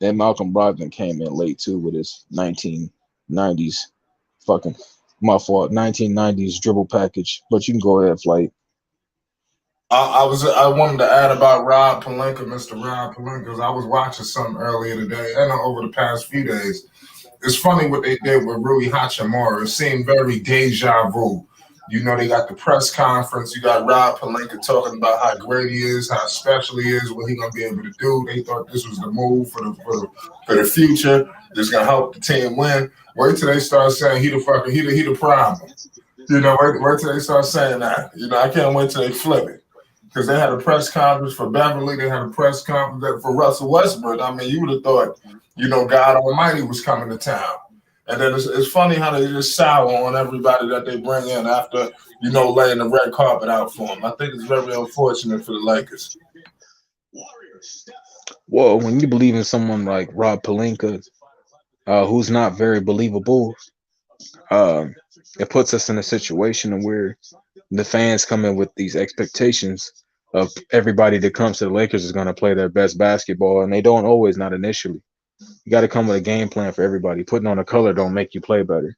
Then Malcolm Brogdon came in late too with his 1990s fucking my fault 1990s dribble package. But you can go ahead, Flight. I wanted to add about Rob Pelinka, Mr. Rob Pelinka, because I was watching something earlier today and over the past few days. It's funny what they did with Rui Hachimura. It seemed very deja vu. You know, they got the press conference. You got Rob Pelinka talking about how great he is, how special he is, what he's gonna be able to do. They thought this was the move for the future. That's gonna help the team win. Wait till they start saying he the problem. You know, wait till they start saying that. You know, I can't wait till they flip it. Because they had a press conference for Beverly, they had a press conference for Russell Westbrook. I mean, you would have thought, you know, God Almighty was coming to town. And then it's funny how they just sour on everybody that they bring in after, you know, laying the red carpet out for them. I think it's very unfortunate for the Lakers. Well, when you believe in someone like Rob Pelinka, who's not very believable, it puts us in a situation where the fans come in with these expectations of everybody that comes to the Lakers is going to play their best basketball, and they don't always, not initially. You got to come with a game plan for everybody. Putting on a color don't make you play better.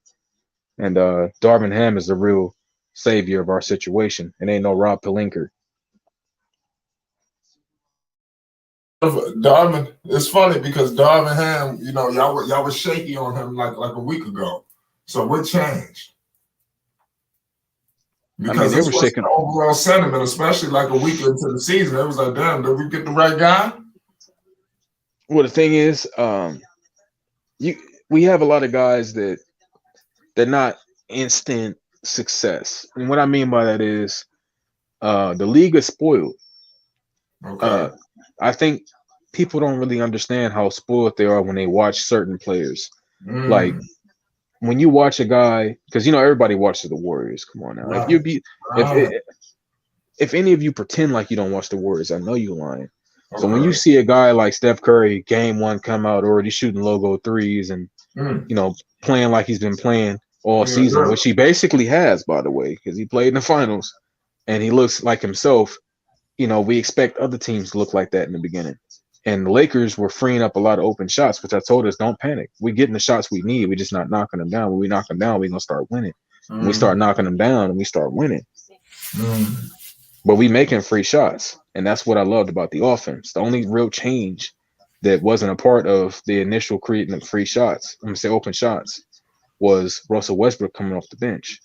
And Darvin Ham is the real savior of our situation. It ain't no Rob Pelinka. Darvin, it's funny because Darvin Ham, you know, y'all was shaky on him like a week ago. So what changed? Because they were shaking the overall sentiment, especially like a week into the season. It was like, damn, did we get the right guy? Well, the thing is, we have a lot of guys that they're not instant success. And what I mean by that is the league is spoiled. Okay. I think people don't really understand how spoiled they are when they watch certain players. Like when you watch a guy, because you know everybody watches the Warriors. Come on now, Right. if any of you pretend like you don't watch the Warriors, I know you're lying. Okay. So when you see a guy like Steph Curry, game one come out already shooting logo threes and you know playing like he's been playing all season, which he basically has, by the way, because he played in the finals and he looks like himself. You know, we expect other teams to look like that in the beginning. And the Lakers were freeing up a lot of open shots, which I told us, don't panic. We're getting the shots we need. We're just not knocking them down. When we knock them down, we're going to start winning. When we start knocking them down and we start winning. But we making free shots. And that's what I loved about the offense. The only real change that wasn't a part of the initial creating of free shots, I'm going to say open shots, was Russell Westbrook coming off the bench.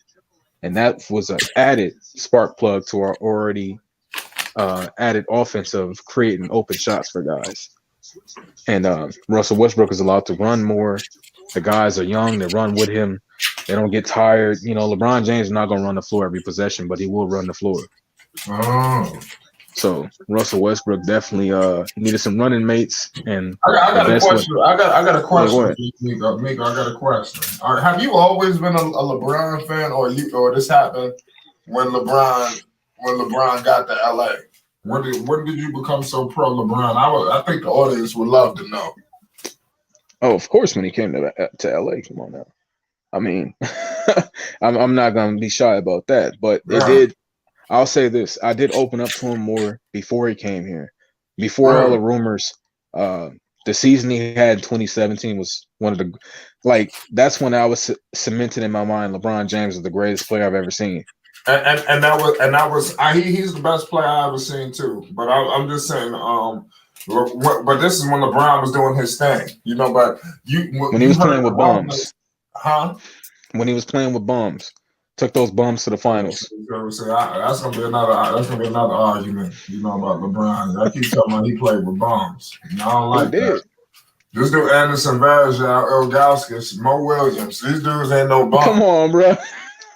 And that was an added spark plug to our already added offense of creating open shots for guys. And Russell Westbrook is allowed to run more. The guys are young. They run with him. They don't get tired. You know, LeBron James is not going to run the floor every possession, but he will run the floor. So Russell Westbrook definitely needed some running mates. And I got a question. I got a question, Miko. I got a question. Have you always been a LeBron fan, or this happened when LeBron got to LA? When did you become so pro LeBron? I think the audience would love to know. Oh, of course, when he came to LA. Come on now. I mean, I'm not gonna be shy about that. But it did. I'll say this: I did open up to him more before he came here. Before all the rumors, the season he had in 2017 was one of the that's when I was cemented in my mind. LeBron James is the greatest player I've ever seen. And he's the best player I ever seen too. But I'm just saying, but this is when LeBron was doing his thing, you know. But when he was playing with bums, huh? When he was playing with bums, took those bums to the finals. That's gonna be another argument, you know, about LeBron. I keep talking about he played with bums. You know, I don't like that. This dude Anderson Varejao, Ilgauskas, Mo Williams. These dudes ain't no bums. Come on, bro.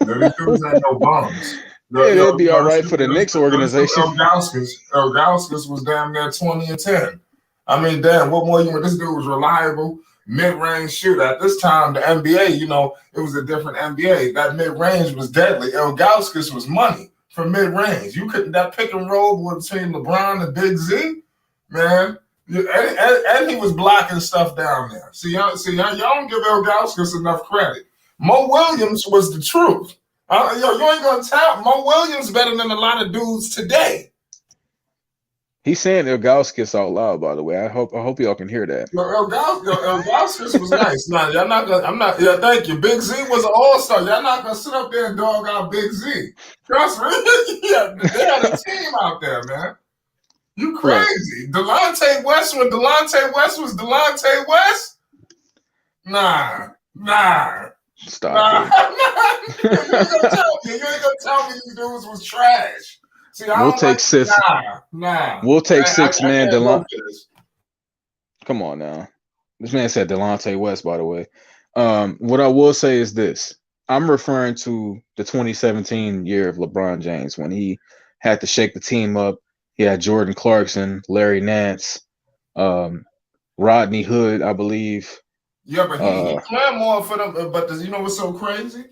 These dudes ain't no bums. They'd be all right for the Knicks organization. Ilgauskas was damn near 20-10. I mean, damn, what more you want? This dude was reliable, mid-range shooter. At this time, the NBA, you know, it was a different NBA. That mid-range was deadly. Ilgauskas was money for mid-range. You couldn't, that pick and roll between LeBron and Big Z, man, And he was blocking stuff down there. Y'all don't give Ilgauskas enough credit. Mo Williams was the truth. You ain't gonna tell Mo Williams better than a lot of dudes today. He's saying Ilgauskas out loud, by the way. I hope y'all can hear that. Ilgauskas was nice. Nah, y'all not gonna. I'm not. Yeah, thank you. Big Z was an all-star. Y'all not gonna sit up there and dog out Big Z. Trust me. Yeah, they had a team out there, man. You crazy. Delonte West, when Delonte West was Delonte West? Nah. Stop it. You ain't gonna tell me these dudes was trash. See, we'll take six. Nah. We'll take 6 man Delonte. Come on now. This man said Delonte West, by the way. What I will say is this. I'm referring to the 2017 year of LeBron James when he had to shake the team up. He had Jordan Clarkson, Larry Nance, Rodney Hood, I believe. Yeah, but he played more for them. But you know what's so crazy?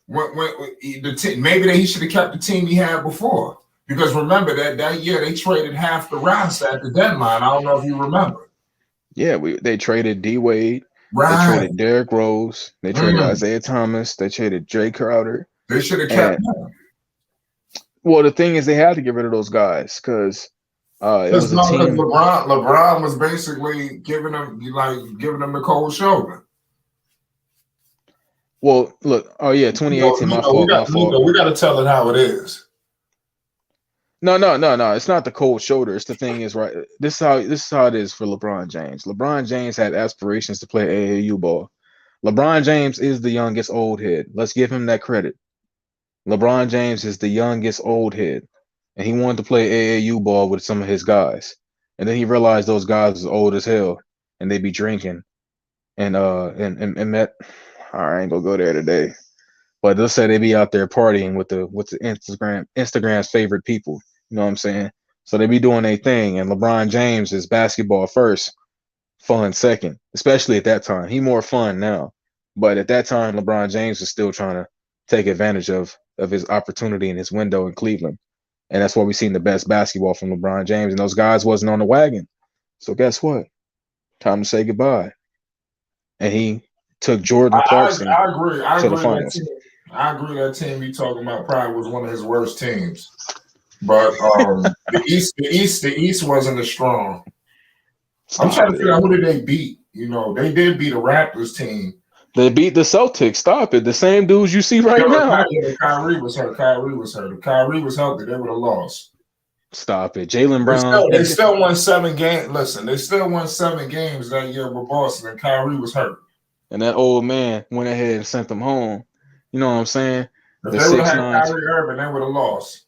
Maybe he should have kept the team he had before. Because remember that year they traded half the roster at the deadline. I don't know if you remember. Yeah, they traded D Wade. Right. They traded Derrick Rose. They traded Isaiah Thomas. They traded Jay Crowder. They should have kept him. Well, the thing is, they had to get rid of those guys because it was a team. LeBron was basically giving them the cold shoulder. Well, look. Oh yeah, 2018. My fault. We got to tell it how it is. No. It's not the cold shoulder. It's the thing is right. This is how it is for LeBron James. LeBron James had aspirations to play AAU ball. LeBron James is the youngest old head. Let's give him that credit. LeBron James is the youngest old head, and he wanted to play AAU ball with some of his guys. And then he realized those guys was old as hell, and they be drinking, and met. I ain't gonna go there today, but they'll say they be out there partying with the Instagram's favorite people. You know what I'm saying? So they be doing their thing, and LeBron James is basketball first, fun second, especially at that time. He more fun now, but at that time, LeBron James was still trying to take advantage of his opportunity in his window in Cleveland. And that's why we've seen the best basketball from LeBron James. And those guys wasn't on the wagon. So guess what? Time to say goodbye. And he took Jordan Clarkson I agree. to the finals. I agree that team you talking about probably was one of his worst teams. But the East wasn't as strong. I'm trying to figure out who did they beat. You know, they did beat a Raptors team. They beat the Celtics. Stop it. The same dudes you see right now. Kyrie was hurt. If Kyrie was healthy, they would have lost. Stop it. Jaylen Brown. They still won 7 games. Listen, they still won 7 games that year with Boston, and Kyrie was hurt. And that old man went ahead and sent them home. You know what I'm saying? If they would have had Kyrie Irving, they would have lost.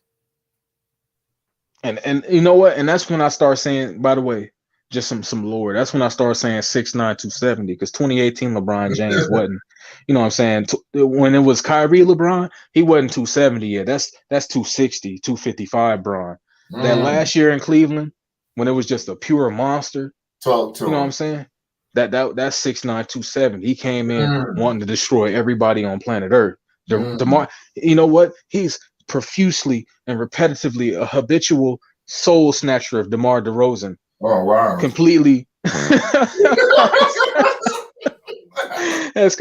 And you know what? And that's when I start saying, by the way, just some lore. That's when I started saying 6'9", 270, because 2018 LeBron James wasn't, you know what I'm saying? When it was Kyrie LeBron, he wasn't 270 yet. That's 260, 255 Bron. That last year in Cleveland, when it was just a pure monster, you know what I'm saying? That's 6'9", 270. He came in wanting to destroy everybody on planet Earth. DeMar, you know what? He's profusely and repetitively a habitual soul snatcher of DeMar DeRozan. Oh wow! Completely, has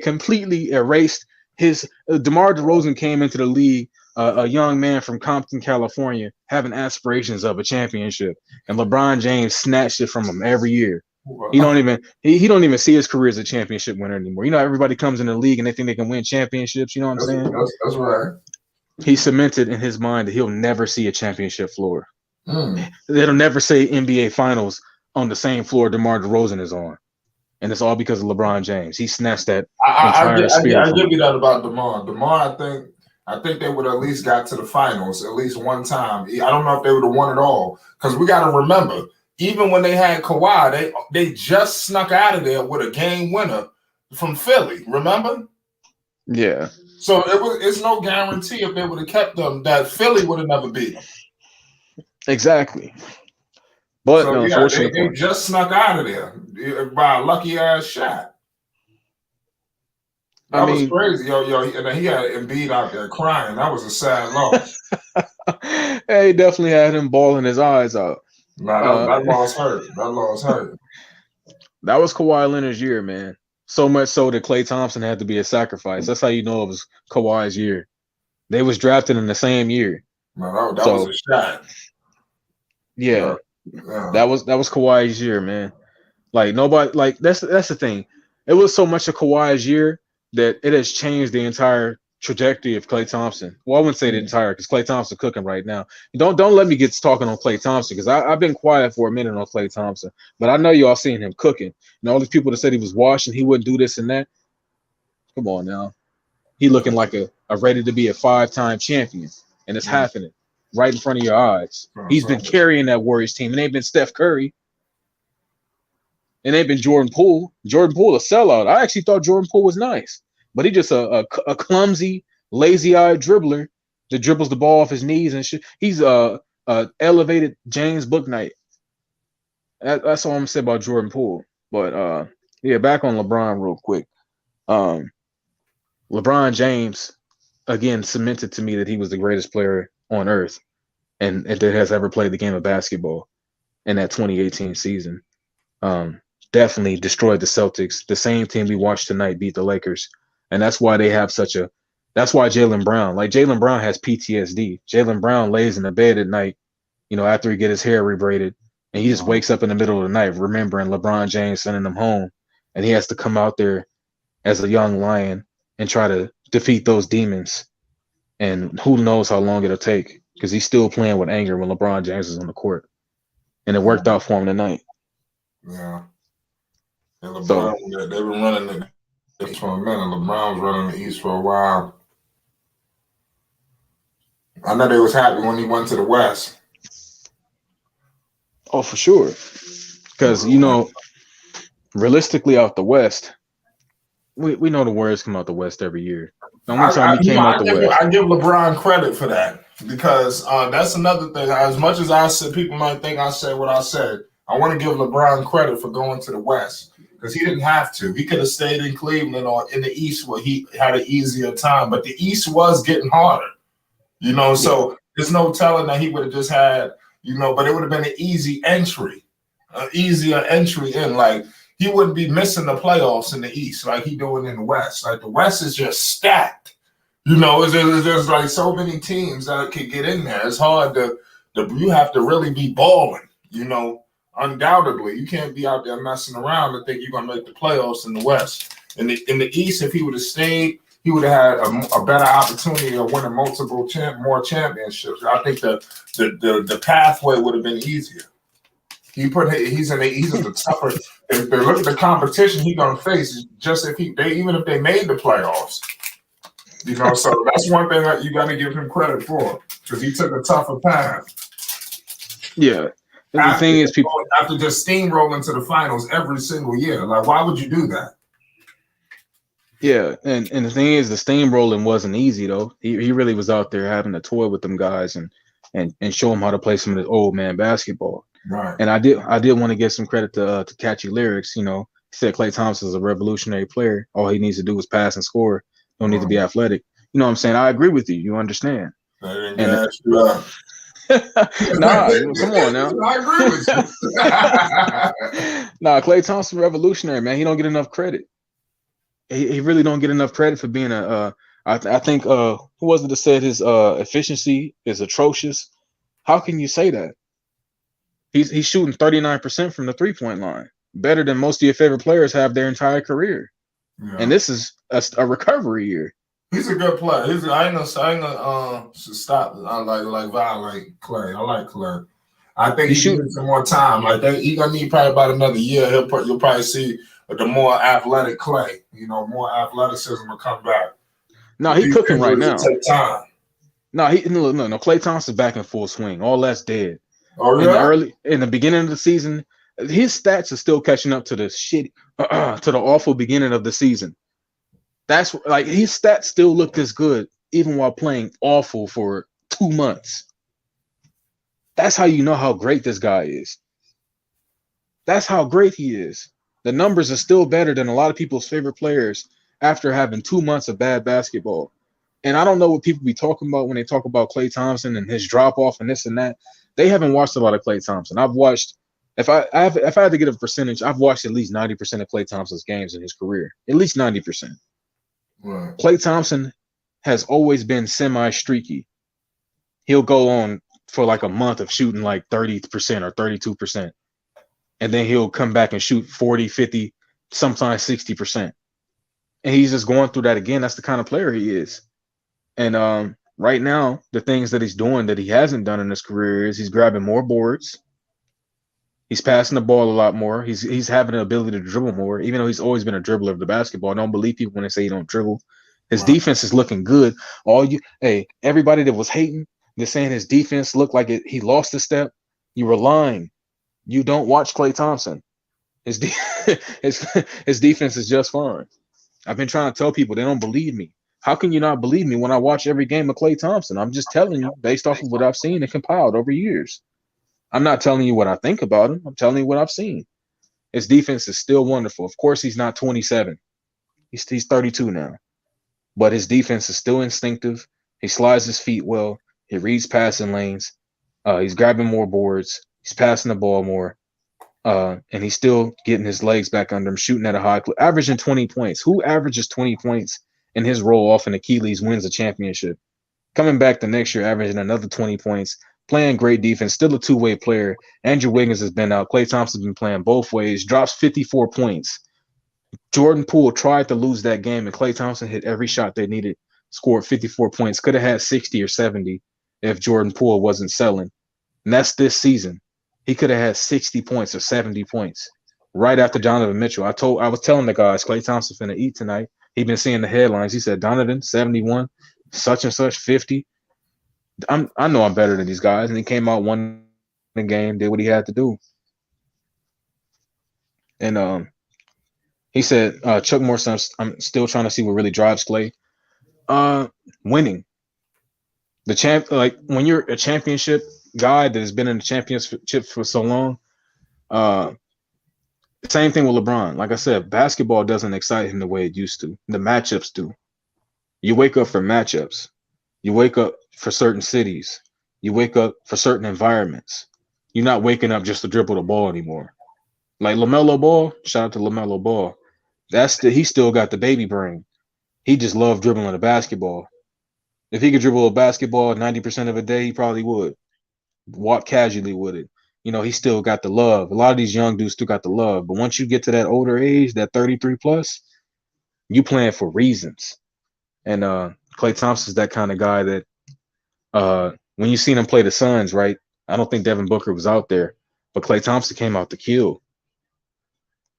completely erased his. DeMar DeRozan came into the league, a young man from Compton, California, having aspirations of a championship, and LeBron James snatched it from him every year. He don't even see his career as a championship winner anymore. You know, everybody comes in the league and they think they can win championships. You know what I'm saying? That's right. He cemented in his mind that he'll never see a championship floor. They'll never say NBA Finals on the same floor DeMar DeRozan is on, and it's all because of LeBron James. He snatched that entire spirit. I give you that about DeMar. DeMar, I think they would have at least got to the finals at least one time. I don't know if they would have won it all, because we got to remember, even when they had Kawhi, they just snuck out of there with a game winner from Philly. Remember? Yeah. So it's no guarantee if they would have kept them that Philly would have never beat them. Exactly. But so, unfortunately, they just snuck out of there by a lucky ass shot. That was crazy, yo, and then he had Embiid out there crying. That was a sad loss. He definitely had him bawling his eyes out. Nah, that loss hurt. That loss hurt. That was Kawhi Leonard's year, man. So much so that Klay Thompson had to be a sacrifice. That's how you know it was Kawhi's year. They was drafted in the same year. No, that So was a shot. yeah, Yeah. that was Kawhi's year, man. Like nobody, like that's the thing. It was so much of Kawhi's year that it has changed the entire trajectory of Klay Thompson. Well, I wouldn't say the entire, because Klay Thompson cooking right now. Don't let me get to talking on Klay Thompson, because I've been quiet for a minute on Klay Thompson, but I know y'all seen him cooking. And all these people that said he was washed and he wouldn't do this and that. Come on now, he looking like a ready to be a 5-time champion, and it's happening right in front of your eyes. He's been carrying that Warriors team, and they've been Steph Curry. And they've been Jordan Poole. Jordan Poole, a sellout. I actually thought Jordan Poole was nice, but he's just a clumsy, lazy-eyed dribbler that dribbles the ball off his knees and shit. He's a elevated James Bouknight. That's all I'm gonna say about Jordan Poole. But yeah, back on LeBron real quick. LeBron James again cemented to me that he was the greatest player on earth and that has ever played the game of basketball in that 2018 season. Definitely destroyed the Celtics. The same team we watched tonight beat the Lakers. And that's why they have that's why Jaylen Brown has PTSD. Jaylen Brown lays in the bed at night, after he get his hair rebraided, and he just wakes up in the middle of the night remembering LeBron James sending him home, and he has to come out there as a young lion and try to defeat those demons. And who knows how long it'll take, because he's still playing with anger when LeBron James is on the court. And it worked out for him tonight. Yeah. And LeBron, they've been running the East for a minute. LeBron was running the East for a while. I know they was happy when he went to the West. Oh, for sure. Because, realistically out the West, we know the Warriors come out the West every year. The only time he came out the West. I give LeBron credit for that, because that's another thing. As much as I said, people might think I said what I said, I want to give LeBron credit for going to the West, because he didn't have to. He could have stayed in Cleveland or in the East where he had an easier time. But the East was getting harder, so there's no telling that he would have just had, but it would have been an easier entry in. Like, he wouldn't be missing the playoffs in the East like he doing in the West. Like, the West is just stacked. There's like so many teams that could get in there. It's hard you have to really be balling, Undoubtedly, you can't be out there messing around and think you're gonna make the playoffs in the West. In the East, if he would have stayed, he would have had a better opportunity of winning more championships. I think the pathway would have been easier. He's in the tougher. If they look at the competition he's gonna face, just even if they made the playoffs, So that's one thing that you got to give him credit for, because he took a tougher path. Yeah. The thing is, people after just steamrolling to the finals every single year. Like, why would you do that? Yeah, and the thing is, the steamrolling wasn't easy though. He really was out there having to toy with them guys and show them how to play some of this old man basketball. Right. And I did want to give some credit to Catchy Lyrics. He said Klay Thompson is a revolutionary player. All he needs to do is pass and score. Don't need to be athletic. You know what I'm saying? I agree with you. You understand? Nah, come on now. I agree with you. Nah, Klay Thompson revolutionary, man. He don't get enough credit. He really don't get enough credit for being I think who was it that said his efficiency is atrocious? How can you say that? He's shooting 39% from the 3-point line, better than most of your favorite players have their entire career. Yeah. And this is a recovery year. He's a good player. I ain't gonna stop. I like violate Klay. I like Klay. I think he needs some more time. Like, he's gonna need probably about another year. You'll probably see the more athletic Klay. More athleticism will come back. No, he's cooking right now. Take time. No, Klay Thompson's back in full swing. All that's dead. Oh, yeah? In the beginning of the season, his stats are still catching up to the to the awful beginning of the season. That's like, his stats still look this good even while playing awful for 2 months. That's how you know how great this guy is. That's how great he is. The numbers are still better than a lot of people's favorite players after having 2 months of bad basketball. And I don't know what people be talking about when they talk about Klay Thompson and his drop off and this and that. They haven't watched a lot of Klay Thompson. I've watched. If I had to get a percentage, I've watched at least 90% of Klay Thompson's games in his career. At least 90%. Right. Klay Thompson has always been semi-streaky. He'll go on for like a month of shooting like 30% or 32%. And then he'll come back and shoot 40, 50, sometimes 60%. And he's just going through that again. That's the kind of player he is. And right now, the things that he's doing that he hasn't done in his career is he's grabbing more boards. He's passing the ball a lot more. He's having the ability to dribble more, even though he's always been a dribbler of the basketball. I don't believe people when they say he don't dribble. His defense is looking good. Everybody that was hating, they're saying his defense looked like he lost a step. You were lying. You don't watch Klay Thompson. His defense is just fine. I've been trying to tell people, they don't believe me. How can you not believe me when I watch every game of Klay Thompson? I'm just telling you based off of what I've seen and compiled over years. I'm not telling you what I think about him. I'm telling you what I've seen. His defense is still wonderful. Of course, he's not 27. He's 32 now. But his defense is still instinctive. He slides his feet well. He reads passing lanes. He's grabbing more boards. He's passing the ball more. And he's still getting his legs back under him, shooting at a high clip, averaging 20 points. Who averages 20 points in his role off an Achilles, wins a championship? Coming back the next year, averaging another 20 points, playing great defense, still a two-way player. Andrew Wiggins has been out. Klay Thompson's been playing both ways, drops 54 points. Jordan Poole tried to lose that game, and Klay Thompson hit every shot they needed, scored 54 points. Could have had 60 or 70 if Jordan Poole wasn't selling. And that's this season. He could have had 60 points or 70 points right after Donovan Mitchell. I was telling the guys, Klay Thompson finna eat tonight. He'd been seeing the headlines. He said, Donovan, 71, such and such, 50. I know I'm better than these guys. And he came out, won the game, did what he had to do. And he said, Chuck Moore said, I'm still trying to see what really drives Klay. Winning. When you're a championship guy that has been in the championship for so long, same thing with LeBron. Like I said, basketball doesn't excite him the way it used to. The matchups do. You wake up for matchups. You wake up for certain cities. You wake up for certain environments. You're not waking up just to dribble the ball anymore. Like LaMelo Ball, shout out to LaMelo Ball. He still got the baby brain. He just loved dribbling the basketball. If he could dribble a basketball 90% of a day, he probably would. Walk casually with it. He still got the love. A lot of these young dudes still got the love. But once you get to that older age, that 33 plus, you playing for reasons. And Klay Thompson's that kind of guy that when you seen him play the Suns, right? I don't think Devin Booker was out there, but Klay Thompson came out to kill.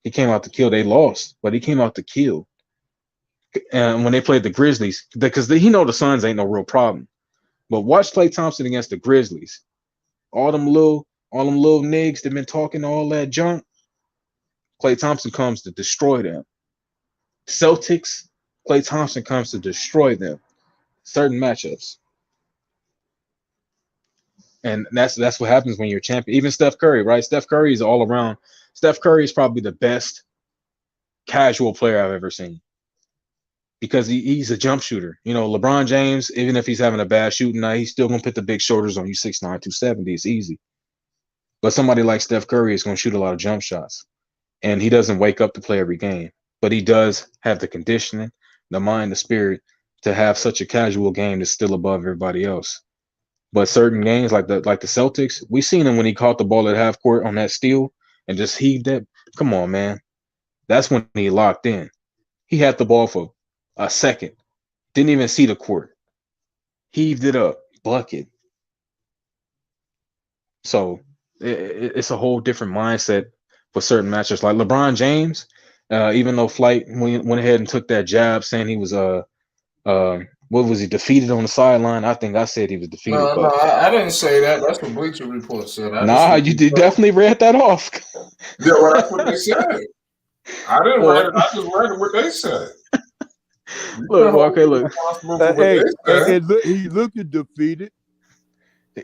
He came out to kill. They lost, but he came out to kill. And when they played the Grizzlies, because the Suns ain't no real problem. But watch Klay Thompson against the Grizzlies. All them little niggas that been talking all that junk. Klay Thompson comes to destroy them. Celtics, Klay Thompson comes to destroy them. Certain matchups. And that's what happens when you're a champion. Even Steph Curry, right? Steph Curry is all around. Steph Curry is probably the best casual player I've ever seen. Because he's a jump shooter. LeBron James, even if he's having a bad shooting night, he's still going to put the big shoulders on you, 6'9", 270. It's easy. But somebody like Steph Curry is going to shoot a lot of jump shots. And he doesn't wake up to play every game. But he does have the conditioning, the mind, the spirit to have such a casual game that's still above everybody else. But certain games like the Celtics, we seen him when he caught the ball at half court on that steal and just heaved it. Come on, man. That's when he locked in. He had the ball for a second. Didn't even see the court. Heaved it up. Bucket. So it's a whole different mindset for certain matches. Like LeBron James, even though Flight went ahead and took that jab saying he was what was he, defeated on the sideline? I think I said he was defeated. No, I didn't say that. That's what Bleacher Report said. You definitely read that off. Yeah, well, that's what they said. I didn't read it. I just read what they said. Look. He looked defeated.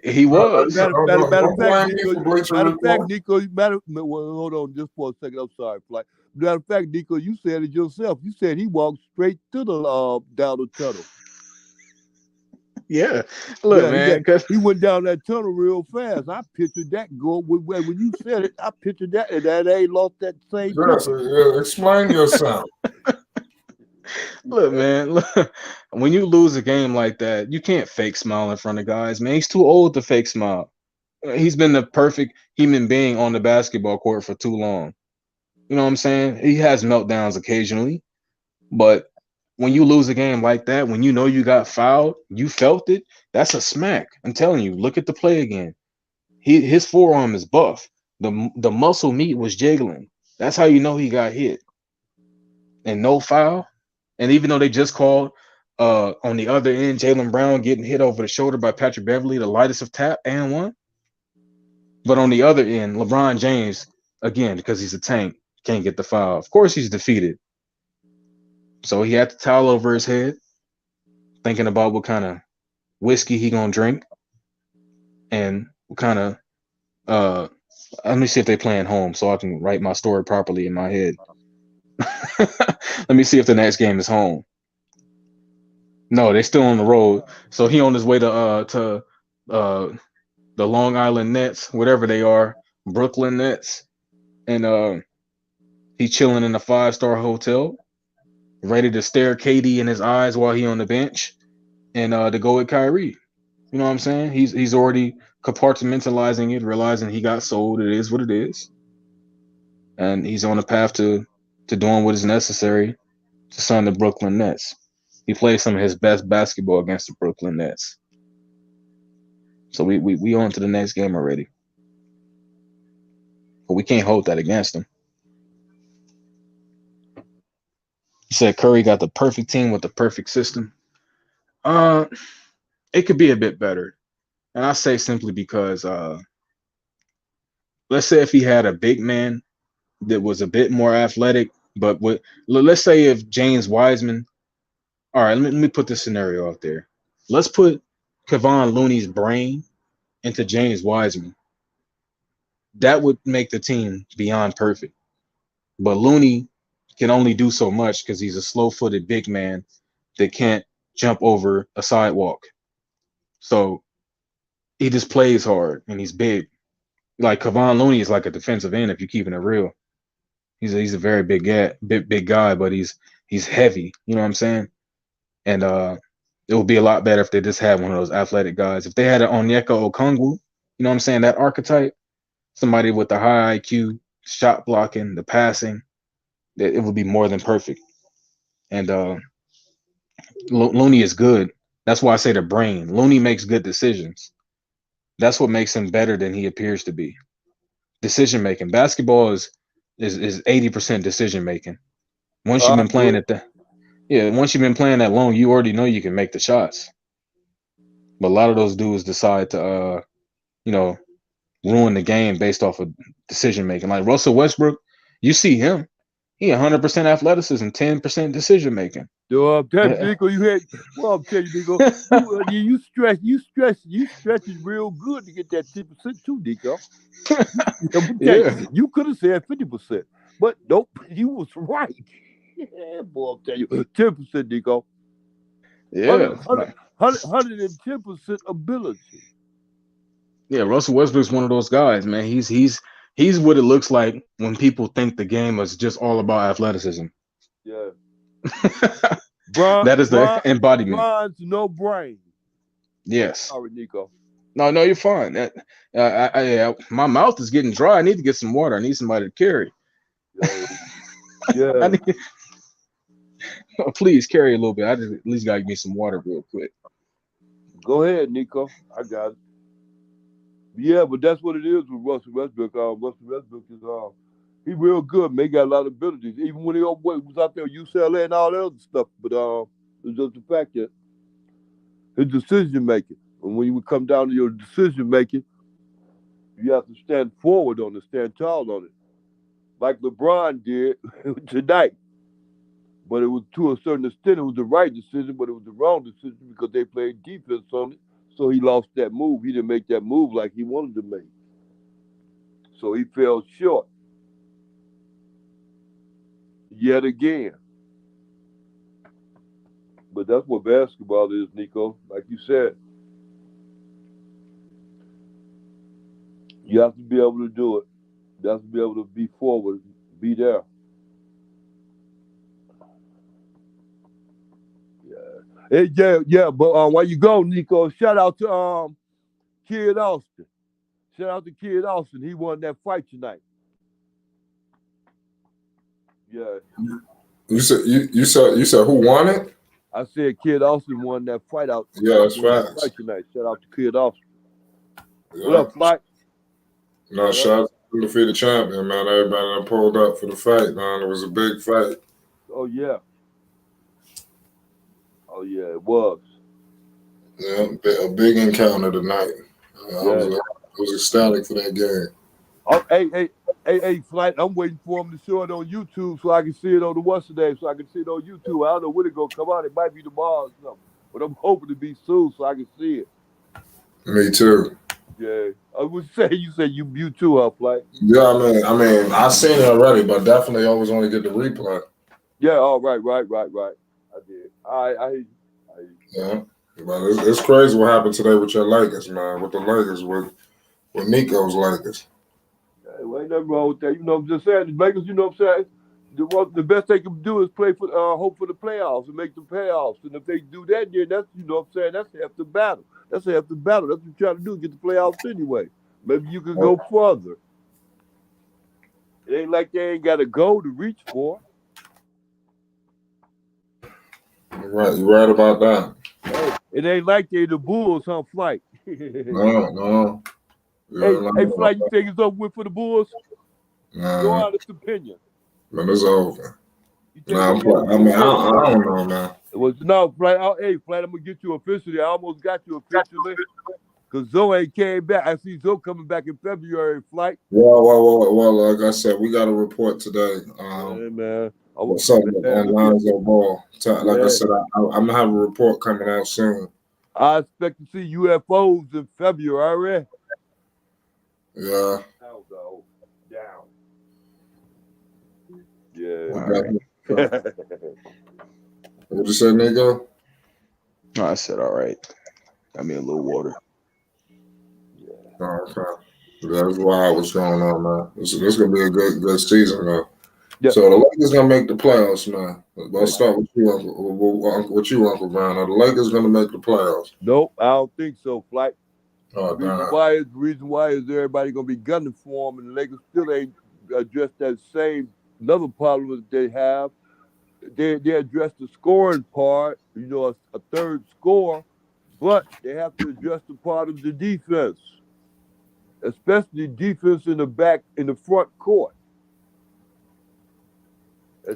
He was. Matter of fact, Nico. Hold on, just for a second. I'm sorry, Flight. Matter of fact, Nico, you said it yourself. You said he walked straight to the down the tunnel. Yeah. Look, man. He went down that tunnel real fast. I pictured that going. When you said it, I pictured that, and that ain't lost that same temper. Explain yourself. Look, man. Look, when you lose a game like that, you can't fake smile in front of guys, man. He's too old to fake smile. He's been the perfect human being on the basketball court for too long. You know what I'm saying? He has meltdowns occasionally, but when you lose a game like that, when you know you got fouled, you felt it. That's a smack. I'm telling you. Look at the play again. His forearm is buff. The muscle meat was jiggling. That's how you know he got hit. And no foul. And even though they just called on the other end, Jaylen Brown getting hit over the shoulder by Patrick Beverly, the lightest of tap and one. But on the other end, LeBron James, again, because he's a tank, can't get the foul. Of course he's defeated. So he had the towel over his head, thinking about what kind of whiskey he gonna drink and what kind of let me see if they playing home so I can write my story properly in my head. Let me see if the next game is home. No, they still on the road. So he on his way to the Long Island Nets, whatever they are, Brooklyn Nets, and he chilling in a 5-star hotel, ready to stare KD in his eyes while he on the bench, and to go with Kyrie. You know what I'm saying? He's already compartmentalizing it, realizing he got sold. It is what it is, and he's on a path to doing what is necessary to sign the Brooklyn Nets. He played some of his best basketball against the Brooklyn Nets. So we on to the next game already. But we can't hold that against him. You said Curry got the perfect team with the perfect system. Uh it could be a bit better. And I say simply because let's say if he had a big man that was a bit more athletic, but let's say if James Wiseman, all right, let me put this scenario out there. Let's put Kevon Looney's brain into James Wiseman. That would make the team beyond perfect. But Looney can only do so much because he's a slow-footed big man that can't jump over a sidewalk. So he just plays hard and he's big. Like Kevon Looney is like a defensive end if you're keeping it real. He's a very big guy, but he's heavy. You know what I'm saying? And it would be a lot better if they just had one of those athletic guys. If they had an Onyeka Okongwu, you know what I'm saying? That archetype, somebody with the high IQ, shot blocking, the passing, it would be more than perfect. And Looney is good. That's why I say the brain. Looney makes good decisions. That's what makes him better than he appears to be. Decision making. Basketball is 80% decision making. Once you've been playing at that, yeah, once you've been playing that long, you already know you can make the shots. But a lot of those dudes decide to you know, ruin the game based off of decision making. Like Russell Westbrook, you see him, he 100% athleticism, 10% decision making. I'm telling you, Nico, I'm telling you, Nico, you stretch it real good to get that 10% too, Nico. Yeah, You could have said 50%, but nope, you was right. Yeah, boy, I'm telling you, 10%, Nico. yeah, 110% ability. yeah. Russell Westbrook's one of those guys, man. He's what it looks like when people think the game is just all about athleticism. Yeah. That is the embodiment. Bron's no brain. Yes. Sorry, Nico. No, you're fine. My mouth is getting dry. I need to get some water. I need somebody to carry. Yeah. I need, please carry a little bit. I just at least gotta give me some water real quick. Go ahead, Nico. I got it. Yeah, but that's what it is with Russell Westbrook. Russell Westbrook is he real good, man. He got a lot of abilities. Even when he was out there at UCLA and all that other stuff. But it's just the fact that his decision making. And when you come down to your decision making, you have to stand forward on it, stand tall on it. Like LeBron did tonight. But it was to a certain extent, it was the right decision, but it was the wrong decision because they played defense on it. So he lost that move. He didn't make that move like he wanted to make. So he fell short. Yet again. But that's what basketball is, Nico. Like you said, you have to be able to do it. You have to be able to be forward, be there. Yeah. But while you go, Nico, shout out to Kid Austin. Shout out to Kid Austin. He won that fight tonight. Yeah. You said who won it? I said Kid Austin won that fight out. Yeah, that's facts. facts. Tonight. Shout out to Kid Austin. Yeah. What up, Mike? No, shout out to the defeated champion, man. Everybody that pulled up for the fight, man. It was a big fight. Oh yeah. Oh yeah, it was. Yeah, a big encounter tonight. I was ecstatic for that game. Oh, hey, Flight, I'm waiting for him to show it on YouTube so I can see it on the what's today, so I can see it on YouTube. I don't know when it's gonna come out. It might be tomorrow or something, but I'm hoping to be soon so I can see it. Me too. Yeah, I would say you said you too, Flight. Yeah, I mean, I seen it already, but definitely always want to get the replay. Yeah, all right. I did. I Yeah, but it's crazy what happened today with your Lakers, man. With the Lakers, with Nico's Lakers. Well, ain't nothing wrong with that. You know, I'm just saying, the Lakers, you know what I'm saying? The best they can do is play for, hope for the playoffs and make the playoffs. And if they do that, then that's, you know what I'm saying, that's half the battle. That's half the battle. That's what you're trying to do, get the playoffs anyway. Maybe you can go further. It ain't like they ain't got a goal to reach for. Right, you're right about that. Hey, it ain't like they the Bulls on Flight. No. Hey, Flight, you think it's over with for the Bulls? Nah. Your honest opinion. Man, it's over. Nah, I don't know, man. It was no, Flight. Flight, I'm gonna get you officially. I almost got you officially. Because Zoe came back. I see Zoe coming back in February, Flight. Well, like I said, we got a report today. Hey, man. Something on Lonzo Ball. Like I said, I'm going to have a report coming out soon. I expect to see UFOs in February. Yeah. I'll go down. Yeah. Right. What you say, Nico? No, I said all right. Got me a little water. Yeah. Oh, okay. That's wild what's going on, man. This is going to be a good season, though. Yeah. So the Lakers going to make the playoffs, man. Let's start with you, Uncle Brown. Are the Lakers going to make the playoffs? Nope, I don't think so, Flight. Oh, the reason why is everybody going to be gunning for them, and the Lakers still ain't addressed that same another problem that they have. They address the scoring part, you know, a third score, but they have to address the part of the defense, especially defense in the front court.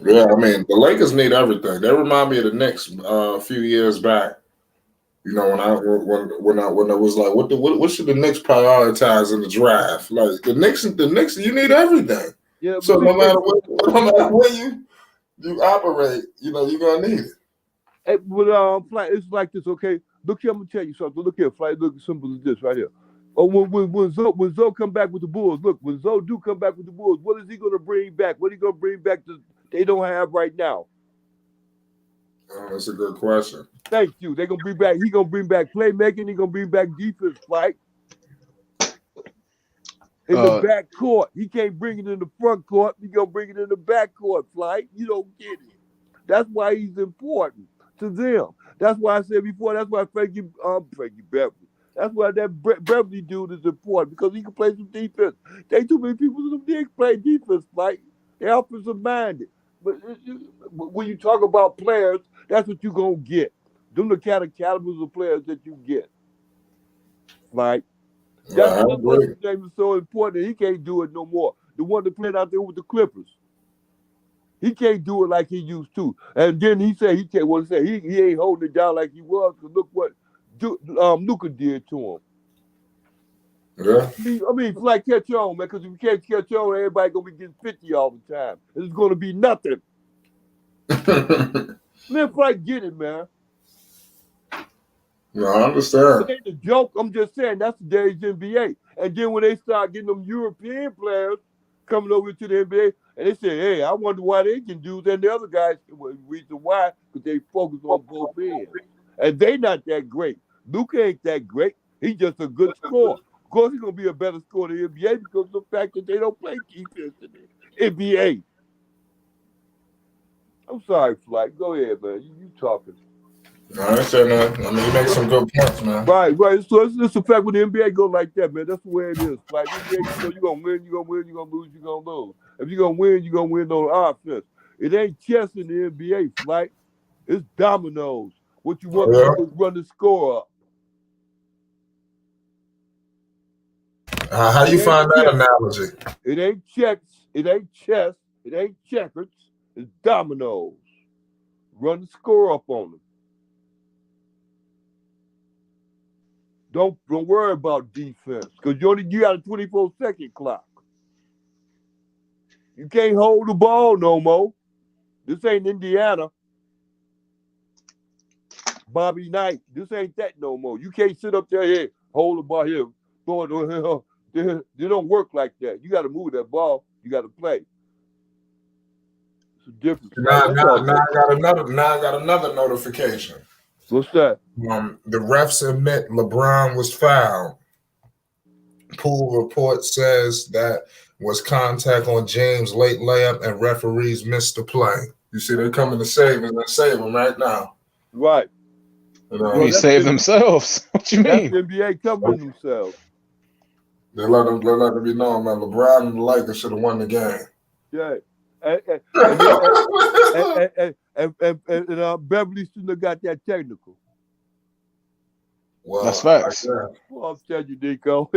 Yeah, I mean, the Lakers need everything. They remind me of the Knicks a few years back. You know, when I was like, what should the Knicks prioritize in the draft? Like the Knicks, you need everything. Yeah. So no matter where you operate, you know, you're gonna need it. Hey, but Flight, it's like this, okay? Look here, I'm gonna tell you something. Look here, Flight. Look, simple as this right here. Oh, when Zoe come back with the Bulls, look, when Zoe do come back with the Bulls, what is he gonna bring back? What are he gonna bring back that they don't have right now? Oh, that's a good question. Thank you. They're gonna bring back. He gonna bring back playmaking. He gonna bring back defense, Flight. In the back court, he can't bring it in the front court. He gonna bring it in the back court, Flight. You don't get it. That's why he's important to them. That's why I said before. That's why Frankie Beverly. That's why that Beverly dude is important because he can play some defense. They too many people who did play defense, Flight. They're offensive minded. But when you talk about players, that's what you're gonna get. Them the kind of calibers of players that you get. Like that's why his name is so important. He can't do it no more. The one that played out there with the Clippers, he can't do it like he used to. And then he said he can't. Well, say he ain't holding it down like he was. Cause look what Luka did to him. Yeah. I mean, like catch on, man. Because if you can't catch on, everybody gonna be getting 50 all the time. It's gonna be nothing. Man, Frank, get it, man. No, I understand. It ain't a joke. I'm just saying that's today's NBA. And then when they start getting them European players, coming over to the NBA, and they say, "Hey, I wonder why they can do that." And the other guys, well, reason why, because they focus on both ends, and they not that great. Luka ain't that great. He's just a good scorer. Of course, he's gonna be a better scorer in the NBA because of the fact that they don't play defense in the NBA. I'm sorry, Flight. Go ahead, man. You talking? No, I ain't saying nothing. I mean, you make some good points, man. Right. So it's the fact when the NBA go like that, man. That's the way it is. Like NBA, you're gonna win, you're gonna win, you're gonna lose, you're gonna lose. If you're gonna win on offense. It ain't chess in the NBA, Flight. It's dominoes. What you want to do is run the score up. How you find that analogy? It ain't checks. It ain't chess. It ain't checkers. It's dominoes. Run the score up on them. Don't worry about defense because you got a 24-second clock. You can't hold the ball no more. This ain't Indiana. Bobby Knight. This ain't that no more. You can't sit up there here, hold the ball here, throw it. They don't work like that. You got to move that ball. You got to play. It's a difference. Now I got another notification. What's that? The refs admit LeBron was fouled. Pool report says that was contact on James' late layup and referees missed the play. You see, they're coming to save him right now. Right. They save themselves. What you mean? That's the NBA covering themselves. They let them be known, man. LeBron and the Lakers should have won the game. Yeah. And Beverly shouldn't have got that technical. Well, that's facts. Well, I'll tell you, Nico.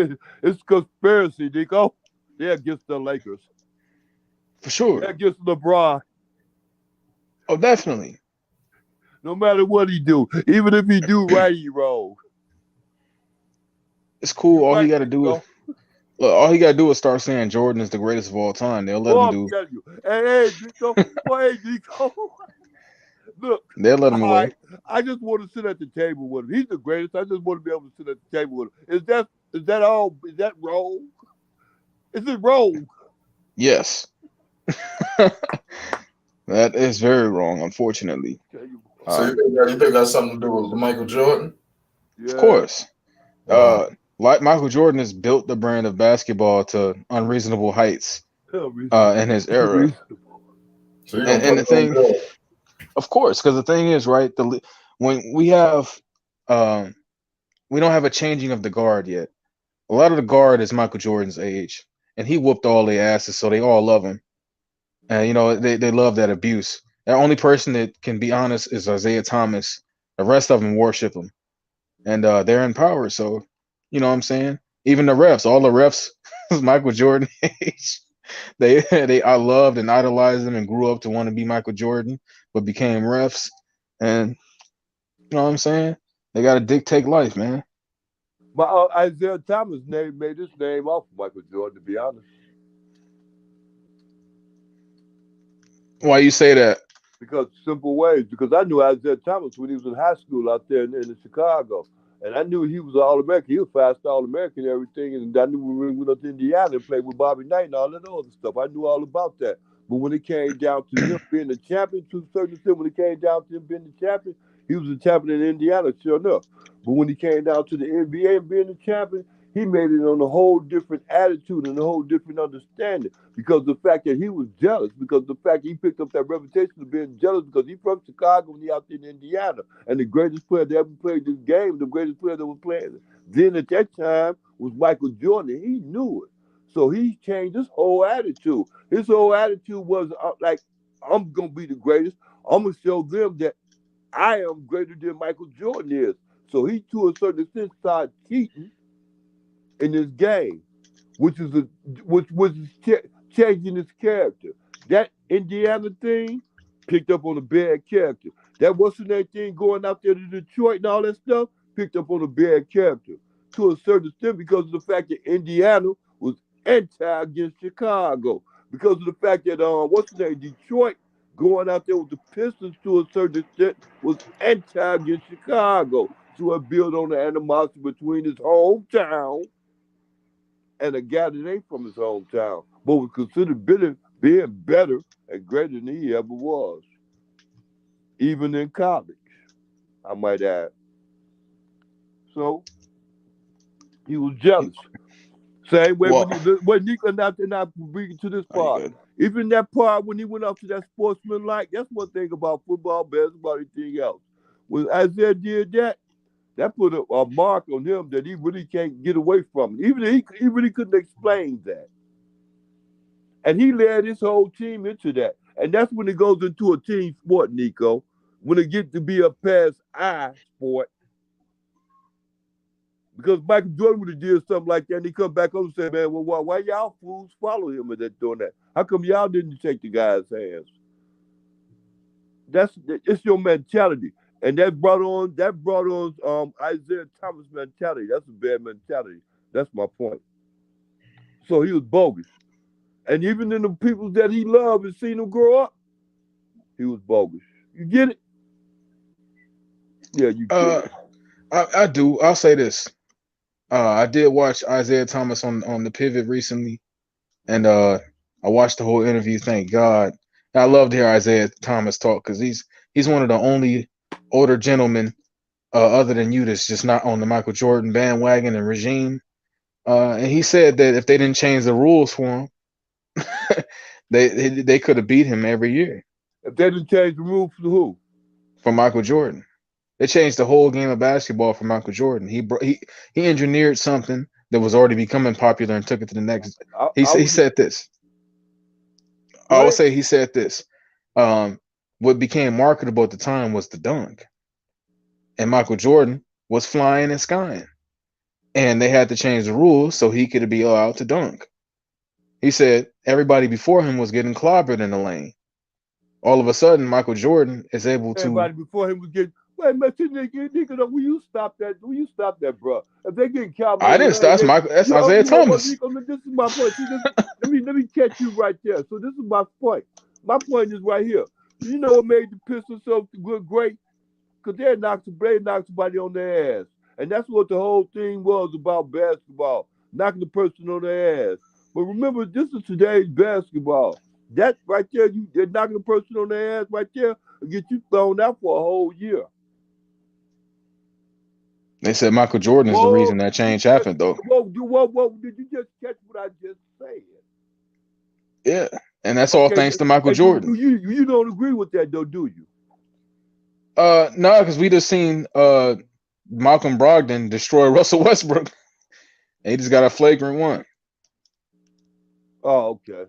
It's conspiracy, Nico. They're against the Lakers. For sure. They're against LeBron. Oh, definitely. No matter what he do. Even if he do right, he wrong. It's cool. All he got to do is... Look, all he got to do is start saying Jordan is the greatest of all time. They'll let him do... I'm telling you. Hey, Nico. Hey, Nico. Look, they'll let him away. I just want to sit at the table with him. He's the greatest. I just want to be able to sit at the table with him. Is that all? Is that wrong? Is it wrong? Yes. That is very wrong, unfortunately. So you think that's something to do with Michael Jordan? Yeah. Of course. Like Michael Jordan has built the brand of basketball to unreasonable heights in his era. So and the thing... Of course, because the thing is, right, when we have we don't have a changing of the guard yet. A lot of the guard is Michael Jordan's age, and he whooped all their asses, so they all love him. And they love that abuse. The only person that can be honest is Isaiah Thomas. The rest of them worship him, and they're in power. So, you know what I'm saying? Even the refs, all the refs, Michael Jordan age. I loved and idolized them and grew up to want to be Michael Jordan, but became refs. And you know what I'm saying? They got to dictate life, man. But Isaiah Thomas made his name off Michael Jordan, to be honest. Why you say that? Because simple ways. Because I knew Isaiah Thomas when he was in high school out there in Chicago. And I knew he was an All-American. He was fast All-American and everything. And I knew when we went up to Indiana and played with Bobby Knight and all that other stuff. I knew all about that. But when it came down to him being the champion, to a certain extent, when it came down to him being the champion, he was the champion in Indiana, sure enough. But when he came down to the NBA and being the champion, he made it on a whole different attitude and a whole different understanding because the fact that he was jealous, because the fact that he picked up that reputation of being jealous because he's from Chicago and he out there in Indiana. And the greatest player that ever played this game, the greatest player that was playing then at that time was Michael Jordan. He knew it. So he changed his whole attitude. His whole attitude was like, I'm going to be the greatest. I'm going to show them that I am greater than Michael Jordan is. So he, to a certain extent, started cheating in this game, which was changing his character. That Indiana thing picked up on a bad character. That what's the name thing going out there to Detroit and all that stuff picked up on a bad character to a certain extent because of the fact that Indiana was anti against Chicago. Because of the fact that what's the name, Detroit going out there with the Pistons to a certain extent was anti against Chicago. So it built on the animosity between his hometown and a guy that ain't from his hometown. but was considered being better and greater than he ever was, even in college, I might add. So he was jealous. Same way Well, when Nico not bringing to this are you part. good? Even that part when he went up to that sportsman-like, that's one thing about football, basketball, anything else. When Isaiah did that, that put a mark on him that he really can't get away from. Even he really couldn't explain that. And he led his whole team into that. And that's when it goes into a team sport, Nico. When it gets to be a pass-eye sport. Because Michael Jordan would have did something like that, and he come back up and say, man, well, why y'all fools follow him and that doing that? How come y'all didn't take the guy's hands? It's your mentality. And that brought on Isaiah Thomas mentality. That's a bad mentality. That's my point. So he was bogus. And even in the people that he loved and seen him grow up, he was bogus. You get it? Yeah, you get it. I do. I'll say this. I did watch Isaiah Thomas on the Pivot recently, and I watched the whole interview. Thank God. And I love to hear Isaiah Thomas talk because he's one of the only older gentlemen other than you that's just not on the Michael Jordan bandwagon and regime. And he said that if they didn't change the rules for him, they could have beat him every year. If they didn't change the rules for who? For Michael Jordan. They changed the whole game of basketball for Michael Jordan. He engineered something that was already becoming popular and took it to the next. He said this. I would say he said this. What became marketable at the time was the dunk, and Michael Jordan was flying and skying, and they had to change the rules so he could be allowed to dunk. He said everybody before him was getting clobbered in the lane. All of a sudden, Michael Jordan is able to. Everybody before him was getting. Wait, man, nigga, will you stop that? Will you stop that, bro? If they getting cowboy, I didn't stop. That's Isaiah Thomas. This is my point. See, let me catch you right there. So this is my point. My point is right here. You know what made the Pistons so good, great? Because they knocked somebody on their ass, and that's what the whole thing was about basketball, knocking the person on their ass. But remember, this is today's basketball. That right there, they're knocking the person on their ass right there and get you thrown out for a whole year. They said Michael Jordan is the reason that change happened, though. Whoa, did you just catch what I just said? Yeah, and that's all thanks to Michael Jordan. You don't agree with that, though, do you? No, because we just seen Malcolm Brogdon destroy Russell Westbrook. He just got a flagrant one. Oh, okay.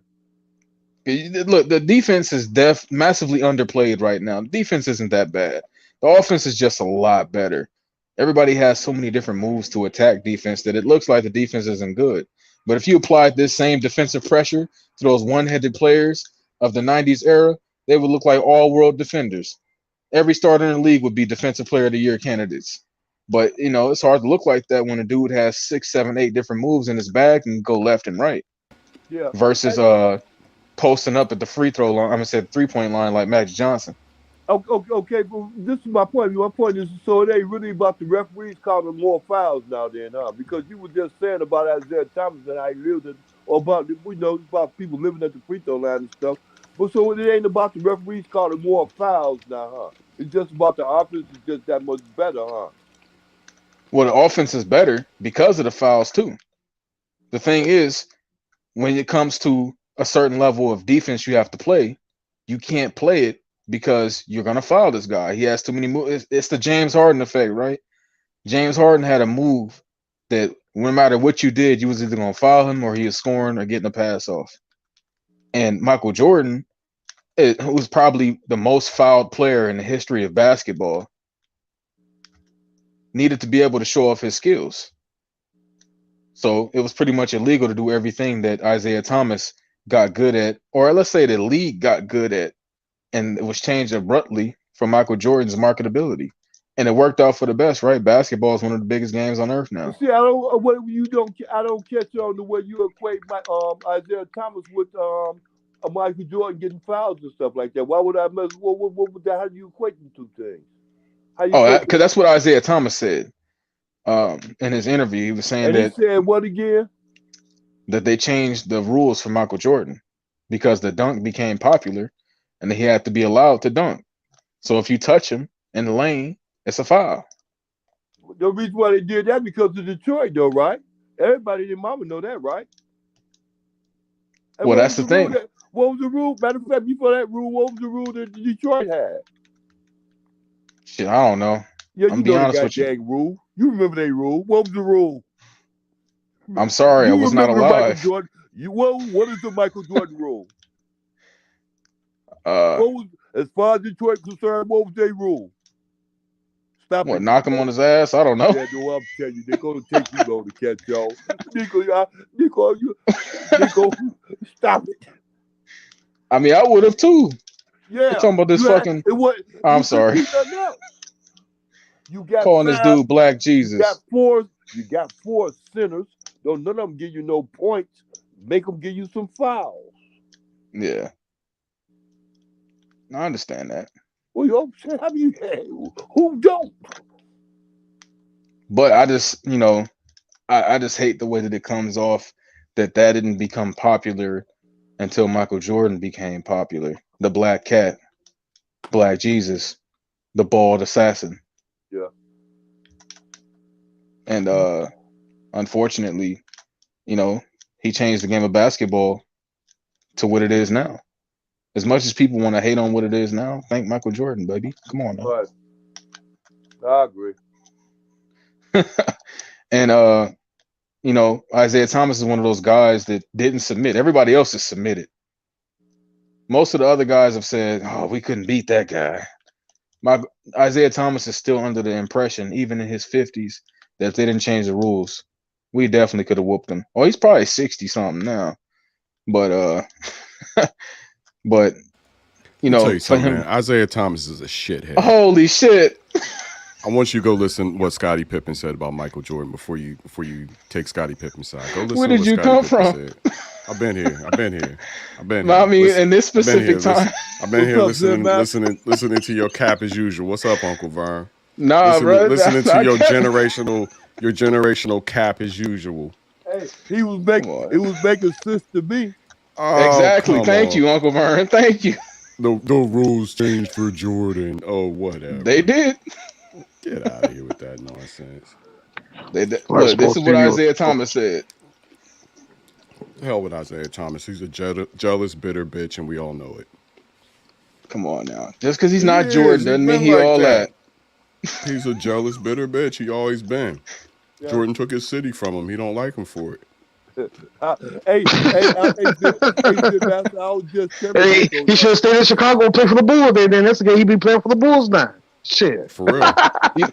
Look, the defense is massively underplayed right now. The defense isn't that bad. The offense is just a lot better. Everybody has so many different moves to attack defense that it looks like the defense isn't good. But if you applied this same defensive pressure to those one-headed players of the 90s era, they would look like all-world defenders. Every starter in the league would be Defensive Player of the Year candidates. But, it's hard to look like that when a dude has 6, 7, 8 different moves in his bag and go left and right. Yeah. Versus posting up at the free throw line, I'm going to say the three-point line like Magic Johnson. Okay, but this is my point. My point is, so it ain't really about the referees calling more fouls now, then, huh? Because you were just saying about Isaiah Thomas and how he lived it, or about about people living at the free throw line and stuff. But so it ain't about the referees calling more fouls now, huh? It's just about the offense is just that much better, huh? Well, the offense is better because of the fouls too. The thing is, when it comes to a certain level of defense you have to play, you can't play it because you're going to foul this guy. He has too many moves. It's the James Harden effect, right? James Harden had a move that no matter what you did, you was either going to foul him or he was scoring or getting a pass off. And Michael Jordan, who was probably the most fouled player in the history of basketball, needed to be able to show off his skills. So it was pretty much illegal to do everything that Isaiah Thomas got good at, or let's say the league got good at. And it was changed abruptly for Michael Jordan's marketability, and it worked out for the best, right? Basketball is one of the biggest games on earth now. See, I don't catch on the way you equate Isaiah Thomas with Michael Jordan getting fouls and stuff like that. Why would I mess? What would that? How do you equate the two things? Because that's what Isaiah Thomas said in his interview. He was saying he said what again? that they changed the rules for Michael Jordan because the dunk became popular and he had to be allowed to dunk. So if you touch him in the lane, it's a foul. The reason why they did that because of Detroit, though, right? Everybody in mama know that, right? And Well, what that's was the thing. what was the rule? Matter of fact, before that rule, what was the rule that Detroit had? Shit, I don't know. Yeah, I'm you be know the honest with you. goddamn rule. You remember that rule. What was the rule? I'm sorry, I You was not remember Michael alive. Jordan. What is the Michael Jordan rule? Uh, What was, as far as Detroit concerned, what was their rule? Stop what? it. Knock him on his ass? I don't know. Yeah, no, I'm telling you, they're gonna take you long to catch y'all. Nico, stop it. I mean, I would have too. Yeah, You're talking about this fucking. I'm sorry. You got Calling this dude Black You Jesus. got four sinners. Don't none of them give you no points. Make them give you some fouls. Yeah. I understand that. Well, you how do you who don't? But I just, I just hate the way that it comes off that didn't become popular until Michael Jordan became popular. The Black Cat, Black Jesus, the Bald Assassin. Yeah. And unfortunately, he changed the game of basketball to what it is now. As much as people want to hate on what it is now, thank Michael Jordan, baby. Come on now. Right. I agree. And Isaiah Thomas is one of those guys that didn't submit. Everybody else is submitted. Most of the other guys have said, "Oh, we couldn't beat that guy." Isaiah Thomas is still under the impression, even in his 50s, that if they didn't change the rules, we definitely could have whooped him. Oh, he's probably 60 something now, but but tell you for something, him, man. Isaiah Thomas is a shithead. Holy shit! I want you to go listen what Scottie Pippen said about Michael Jordan before you take Scottie Pippen's side. Go listen. Where did to what you Scottie come Pippen from? Said. I've been here. I mean, in this specific time, I've been here What's up, listening to your cap as usual. What's up, Uncle Vern? nah, bro. Listening to your generational cap as usual. Hey, it was making sense to me. Oh, exactly. Thank on. you, Uncle Vern. Thank you. The rules changed for Jordan. Oh, whatever. They did. Get out of here with that nonsense. Look, this is what Isaiah Thomas said. Hell with Isaiah Thomas. He's a jealous, bitter bitch, and we all know it. Come on now. Just because he's not Jordan doesn't mean he like all that. He's a jealous, bitter bitch. He always been. Yeah. Jordan took his city from him. He don't like him for it. He should have stayed in Chicago and played for the Bulls. Then that's the game he'd be playing for the Bulls now. Shit. For real.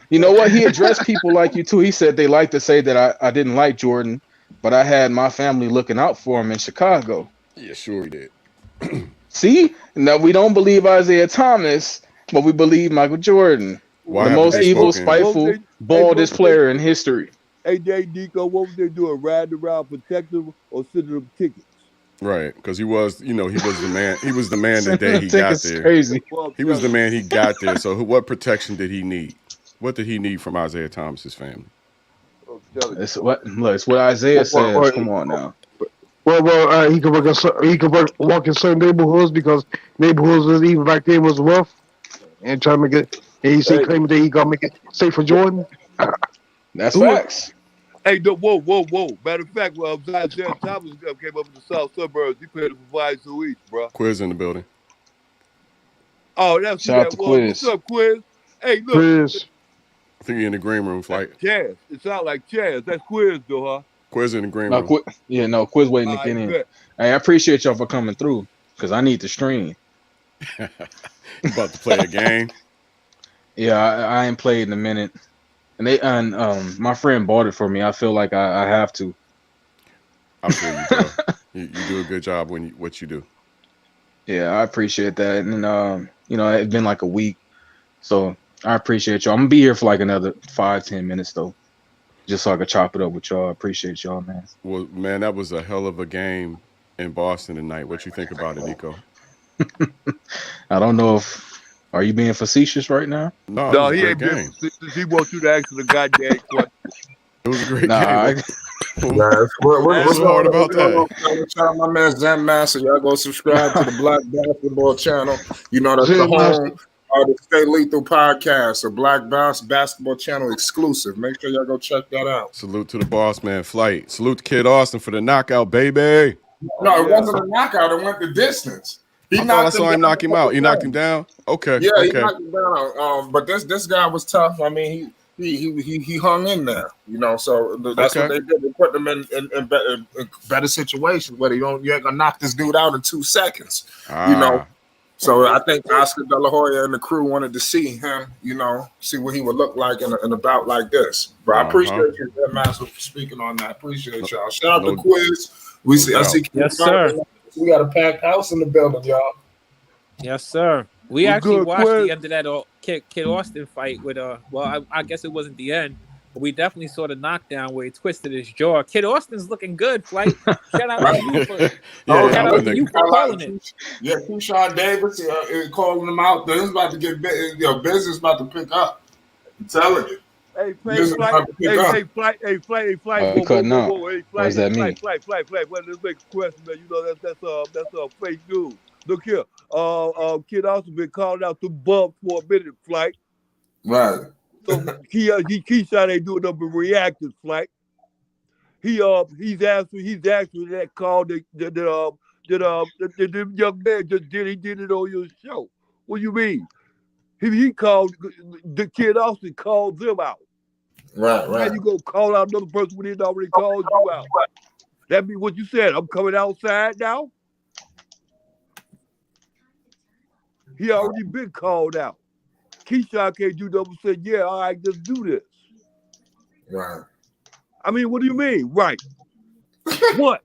You know what? He addressed people like you too. He said they like to say that I didn't like Jordan, but I had my family looking out for him in Chicago. Yeah, sure he did. See? Now we don't believe Isaiah Thomas, but we believe Michael Jordan. The most evil, spiteful, baldest player in history. Hey, Nico, what was they doing? Riding around protecting or sending them tickets? Right, because he was the man. He was the man the day he got there. Crazy. He was the man he got there. So, what protection did he need? What did he need from Isaiah Thomas's family? It's what Isaiah says. Come on now. Well, he could walk in certain neighborhoods because neighborhoods was even back then was rough, and trying to make it. And he claiming that he gonna make it safe for Jordan. That's facts. Hey, whoa. Matter of fact, Isaiah Thomas came up in the south suburbs. He played for Vice East, bro. Quiz in the building. Oh, that's shout out to Quiz. What's up, Quiz? Hey, look. Quiz. I think you're in the green room, Flight. Chaz. It sounds like Chaz. That's Quiz, though, huh? Quiz in the green room. Quiz waiting to get in. Hey, I appreciate y'all for coming through because I need to stream. About to play a game? Yeah, I ain't played in a minute. And my friend bought it for me. I feel like I have to. I feel you, bro. You do a good job what you do. Yeah, I appreciate that. And it's been like a week, so I appreciate y'all. I'm gonna be here for like another 5-10 minutes though, just so I can chop it up with y'all. I appreciate y'all, man. Well, man, that was a hell of a game in Boston tonight. What you think about it, Nico? I don't know if. Are you being facetious right now? No, he ain't being facetious. He wants you to answer the goddamn question. It was a great game. What's so hard about that? Shout out my man Zen Master. Y'all go subscribe to the Black Basketball channel. You know that's the home of the Stay Lethal podcast, a Black Basketball channel exclusive. Make sure y'all go check that out. Salute to the boss man Flight. Salute to Kid Austin for the knockout, baby. No, it wasn't a knockout. It went the distance. I saw him knock him out. He knocked him down. Okay. Yeah, okay. he knocked him down. But this guy was tough. I mean, he hung in there. You know, so that's what they did. They put them in better situations where you ain't gonna knock this dude out in 2 seconds. You know. So I think Oscar De La Hoya and the crew wanted to see him, you know, see what he would look like in a bout like this. But I appreciate you, Master, for speaking on that. Appreciate y'all. Shout out to Quiz. I see. Yes, sir. We got a packed house in the building, y'all. Yes, sir. We actually watched the end of that Kid Austin fight with I guess it wasn't the end, but we definitely saw the knockdown where he twisted his jaw. Kid Austin's looking good, Flight. Shout out to you for calling it. Yeah, Keyshawn Davis is calling him out. This is about to get business about to pick up. I'm telling you. Hey, Flight. Cutting out. What does that mean? Flight. Well, let's make a question, man. You know that's fake news. Look here. Kid Austin been called out to bump for a minute, Flight. Right. So Keyshawn ain't doing nothing but reacting, Flight. He's answering that call that the young man just did. He did it on your show. What do you mean? He called the Kid Austin called them out. Right. How you gonna call out another person when he already called you out? That means what you said. I'm coming outside now. He already been called out. Keyshawn can't do nothing. Said, yeah, all right, just do this. Right. I mean, what do you mean? Right. What?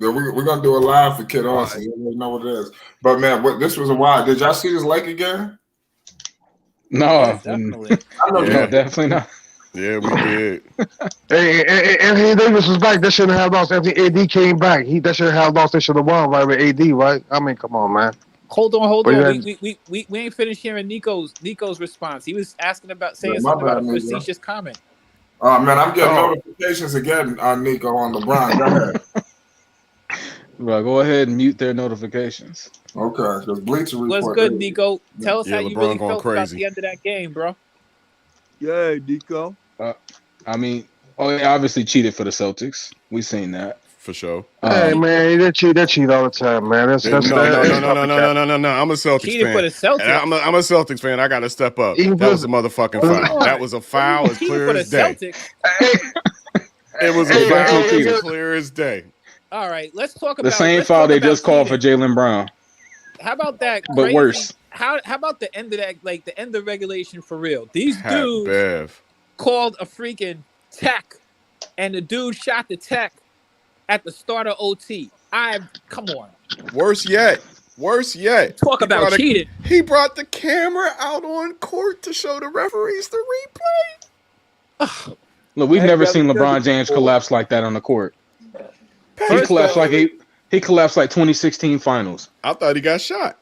Yeah, we're gonna do a live for Kid Austin. You already know what it is. But man, this was a while. Did y'all see this lake again? No, yes, definitely. No, definitely not. Yeah, we did. Hey, Anthony Davis was back. That shouldn't have lost. Anthony AD came back. That should have lost. They should have won right with AD, right? I mean, come on, man. Hold on. We ain't finished hearing Nico's response. He was asking about saying something about a facetious comment. Oh man, I'm getting notifications again on Nico on LeBron. Go ahead. Well, go ahead and mute their notifications. Okay, because Bleacher Report. What's good, Nico? Tell us how you really felt crazy about the end of that game, bro. Yeah, Nico. I mean, they obviously cheated for the Celtics. We seen that for sure. Hey man, they cheat all the time, man. No. I'm a Celtics cheated fan. For the Celtics. I'm a Celtics fan. I got to step up. That was a motherfucking foul. That was a foul as clear as day. It was a foul as clear as day. All right, let's talk about the same foul they just called for Jaylen Brown. How about that? But crazy, worse. How about the end of that? Like the end of regulation for real. These dudes called a freaking tech, and the dude shot the tech at the start of OT. Come on. Worse yet. Talk about cheating. He brought the camera out on court to show the referees the replay. Look, we've never seen LeBron James collapse like that on the court. He collapsed like 2016 finals. I thought he got shot.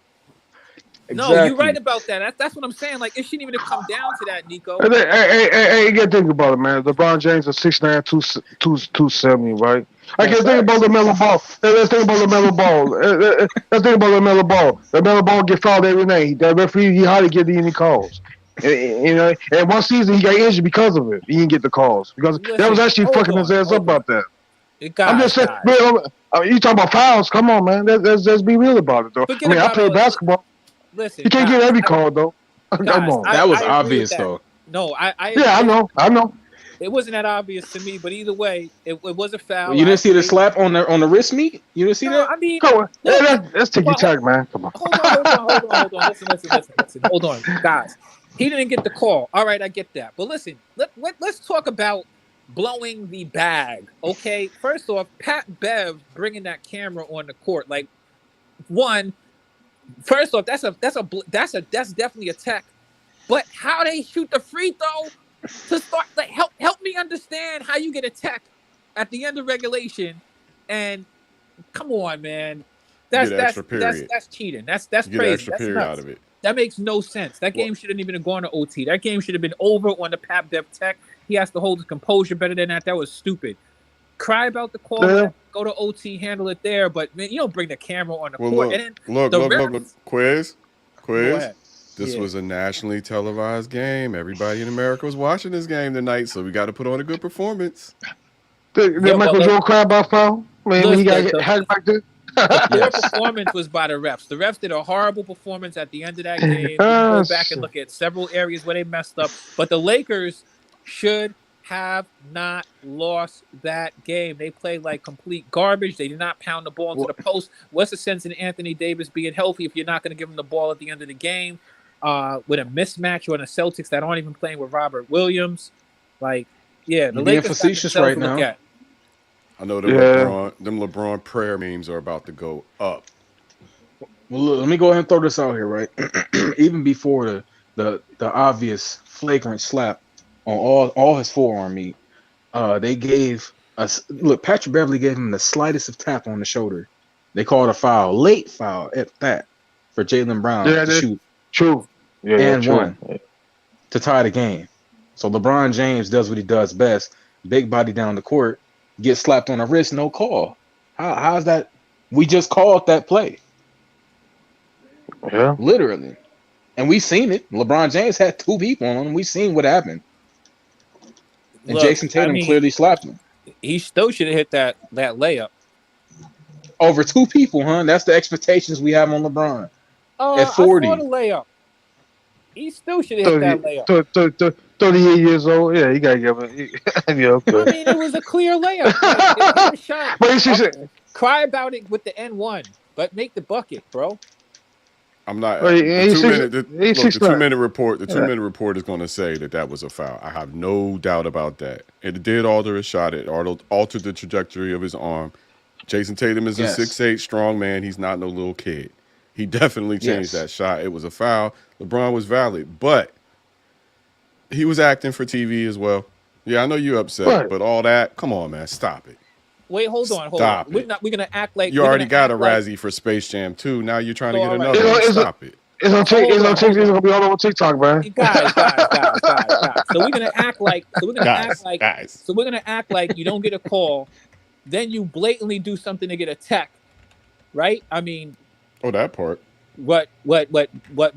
Exactly. No, you're right about that. That's what I'm saying. Like, it shouldn't even have come down to that, Nico. Hey, you gotta think about it, man. LeBron James is 6'9", 270, right? I can't think about LaMelo Ball. Let's think about LaMelo Ball. LaMelo Ball get fouled every night. That referee, he hardly get any calls. And one season he got injured because of it. He didn't get the calls because that was actually fucking his ass up about that. I'm just saying, man, you talking about fouls? Come on, man. Let's be real about it, though. I play basketball. Listen, you can't get every call, though. Come on. That was obvious, though. No, I know. It wasn't that obvious to me, but either way, it was a foul. You didn't see the slap on the wrist meet? You didn't see that? I mean, let's take your tag, man. Come on. Hold on. Listen. Hold on, guys. He didn't get the call. All right, I get that. But listen, let's talk about blowing the bag, okay? First off, Pat Bev bringing that camera on the court, like, first off, that's definitely a tech. But how they shoot the free throw to start, like, help me understand how you get a tech at the end of regulation, and come on, man, that's cheating. That's crazy. Extra period out of it. That makes no sense. That game shouldn't even have gone to OT. That game should have been over on the Pat Bev tech. He has to hold his composure better than that. That was stupid. cry about the call. Yeah. Go to OT, handle it there. But man, you don't bring the camera on the court. Look, And then look, quiz. Go ahead. This was a nationally televised game. Everybody in America was watching this game tonight, so we got to put on a good performance. Did Michael Jordan cry about foul? Man, he got hacked back there. The poor performance was by the refs. The refs did a horrible performance at the end of that game. You can go back and look at several areas where they messed up. But the Lakers should have not lost that game. They played like complete garbage. They did not pound the ball into the post. What's the sense in Anthony Davis being healthy if you're not going to give him the ball at the end of the game? With a mismatch on the Celtics that aren't even playing with Robert Williams. Like, yeah, the Lakers facetious right now. I know them LeBron prayer memes are about to go up. Well, look, let me go ahead and throw this out here, right? Even before the obvious flagrant slap on all his forearm meat, they gave us Patrick Beverley gave him the slightest of tap on the shoulder. They called a foul, late foul at that, for Jaylen Brown to shoot. True. One to tie the game. So LeBron James does what he does best, big body down the court, get slapped on the wrist, no call. How's that? We just called that play. Yeah. Literally. And we seen it. LeBron James had two people on him. We seen what happened. And Jason Tatum clearly slapped him. He still should have hit that layup. Over two people, huh? That's the expectations we have on LeBron. At 40. I saw the layup. He still should have hit that layup. 38 years old. Yeah, you got to give it. Yeah, okay. I mean, it was a clear layup. Like, it shot. But cry about it with the N1, but make the bucket, bro. I'm not. The 2-minute report. The 2-minute report is going to say that was a foul. I have no doubt about that. It did alter his shot. It altered the trajectory of his arm. Jason Tatum is a 6'8" strong man. He's not no little kid. He definitely changed that shot. It was a foul. LeBron was valid, but he was acting for TV as well. Yeah, I know you're upset, but all that, come on, man, stop it. Wait, hold on. We're gonna act like you already got a Razzie for Space Jam 2. Now you're trying to get another one. Stop it. It's on TikTok. It's gonna be all over TikTok, man. Guys. So we're gonna act like. So we're gonna act like you don't get a call, then you blatantly do something to get a tech, right? I mean. Oh, that part. What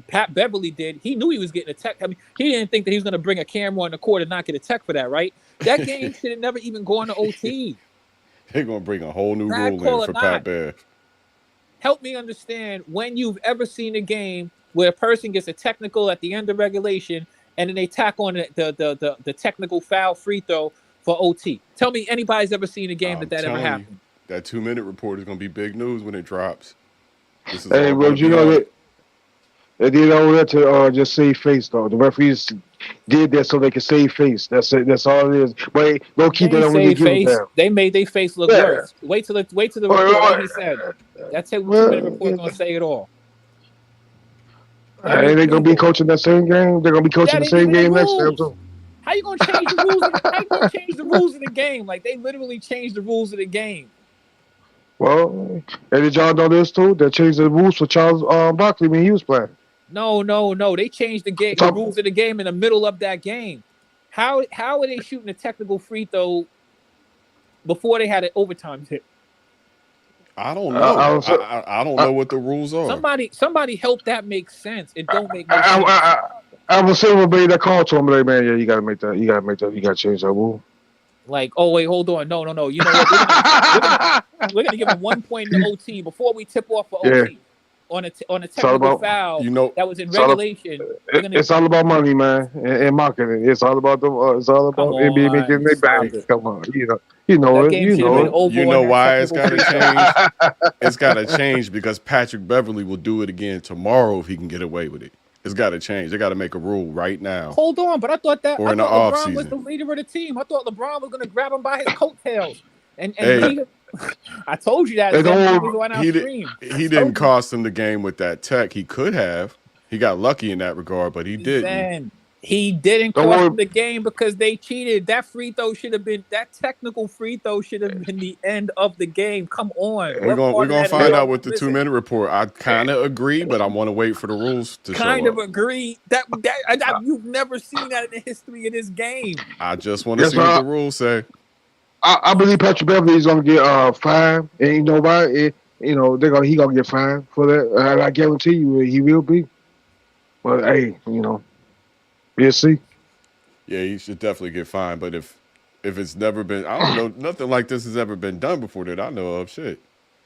Pat Beverley did, he knew he was getting a tech. I mean, he didn't think that he was going to bring a camera on the court and not get a tech for that, right? That game should have never even gone to OT. They're going to bring a whole new rule in for Pat Bev. Help me understand when you've ever seen a game where a person gets a technical at the end of regulation and then they tack on the technical foul free throw for OT. Tell me anybody's ever seen a game that ever happened. That 2-minute report is going to be big news when it drops. Hey, bro, you know that they did all that to just save face, though. The referees did that so they could save face. That's it. That's all it is. But don't keep that on when you give it down. They made their face look worse. Wait till the report he said. That's how the 2-minute report gonna say it all. Hey, they gonna be coaching that same game. They're gonna be coaching the same game next time too. How you gonna change the rules? How you gonna change the rules of the game? Like they literally changed the rules of the game. Well, and did y'all know this too? They changed the rules for Charles Barkley when he was playing. No. They changed the rules of the game in the middle of that game. How are they shooting a technical free throw before they had an overtime hit? I don't know. I don't know what the rules are. Somebody help that make sense. It don't make no sense. I was saying when that call to him, like, man, yeah, you gotta make that. You gotta change that rule. Like, oh wait, hold on, no. You know what? We're gonna give him 1 point in the OT before we tip off for OT on a technical foul. That was in regulation. It's all about money, man, and marketing. It's all about NBA making their back. Come on, you know it. You know why it's gotta change? It's gotta change because Patrick Beverley will do it again tomorrow if he can get away with it. It's got to change. They got to make a rule right now. Hold on, but I thought LeBron was the leader of the team. I thought LeBron was going to grab him by his coattails and lead him. I told you that. He didn't cost him the game with that tech. He could have. He got lucky in that regard, but he didn't. He didn't cost him the game because they cheated. That technical free throw should have been the end of the game. Come on. We're gonna find out with the 2-minute report. I kind of agree, but I want to wait for the rules to show up. Kind of agree. That you've never seen that in the history of this game. I just want to see what the rules say. I believe Patrick Beverly is gonna get fined, and you know why? He gonna get fined for that, and I guarantee you he will be. But hey, we'll see. Yeah, he should definitely get fined. But if it's never been, I don't know, nothing like this has ever been done before that I know of. Shit,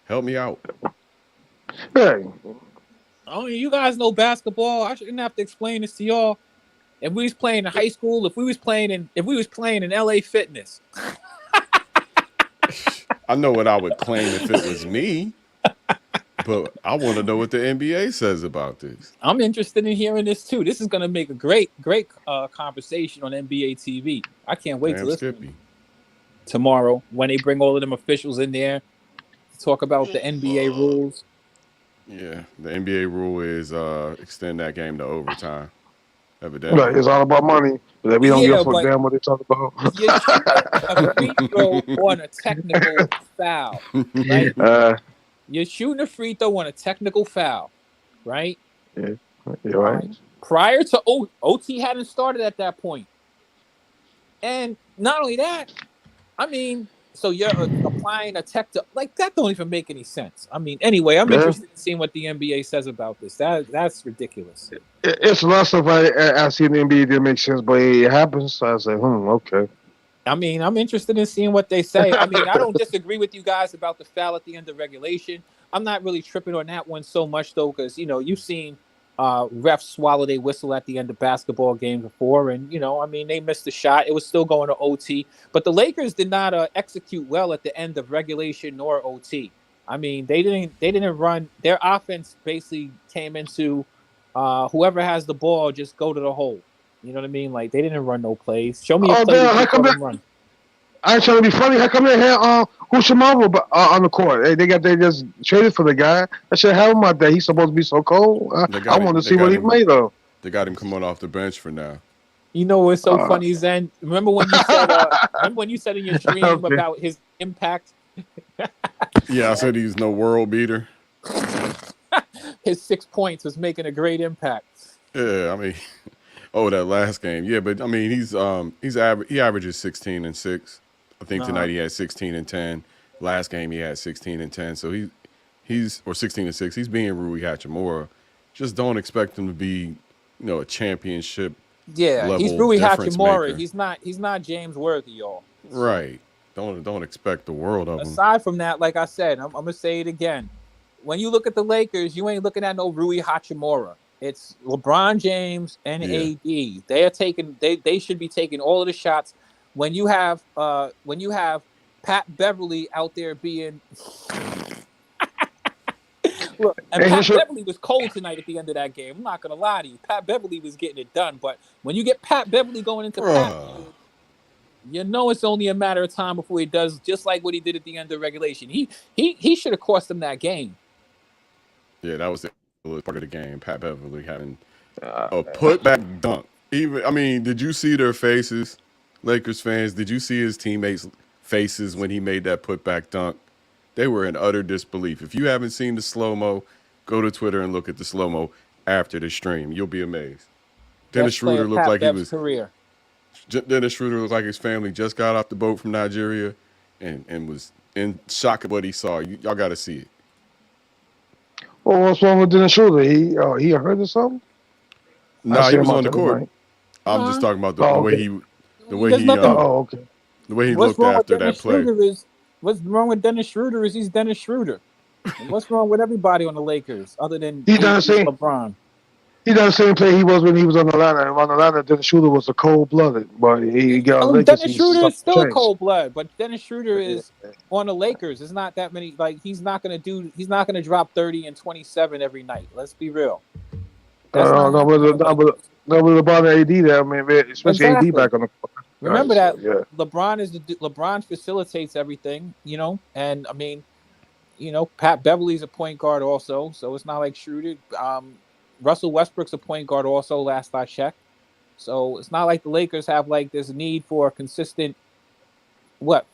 help me out. Hey, you guys know basketball. I shouldn't have to explain this to y'all. If we was playing in high school, if we was playing in LA Fitness. I know what I would claim if it was me, but I want to know what the NBA says about this. I'm interested in hearing this too. This is going to make a great conversation on NBA TV. I can't wait to listen tomorrow when they bring all of them officials in there to talk about the NBA rules. Yeah, the NBA rule is extend that game to overtime. Evidently. Right, it's all about money. But we don't give a damn what they talk about. You're shooting a free throw on a technical foul, right? You're shooting a free throw on a technical foul, right? Yeah, you're right. Prior to OT hadn't started at that point. And not only that, I mean, so you're applying a tech to, like, that don't even make any sense. I mean, anyway, I'm interested in seeing what the NBA says about this. That's ridiculous. It's a lot of stuff I see in the NBA that makes sense, but it happens. So I say, okay. I mean, I'm interested in seeing what they say. I mean, I don't disagree with you guys about the foul at the end of regulation. I'm not really tripping on that one so much, though, because, you've seen refs swallow their whistle at the end of basketball games before, and I mean, they missed the shot. It was still going to OT, but the Lakers did not execute well at the end of regulation nor OT. I mean, they didn't run. Their offense basically came into whoever has the ball, just go to the hole. You know what I mean? Like, they didn't run no plays. Show me a play that you run. I ain't trying to be funny. How come they had Hushamava on the court? They just traded for the guy. I should have him out there. He's supposed to be so cold. I want to see what he made of. They got him coming off the bench for now. You know what's so funny, Zen? Remember when you said in your stream about his impact? Yeah, I said he's no world beater. His 6 points was making a great impact. Yeah, I mean, that last game. Yeah, but I mean, he averages 16 and 6. I think tonight he had 16 and 10. Last game he had 16 and 10. So he's 16 and 6. He's being Rui Hachimura. Just don't expect him to be, a championship. Yeah, level he's Rui Hachimura. Maker. He's not James Worthy, y'all. Right. Don't expect the world of him. Aside from that, like I said, I'm gonna say it again. When you look at the Lakers, you ain't looking at no Rui Hachimura. It's LeBron James and AD. They should be taking all of the shots. When you have Pat Beverly out there being look, and Pat Beverly was cold tonight at the end of that game. I'm not gonna lie to you. Pat Beverly was getting it done, but when you get Pat Beverly going into it's only a matter of time before he does just like what he did at the end of regulation. He should have cost them that game. Yeah, that was the part of the game. Pat Beverly having a putback dunk. Did you see their faces, Lakers fans? Did you see his teammates' faces when he made that putback dunk? They were in utter disbelief. If you haven't seen the slow-mo, go to Twitter and look at the slow-mo after the stream. You'll be amazed. Dennis Schroeder looked like he was career. Dennis Schroeder looked like his family just got off the boat from Nigeria and was in shock at what he saw. Y'all got to see it. Well, what's wrong with Dennis Schroeder? He hurt or something? No, he was on the court. Right? I'm just talking about the way he looked after that play. What's wrong with Dennis Schroeder is he's Dennis Schroeder. And what's wrong with everybody on the Lakers other than LeBron? He done the same play he was when he was on Atlanta. On Atlanta, Dennis Schroeder was a cold-blooded, but he got Dennis Schroeder is still a cold-blood, but Dennis Schroeder is on the Lakers. It's not that many. Like, he's not gonna drop 30 and 27 every night. Let's be real. No, but LeBron and AD there, I mean, especially AD back on the court. Remember that LeBron facilitates everything, and I mean, Pat Beverly's a point guard also, so it's not like Schroeder. Russell Westbrook's a point guard also, last I checked. So it's not like the Lakers have like this need for a consistent,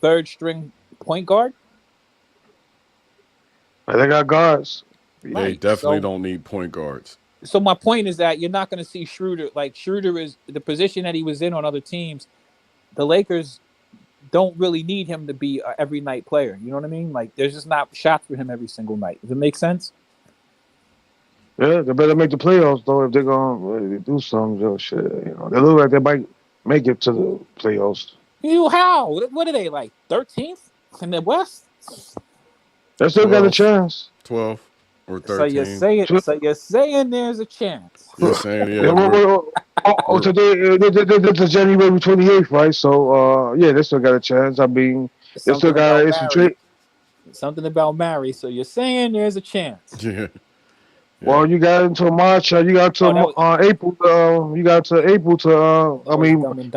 third string point guard? They got guards. They definitely don't need point guards. So my point is that you're not going to see Schroeder. Like, Schroeder is the position that he was in on other teams. The Lakers don't really need him to be a every night player. You know what I mean? Like, there's just not shots for him every single night. Does it make sense? Yeah, they better make the playoffs though if they're gonna do something. Shit, you know, they look like they might make it to the playoffs. How? What are they, like 13th in the West? They still got a chance. 12 or 13. So you're saying there's a chance. You're saying, today it's January 28th, right? So they still got a chance. I mean, they still got something about Mary. So you're saying there's a chance. Yeah. Well, you got until March. You got to April. You got to April to.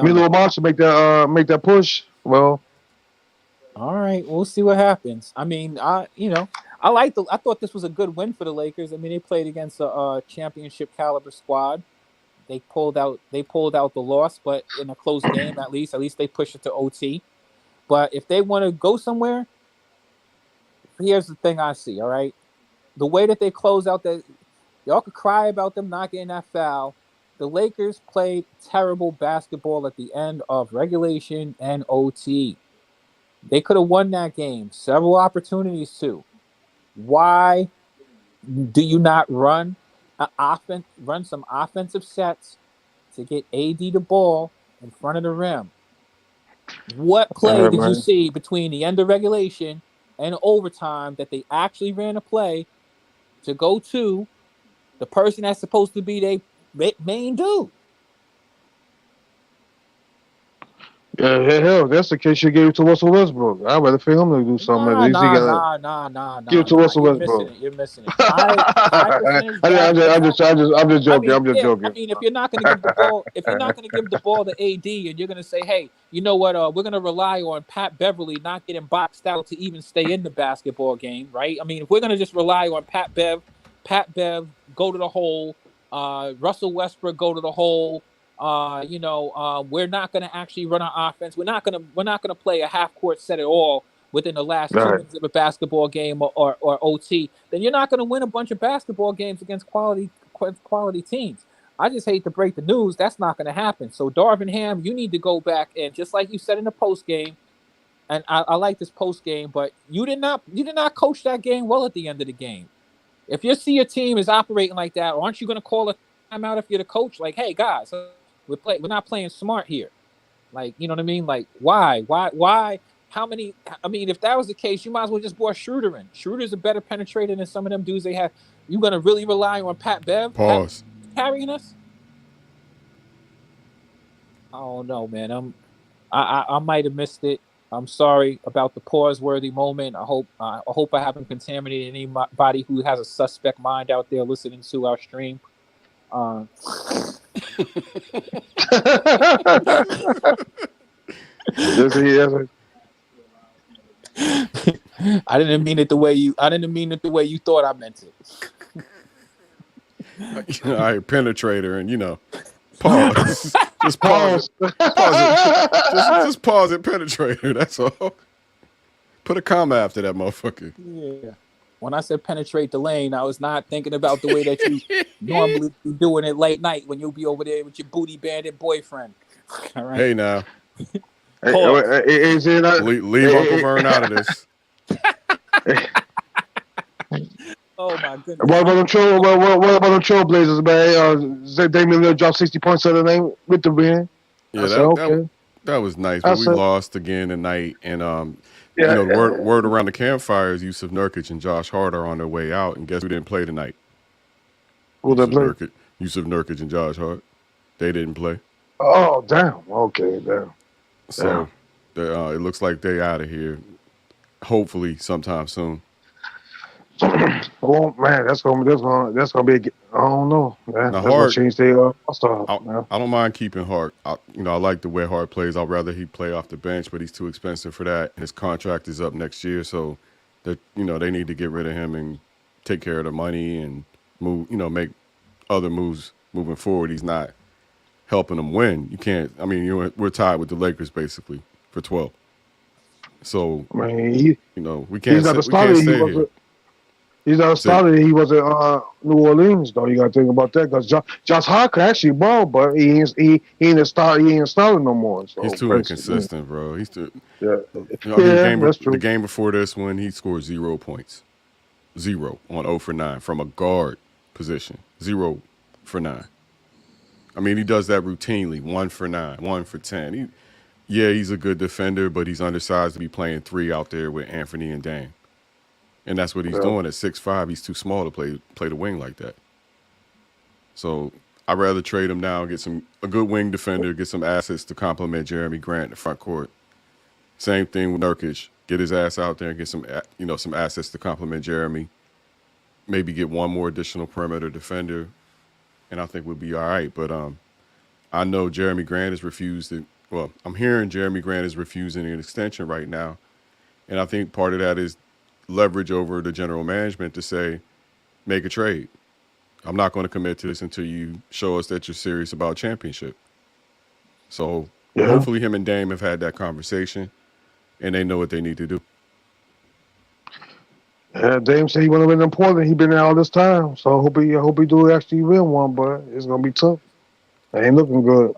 Middle of March to make that push. Well, all right, we'll see what happens. I mean, I thought this was a good win for the Lakers. I mean, they played against a championship caliber squad. They pulled out the loss, but in a close game at least they pushed it to OT. But if they want to go somewhere, here's the thing I see. All right. The way that they close out that, y'all could cry about them not getting that foul. The Lakers played terrible basketball at the end of regulation and OT. They could have won that game. Several opportunities too. Why do you not run some offensive sets to get AD the ball in front of the rim? What play did you see between the end of regulation and overtime that they actually ran a play to go to the person that's supposed to be their main dude? Yeah, hell, that's the case. You gave it to Russell Westbrook. I'd rather for him to do something. At least give it to Russell Westbrook. You're missing it. I'm just joking. I'm just joking. I mean, if you're not going to give the ball to AD, and you're going to say, hey, you know what? We're going to rely on Pat Beverly not getting boxed out to even stay in the basketball game, right? I mean, if we're going to just rely on Pat Bev go to the hole, Russell Westbrook go to the hole. We're not going to actually run our offense. We're not going to play a half court set at all within the last 2 minutes of a basketball game or OT. Then you're not going to win a bunch of basketball games against quality teams. I just hate to break the news. That's not going to happen. So Darvin Ham, you need to go back and, just like you said in the post game, and I like this post game, but you did not coach that game well at the end of the game. If you see your team is operating like that, aren't you going to call a timeout if you're the coach? Like, hey guys, we're not playing smart here. Like, you know what I mean? Like, why? How many? I mean, if that was the case, you might as well just brought Schroeder in. Schroeder's a better penetrator than some of them dudes they have. You gonna really rely on Pat Bev carrying us? I don't know, man. I might have missed it. I'm sorry about the pause-worthy moment. I hope I haven't contaminated anybody who has a suspect mind out there listening to our stream. I didn't mean it the way you thought I meant it. I penetrator and pause. Just pause. Just pause and penetrator. That's all. Put a comma after that motherfucker. Yeah. When I said penetrate the lane, I was not thinking about the way that you normally be doing it late night when you'll be over there with your booty bandit boyfriend. All right. Hey now. Leave Uncle Vern out of this. Oh my goodness. What about the Trailblazers, man? Damian Lillard dropped 60 points of the name with the win. Yeah, that was nice. But we lost again tonight, and word around the campfire is Yusuf Nurkic and Josh Hart are on their way out, and guess who didn't play tonight? Who didn't play? Yusuf Nurkic and Josh Hart. They didn't play. Oh, damn. Okay, damn. So it looks like they out of here. Hopefully, sometime soon. Oh man, that's gonna be. I don't know. Man. That's gonna change their stuff. I don't mind keeping Hart. I like the way Hart plays. I'd rather he play off the bench, but he's too expensive for that. His contract is up next year, so that they need to get rid of him and take care of the money and move. Make other moves moving forward. He's not helping them win. You can't. I mean, we're tied with the Lakers basically for 12. So I mean, we can't stay here. He's not started. He was at New Orleans, though. You got to think about that because Josh Hart could actually ball, but he ain't starting no more. So he's too inconsistent, bro. He's too. Yeah, that's true. The game before this one, he scored 0 points, 0 on 0 for 9 from a guard position, 0 for 9. I mean, he does that routinely, 1 for 9, 1 for 10. He's a good defender, but he's undersized to be playing 3 out there with Anthony and Dame. And that's what he's doing at 6'5". He's too small to play the wing like that. So I'd rather trade him now, get a good wing defender, get some assets to complement Jeremy Grant in the front court. Same thing with Nurkic. Get his ass out there and get some assets to complement Jeremy. Maybe get one more additional perimeter defender, and I think we'll be all right. But I know Jeremy Grant has refused it. Well, I'm hearing Jeremy Grant is refusing an extension right now, and I think part of that is leverage over the general management to say, make a trade. I'm not going to commit to this until you show us that you're serious about championship. So hopefully him and Dame have had that conversation and they know what they need to do. Yeah, Dame said he want to win in Portland. He been there all this time. So I hope he do actually win one, but it's going to be tough. It ain't looking good.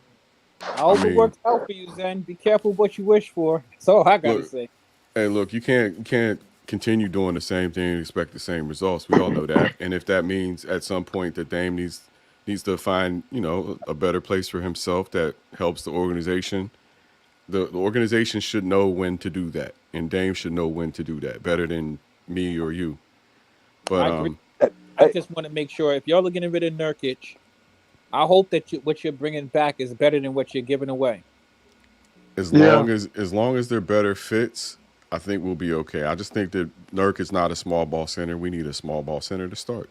I hope it works out for you, Zen. Be careful what you wish for. That's all I got to say. Hey, look, you can't continue doing the same thing and expect the same results. We all know that. And if that means at some point that Dame needs to find, a better place for himself that helps the organization, the organization should know when to do that. And Dame should know when to do that better than me or you. But I just want to make sure if y'all are getting rid of Nurkic, I hope that what you're bringing back is better than what you're giving away. As long as they're better fits, I think we'll be okay. I just think that Nurk is not a small ball center. We need a small ball center to start.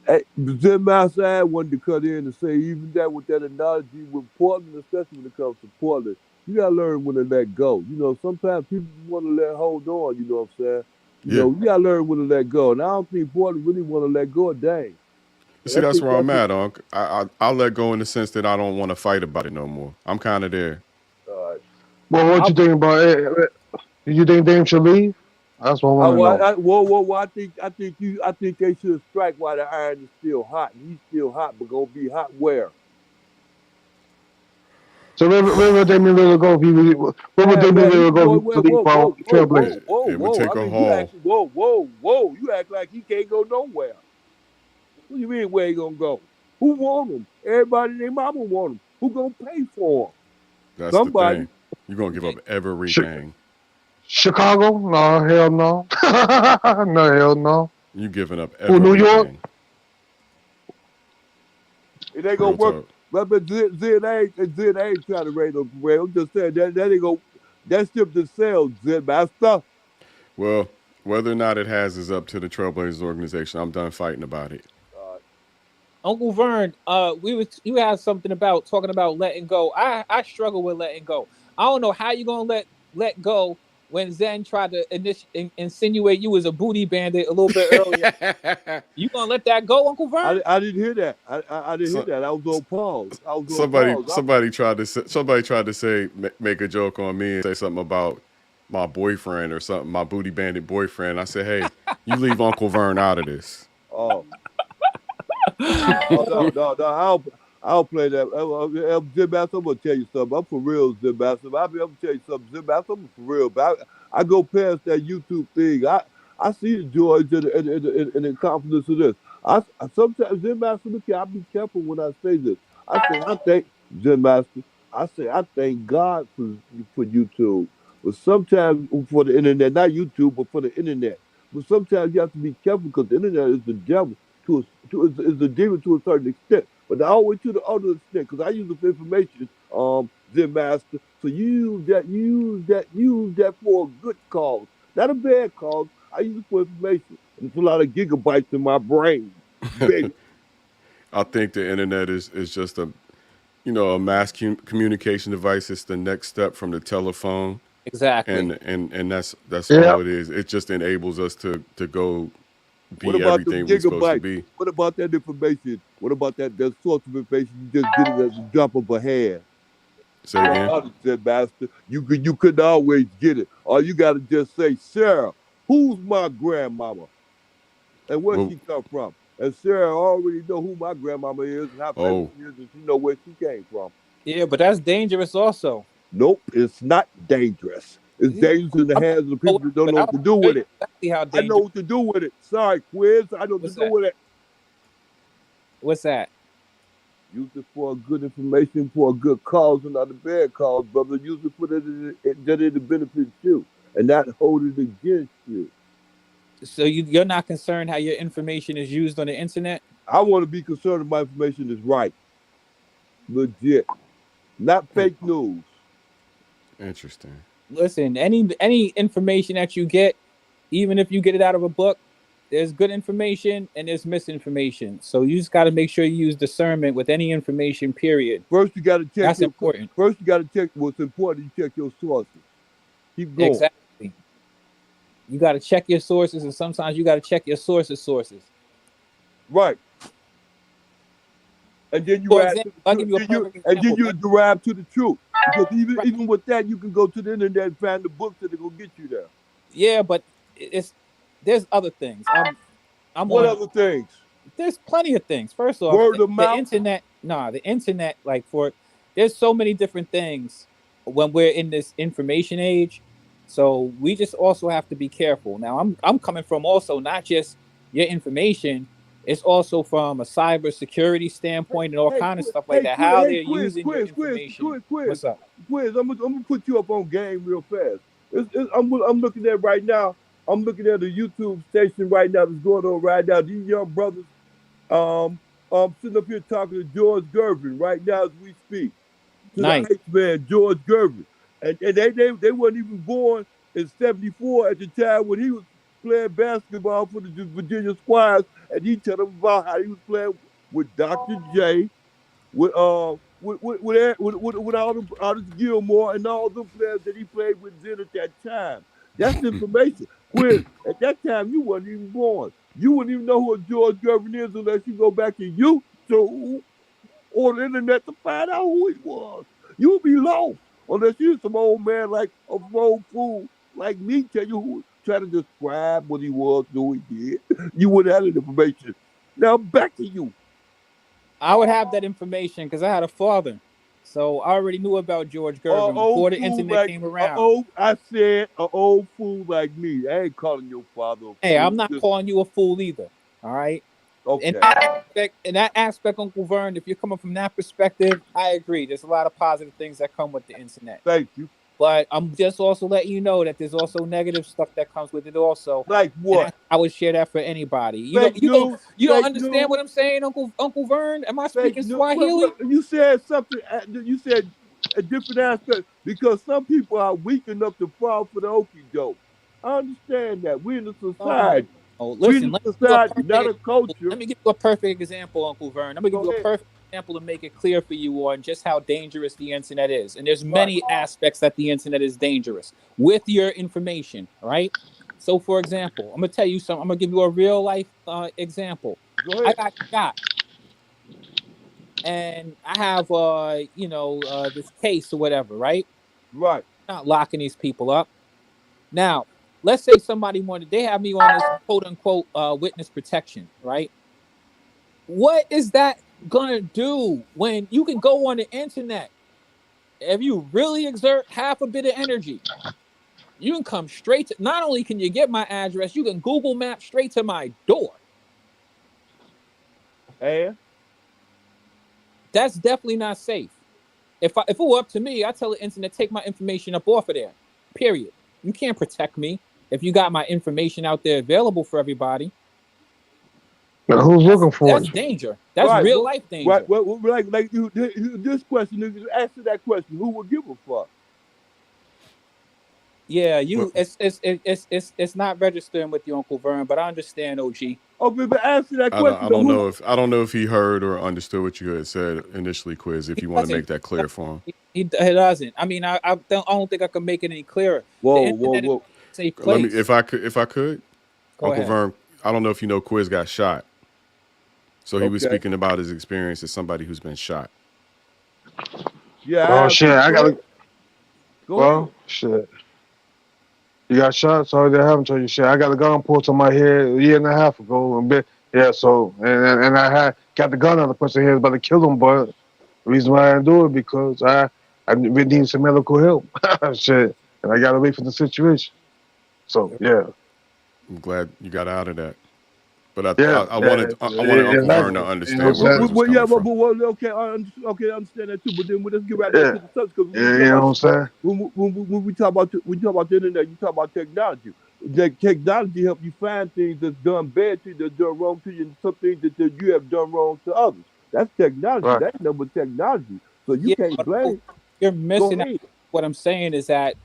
Hey, Zen Master, I wanted to cut in and say, even that with that analogy with Portland, especially when it comes to Portland, you got to learn when to let go. Sometimes people want to hold on, you know what I'm saying? You got to learn when to let go. And I don't think Portland really want to let go of Dame. See, that's where I'm at, Unc. I'll let go in the sense that I don't want to fight about it no more. I'm kind of there. All right. Well, what you think about it? Do you think Dame should leave? That's what I want to know. I think they should strike while the iron is still hot. And he's still hot, but gonna be hot where? So where would Damian Lillard go if he really? Where would Damian Lillard go to leave for Trailblazers? It would take a haul. Whoa! You act like he can't go nowhere. What do you mean where he gonna go? Who want him? Everybody and their mama want him. Who gonna pay for him? That's somebody. The thing. You're gonna give up everything. Chicago? No, hell no. No, hell no. You giving up everything. New York? It ain't gonna work. But Zed ain't trying to raise no parade. I'm just saying that ain't go. That ship to sell, Zed Master. Well, whether or not it has is up to the Trailblazers organization. I'm done fighting about it. Uncle Vern, you had something about talking about letting go. I struggle with letting go. I don't know how you're gonna let go when Zen tried to insinuate you as a booty bandit a little bit earlier. You gonna let that go, Uncle Vern? I didn't hear that. I didn't hear that. I was on pause. Somebody tried to say make a joke on me and say something about my boyfriend or something, my booty bandit boyfriend. I said, hey, you leave Uncle Vern out of this. Oh. No, I'll play that. Zim Master, I'm gonna tell you something. I'm for real, Zim Master. I'm gonna tell you something, Zim Master. I'm for real. But I go past that YouTube thing. I see the joy and the confidence of this. I sometimes, Zim Master, look here, I'll be careful when I say this. I thank Zim Master. I thank God for YouTube. But sometimes for the internet, not YouTube, but for the internet. But sometimes you have to be careful because the internet is the devil. Is a demon to a certain extent, but not always to the other extent. Because I use it for information, Zen Master. So use that for a good cause, not a bad cause. I use it for information. And it's a lot of gigabytes in my brain, baby. I think the internet is just a mass communication device. It's the next step from the telephone. Exactly. And that's all it is. It just enables us to go. Be everything we're supposed to be. What about that information? What about that source of information? You just get it at the drop of a hair. Say again? Said, Master, you couldn't always get it. Or you got to just say, Sarah, who's my grandmama? And where she come from. And Sarah already know who my grandmama is and how famous she is, and she know where she came from. Yeah, but that's dangerous also. Nope, it's not dangerous. It's dangerous in the hands of the people that don't know what to do with it. Exactly how I know what to do with it. Sorry, Quiz. I know what to do with it. What's that? Use it for good information, for a good cause, and not a bad cause, brother. Use it for that it benefits you, and not hold it against you. So you're not concerned how your information is used on the internet? I want to be concerned if my information is right. Legit. Not fake news. Interesting. Listen, any information that you get, even if you get it out of a book, there's good information and there's misinformation. So you just got to make sure you use discernment with any information, period. First, you got to check. That's important. First, you got to check what's important. You check your sources. Keep going. Exactly. You got to check your sources, and sometimes you got to check your sources. Right. And then you derive to the truth. Because even with that, you can go to the internet and find the books that are gonna get you there. Yeah, but there's other things. What other things? There's plenty of things. First off, word of mouth. The internet, there's so many different things when we're in this information age. So we just also have to be careful. Now I'm coming from also not just your information, it's also from a cybersecurity standpoint and all kind of stuff like that. How they're using your information. What's up? Quiz, I'm gonna put you up on game real fast. I'm looking at right now. I'm looking at a YouTube station right now that's going on right now. These young brothers, sitting up here talking to George Gervin right now as we speak. To the Iceman, George Gervin. And they weren't even born in '74 at the time when he was playing basketball for the Virginia Squires, and he told them about how he was playing with Dr. J, with all the Otis Gilmore and all the players that he played with then at that time. That's information. Quiz, at that time you wasn't even born. You wouldn't even know who George Gervin is unless you go back to YouTube or the internet to find out who he was. You would be lost unless you're some old man like a old fool like me tell you who try to describe what he was, who he did. You wouldn't have that information. Now back to you. I would have that information because I had a father. So I already knew about George Gervin before the internet came around. I said an old fool like me. I ain't calling your father a fool. Hey, I'm not calling you a fool either. All right? Okay. In that aspect, Uncle Vern, if you're coming from that perspective, I agree. There's a lot of positive things that come with the internet. Thank you. But I'm just also letting you know that there's also negative stuff that comes with it also. Like what? I would share that for anybody. You don't understand what I'm saying, Uncle Vern? Am I speaking Swahili? You said something. You said a different aspect because some people are weak enough to fall for the okie doke. I understand that. We're in a society. Listen, we're in a society, not a culture. Let me give you a perfect example, Uncle Vern. Let me give you a perfect example to make it clear for you on just how dangerous the internet is. And there's many aspects that the internet is dangerous with your information, right? So, for example, I'm going to tell you something. I'm going to give you a real life example. I got shot. And I have, this case or whatever, right? Right. I'm not locking these people up. Now, let's say they have me on this quote unquote witness protection, right? What is that gonna do when you can go on the internet? If you really exert half a bit of energy, you can come straight to, not only can you get my address, you can Google Map straight to my door. And that's definitely not safe. If it were up to me, I tell the internet, take my information up off of there. Period. You can't protect me if you got my information out there available for everybody. Now, who's looking for That's danger. That's real life danger. Right. Well, like you, this question, answer that question. Who would give a fuck? Yeah, it's not registering with you, Uncle Vern, but I understand, OG. Okay, but answer that question. I don't know if he heard or understood what you had said initially, Quiz. If you want to make that clear for him, he doesn't. I mean, I don't think I can make it any clearer. Whoa. Safe place. Let me, if I could, Go Uncle ahead. Vern. I don't know if you know, Quiz got shot. So he was speaking about his experience as somebody who's been shot. Yeah. Oh shit! I gotta. Go shit. You got shot? Sorry they haven't told you shit. I got a gun pulled to my head a year and a half ago. Yeah, so and I had got the gun on the person's head about to kill him, but the reason why I didn't do it because I been needing some medical help. Shit. And I got away from the situation. So yeah. I'm glad you got out of that. But I wanted Uncle Vern to understand where Chris was coming from. Okay, I understand that too. But then let's get back to the subject because you know what I'm saying. When we talk about the internet, you talk about technology. Technology help you find things that's done bad to you, that's done wrong to you, and some things that you have done wrong to others. That's technology. Right. That's number technology. So you can't blame. You're missing out. What I'm saying is that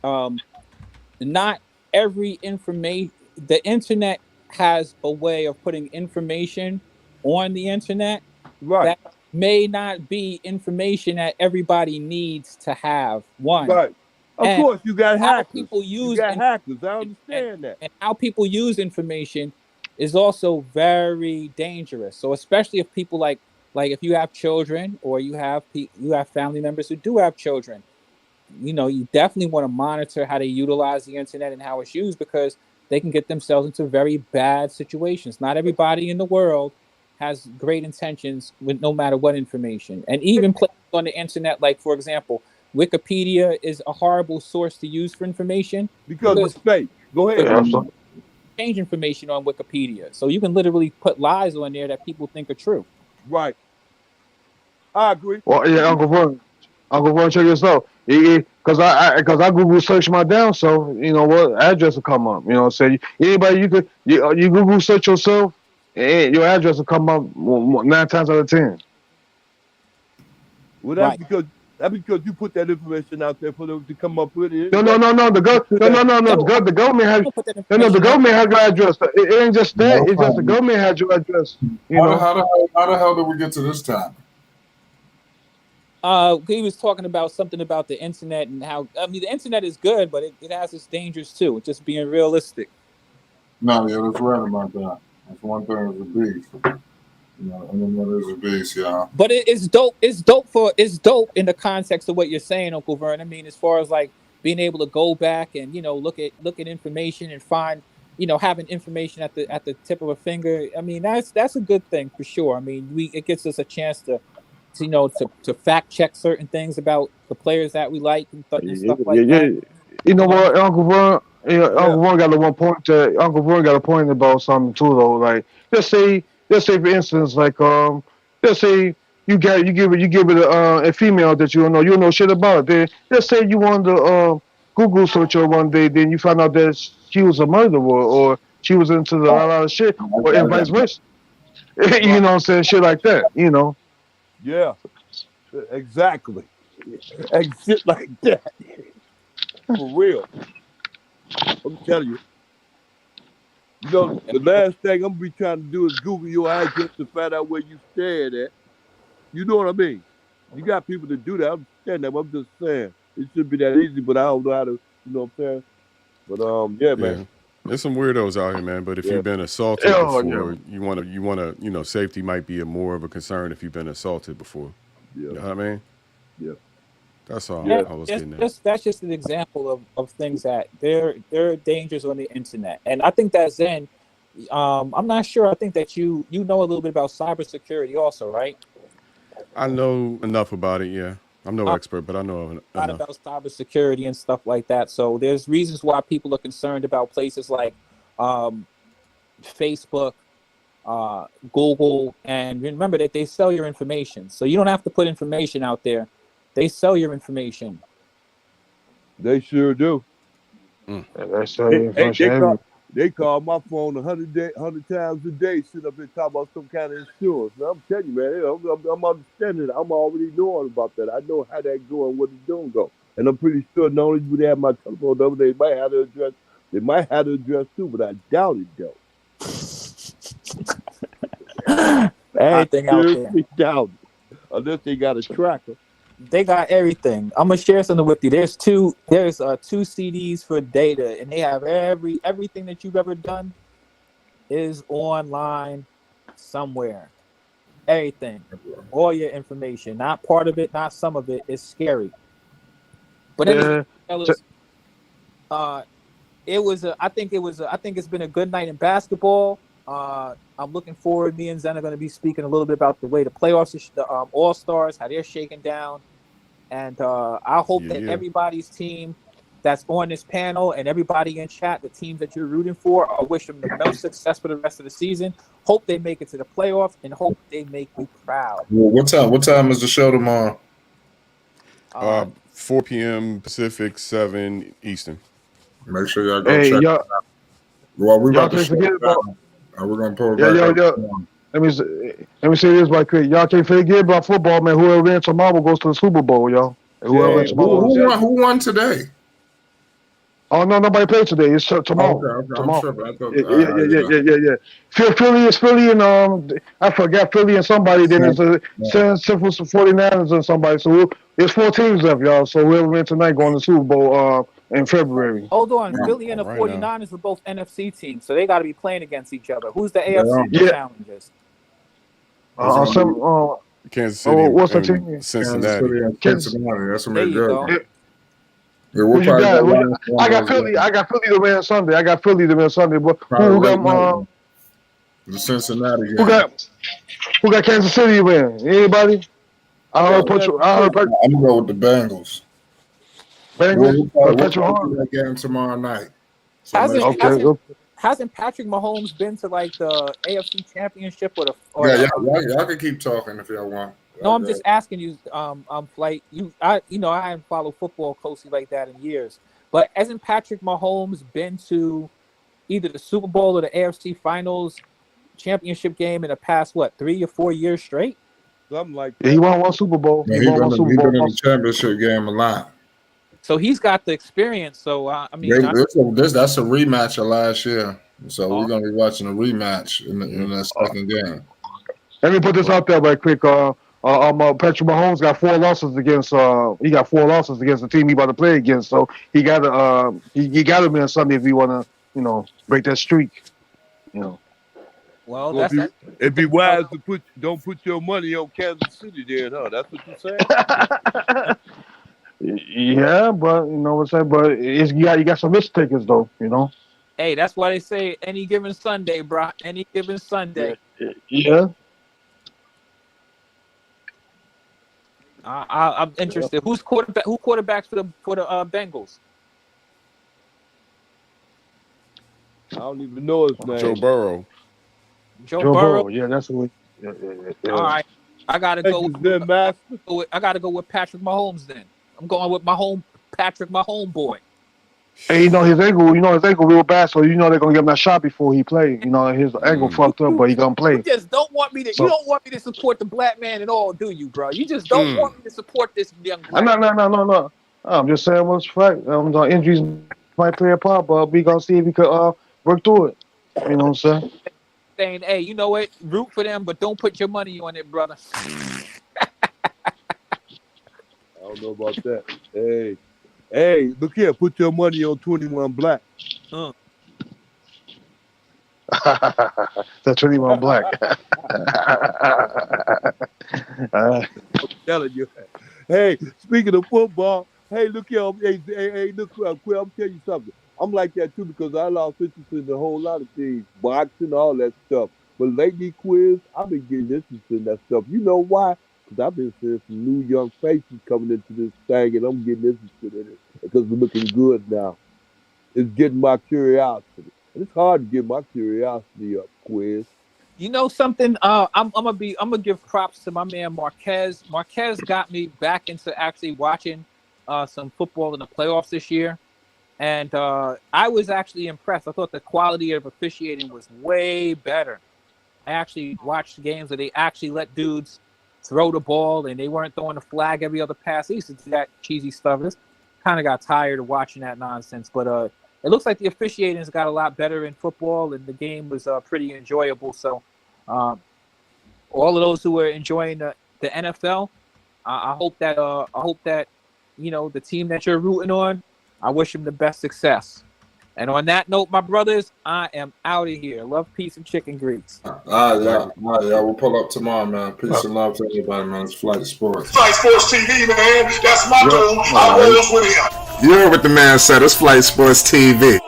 not every information. The internet has a way of putting information on the internet that may not be information that everybody needs to have. Right. Of course, you got hackers. People use hackers. I understand that. And how people use information is also very dangerous. So especially if people like if you have children or you have family members who do have children, you definitely want to monitor how they utilize the internet and how it's used because they can get themselves into very bad situations. Not everybody in the world has great intentions with no matter what information. And even places on the internet, like for example, Wikipedia is a horrible source to use for information because it's fake. Go ahead. Change information on Wikipedia, so you can literally put lies on there that people think are true. Right. I agree. Well, yeah, Uncle Vern, check this out. Because I Google search my down, so you know what address will come up. You know, say anybody you Google search yourself, and your address will come up 9 times out of 10. Well, that's because you put that information out there for them to come up with it. No. The government has the government has your address. It ain't just that. It's just the government has your address. How the hell did we get to this time? He was talking about something about the internet and how the internet is good, but it has its dangers too. It's just being realistic. No, yeah, that's right about that. That's one thing is a beast. Internet is a beast, yeah. But it's dope. It's dope in the context of what you're saying, Uncle Vern. I mean, as far as like being able to go back and look at information and find having information at the tip of a finger. I mean, that's a good thing for sure. I mean, it gives us a chance to fact check certain things about the players that we like and stuff like that. You know what, Uncle Vern? Uncle Vern got one point. Uncle Vern got a point about something too, though. Like, let's say for instance, like let's say you give it a female that you don't know shit about. Then let's say you want to Google search her one day, then you find out that she was a murderer or she was into a lot of shit, or and vice versa. You know what I'm saying? Shit like that. Yeah, exactly. And shit like that. For real. I'm telling you. The last thing I'm going to be trying to do is Google your address to find out where you stand at. You know what I mean? You got people to do that. I understand that, but I'm just saying. It should be that easy, but I don't know how to, you know what I'm saying? But, yeah, man. There's some weirdos out here, man. But if you've been assaulted before, you want to, safety might be more of a concern if you've been assaulted before. Yeah. You know what I mean? Yeah. That's all I was getting at. That's just an example of things that there are dangers on the internet. And I think that Zen, I'm not sure. I think that you know a little bit about cybersecurity also, right? I know enough about it, yeah. I'm no expert, but I know enough. A lot about cybersecurity and stuff like that. So there's reasons why people are concerned about places like Facebook, Google, and remember that they sell your information. So you don't have to put information out there. They sell your information. They sure do. They sell your information. They call my phone 100 times a day, sit up and talk about some kind of insurance. Now, I'm telling you, man, I'm understanding it. I'm already knowing about that. I know how that go and what it's doing go. And I'm pretty sure not only do they have my telephone number, they might have the address. They might have the address too, but I doubt it though. Everything out there. Doubt it. Unless they got a tracker. They got everything. I'm gonna share something with you. There's two CDs for data, and they have everything that you've ever done is online somewhere. Everything, all your information, not part of it, not some of it. It's scary. But I think it's been a good night in basketball. I'm looking forward. Me and Zen are going to be speaking a little bit about the way the playoffs, the All-Stars, how they're shaking down. And I hope that everybody's team that's on this panel and everybody in chat, the teams that you're rooting for, I wish them the most success for the rest of the season. Hope they make it to the playoffs and hope they make you proud. What time is the show tomorrow? 4 p.m. Pacific, 7 Eastern. Make sure y'all go check it out. Well, we're about to forget about. We're gonna pull it back. Let me say this right quick. Y'all can't forget about football, man. Whoever wins tomorrow goes to the Super Bowl, y'all. Who won today? Oh no, nobody played today. It's tomorrow. Tomorrow. Yeah. Philly and I forgot Philly and somebody. Then it's San Francisco 49ers and somebody. So it's 4 teams left, y'all. So whoever wins tonight going to the Super Bowl in February. Hold on, Philly and the 49ers are both NFC teams, so they got to be playing against each other. Who's the AFC challengers? Kansas City. What's the team? Cincinnati. Kansas City. That's what they do. Yeah, I got Philly to win Sunday. But who got the Cincinnati game? Who got Kansas City to win? Anybody? I'm gonna go with the Bengals. That game tomorrow night. So hasn't Patrick Mahomes been to like the AFC Championship y'all can keep talking if y'all want. No, I'm just asking you, Flight. I haven't followed football closely like that in years. But hasn't Patrick Mahomes been to either the Super Bowl or the AFC Finals championship game in the past 3 or 4 years straight? Something like that. Yeah, he won 1 Super Bowl. He's been in the championship game a lot. So he's got the experience. So that's a rematch of last year. So we're gonna be watching a rematch in that second game. Let me put this out there right quick. Patrick Mahomes got 4 losses against. He got 4 losses against the team he about to play against. So he got to win Sunday if he want to, break that streak. Well, it'd be wise to don't put your money on Kansas City, then, huh? That's what you're saying. Yeah, but you know what I'm saying. But you got some risk takers though, Hey, that's why they say any given Sunday, bro. Any given Sunday. Yeah. I'm interested. Who's quarterback? Who quarterbacks for the Bengals? I don't even know his name. Joe Burrow. Joe Burrow. Yeah, that's who. Yeah. All right, I gotta go. I gotta go with Patrick Mahomes. Then I'm going with Patrick Mahomes boy. Hey, his ankle. His ankle real bad, so they're gonna give him that shot before he play. His ankle fucked up, but he gonna play. You just don't want me to. You don't want me to support the black man at all, do you, bro? You just don't want me to support this young black man. No. I'm just saying what's fact. Injuries might play a part, but we gonna see if we could work through it. You know what I'm saying? Saying, hey, you know what? Root for them, but don't put your money on it, brother. I don't know about that. Hey, look here. Put your money on 21 Black. That's 21 Black. I'm telling you. Hey, speaking of football, hey, look here. Hey, look, Quill, I'm telling you something. I'm like that too because I lost interest in a whole lot of things, boxing, all that stuff. But lately, Quiz, I've been getting interested in that stuff. You know why? Because I've been seeing some new young faces coming into this thing, and I'm getting interested in it because we're looking good now. It's getting my curiosity. And it's hard to get my curiosity up, Quiz. You know something? I'm gonna give props to my man Marquez. Marquez got me back into actually watching some football in the playoffs this year. And I was actually impressed. I thought the quality of officiating was way better. I actually watched games where they actually let dudes throw the ball and they weren't throwing the flag every other pass. They used to do that cheesy stuff. I kind of got tired of watching that nonsense. But it looks like the officiating's got a lot better in football, and the game was pretty enjoyable. So all of those who are enjoying the NFL, I hope that the team that you're rooting on, I wish him the best success. And on that note, my brothers, I am out of here. Love, peace, and chicken grease. All right, we'll pull up tomorrow, man. Peace and love to everybody, man. It's Flight Sports. Flight Sports TV, man. That's my dude. I rolls with him. You heard what the man said. It's Flight Sports TV.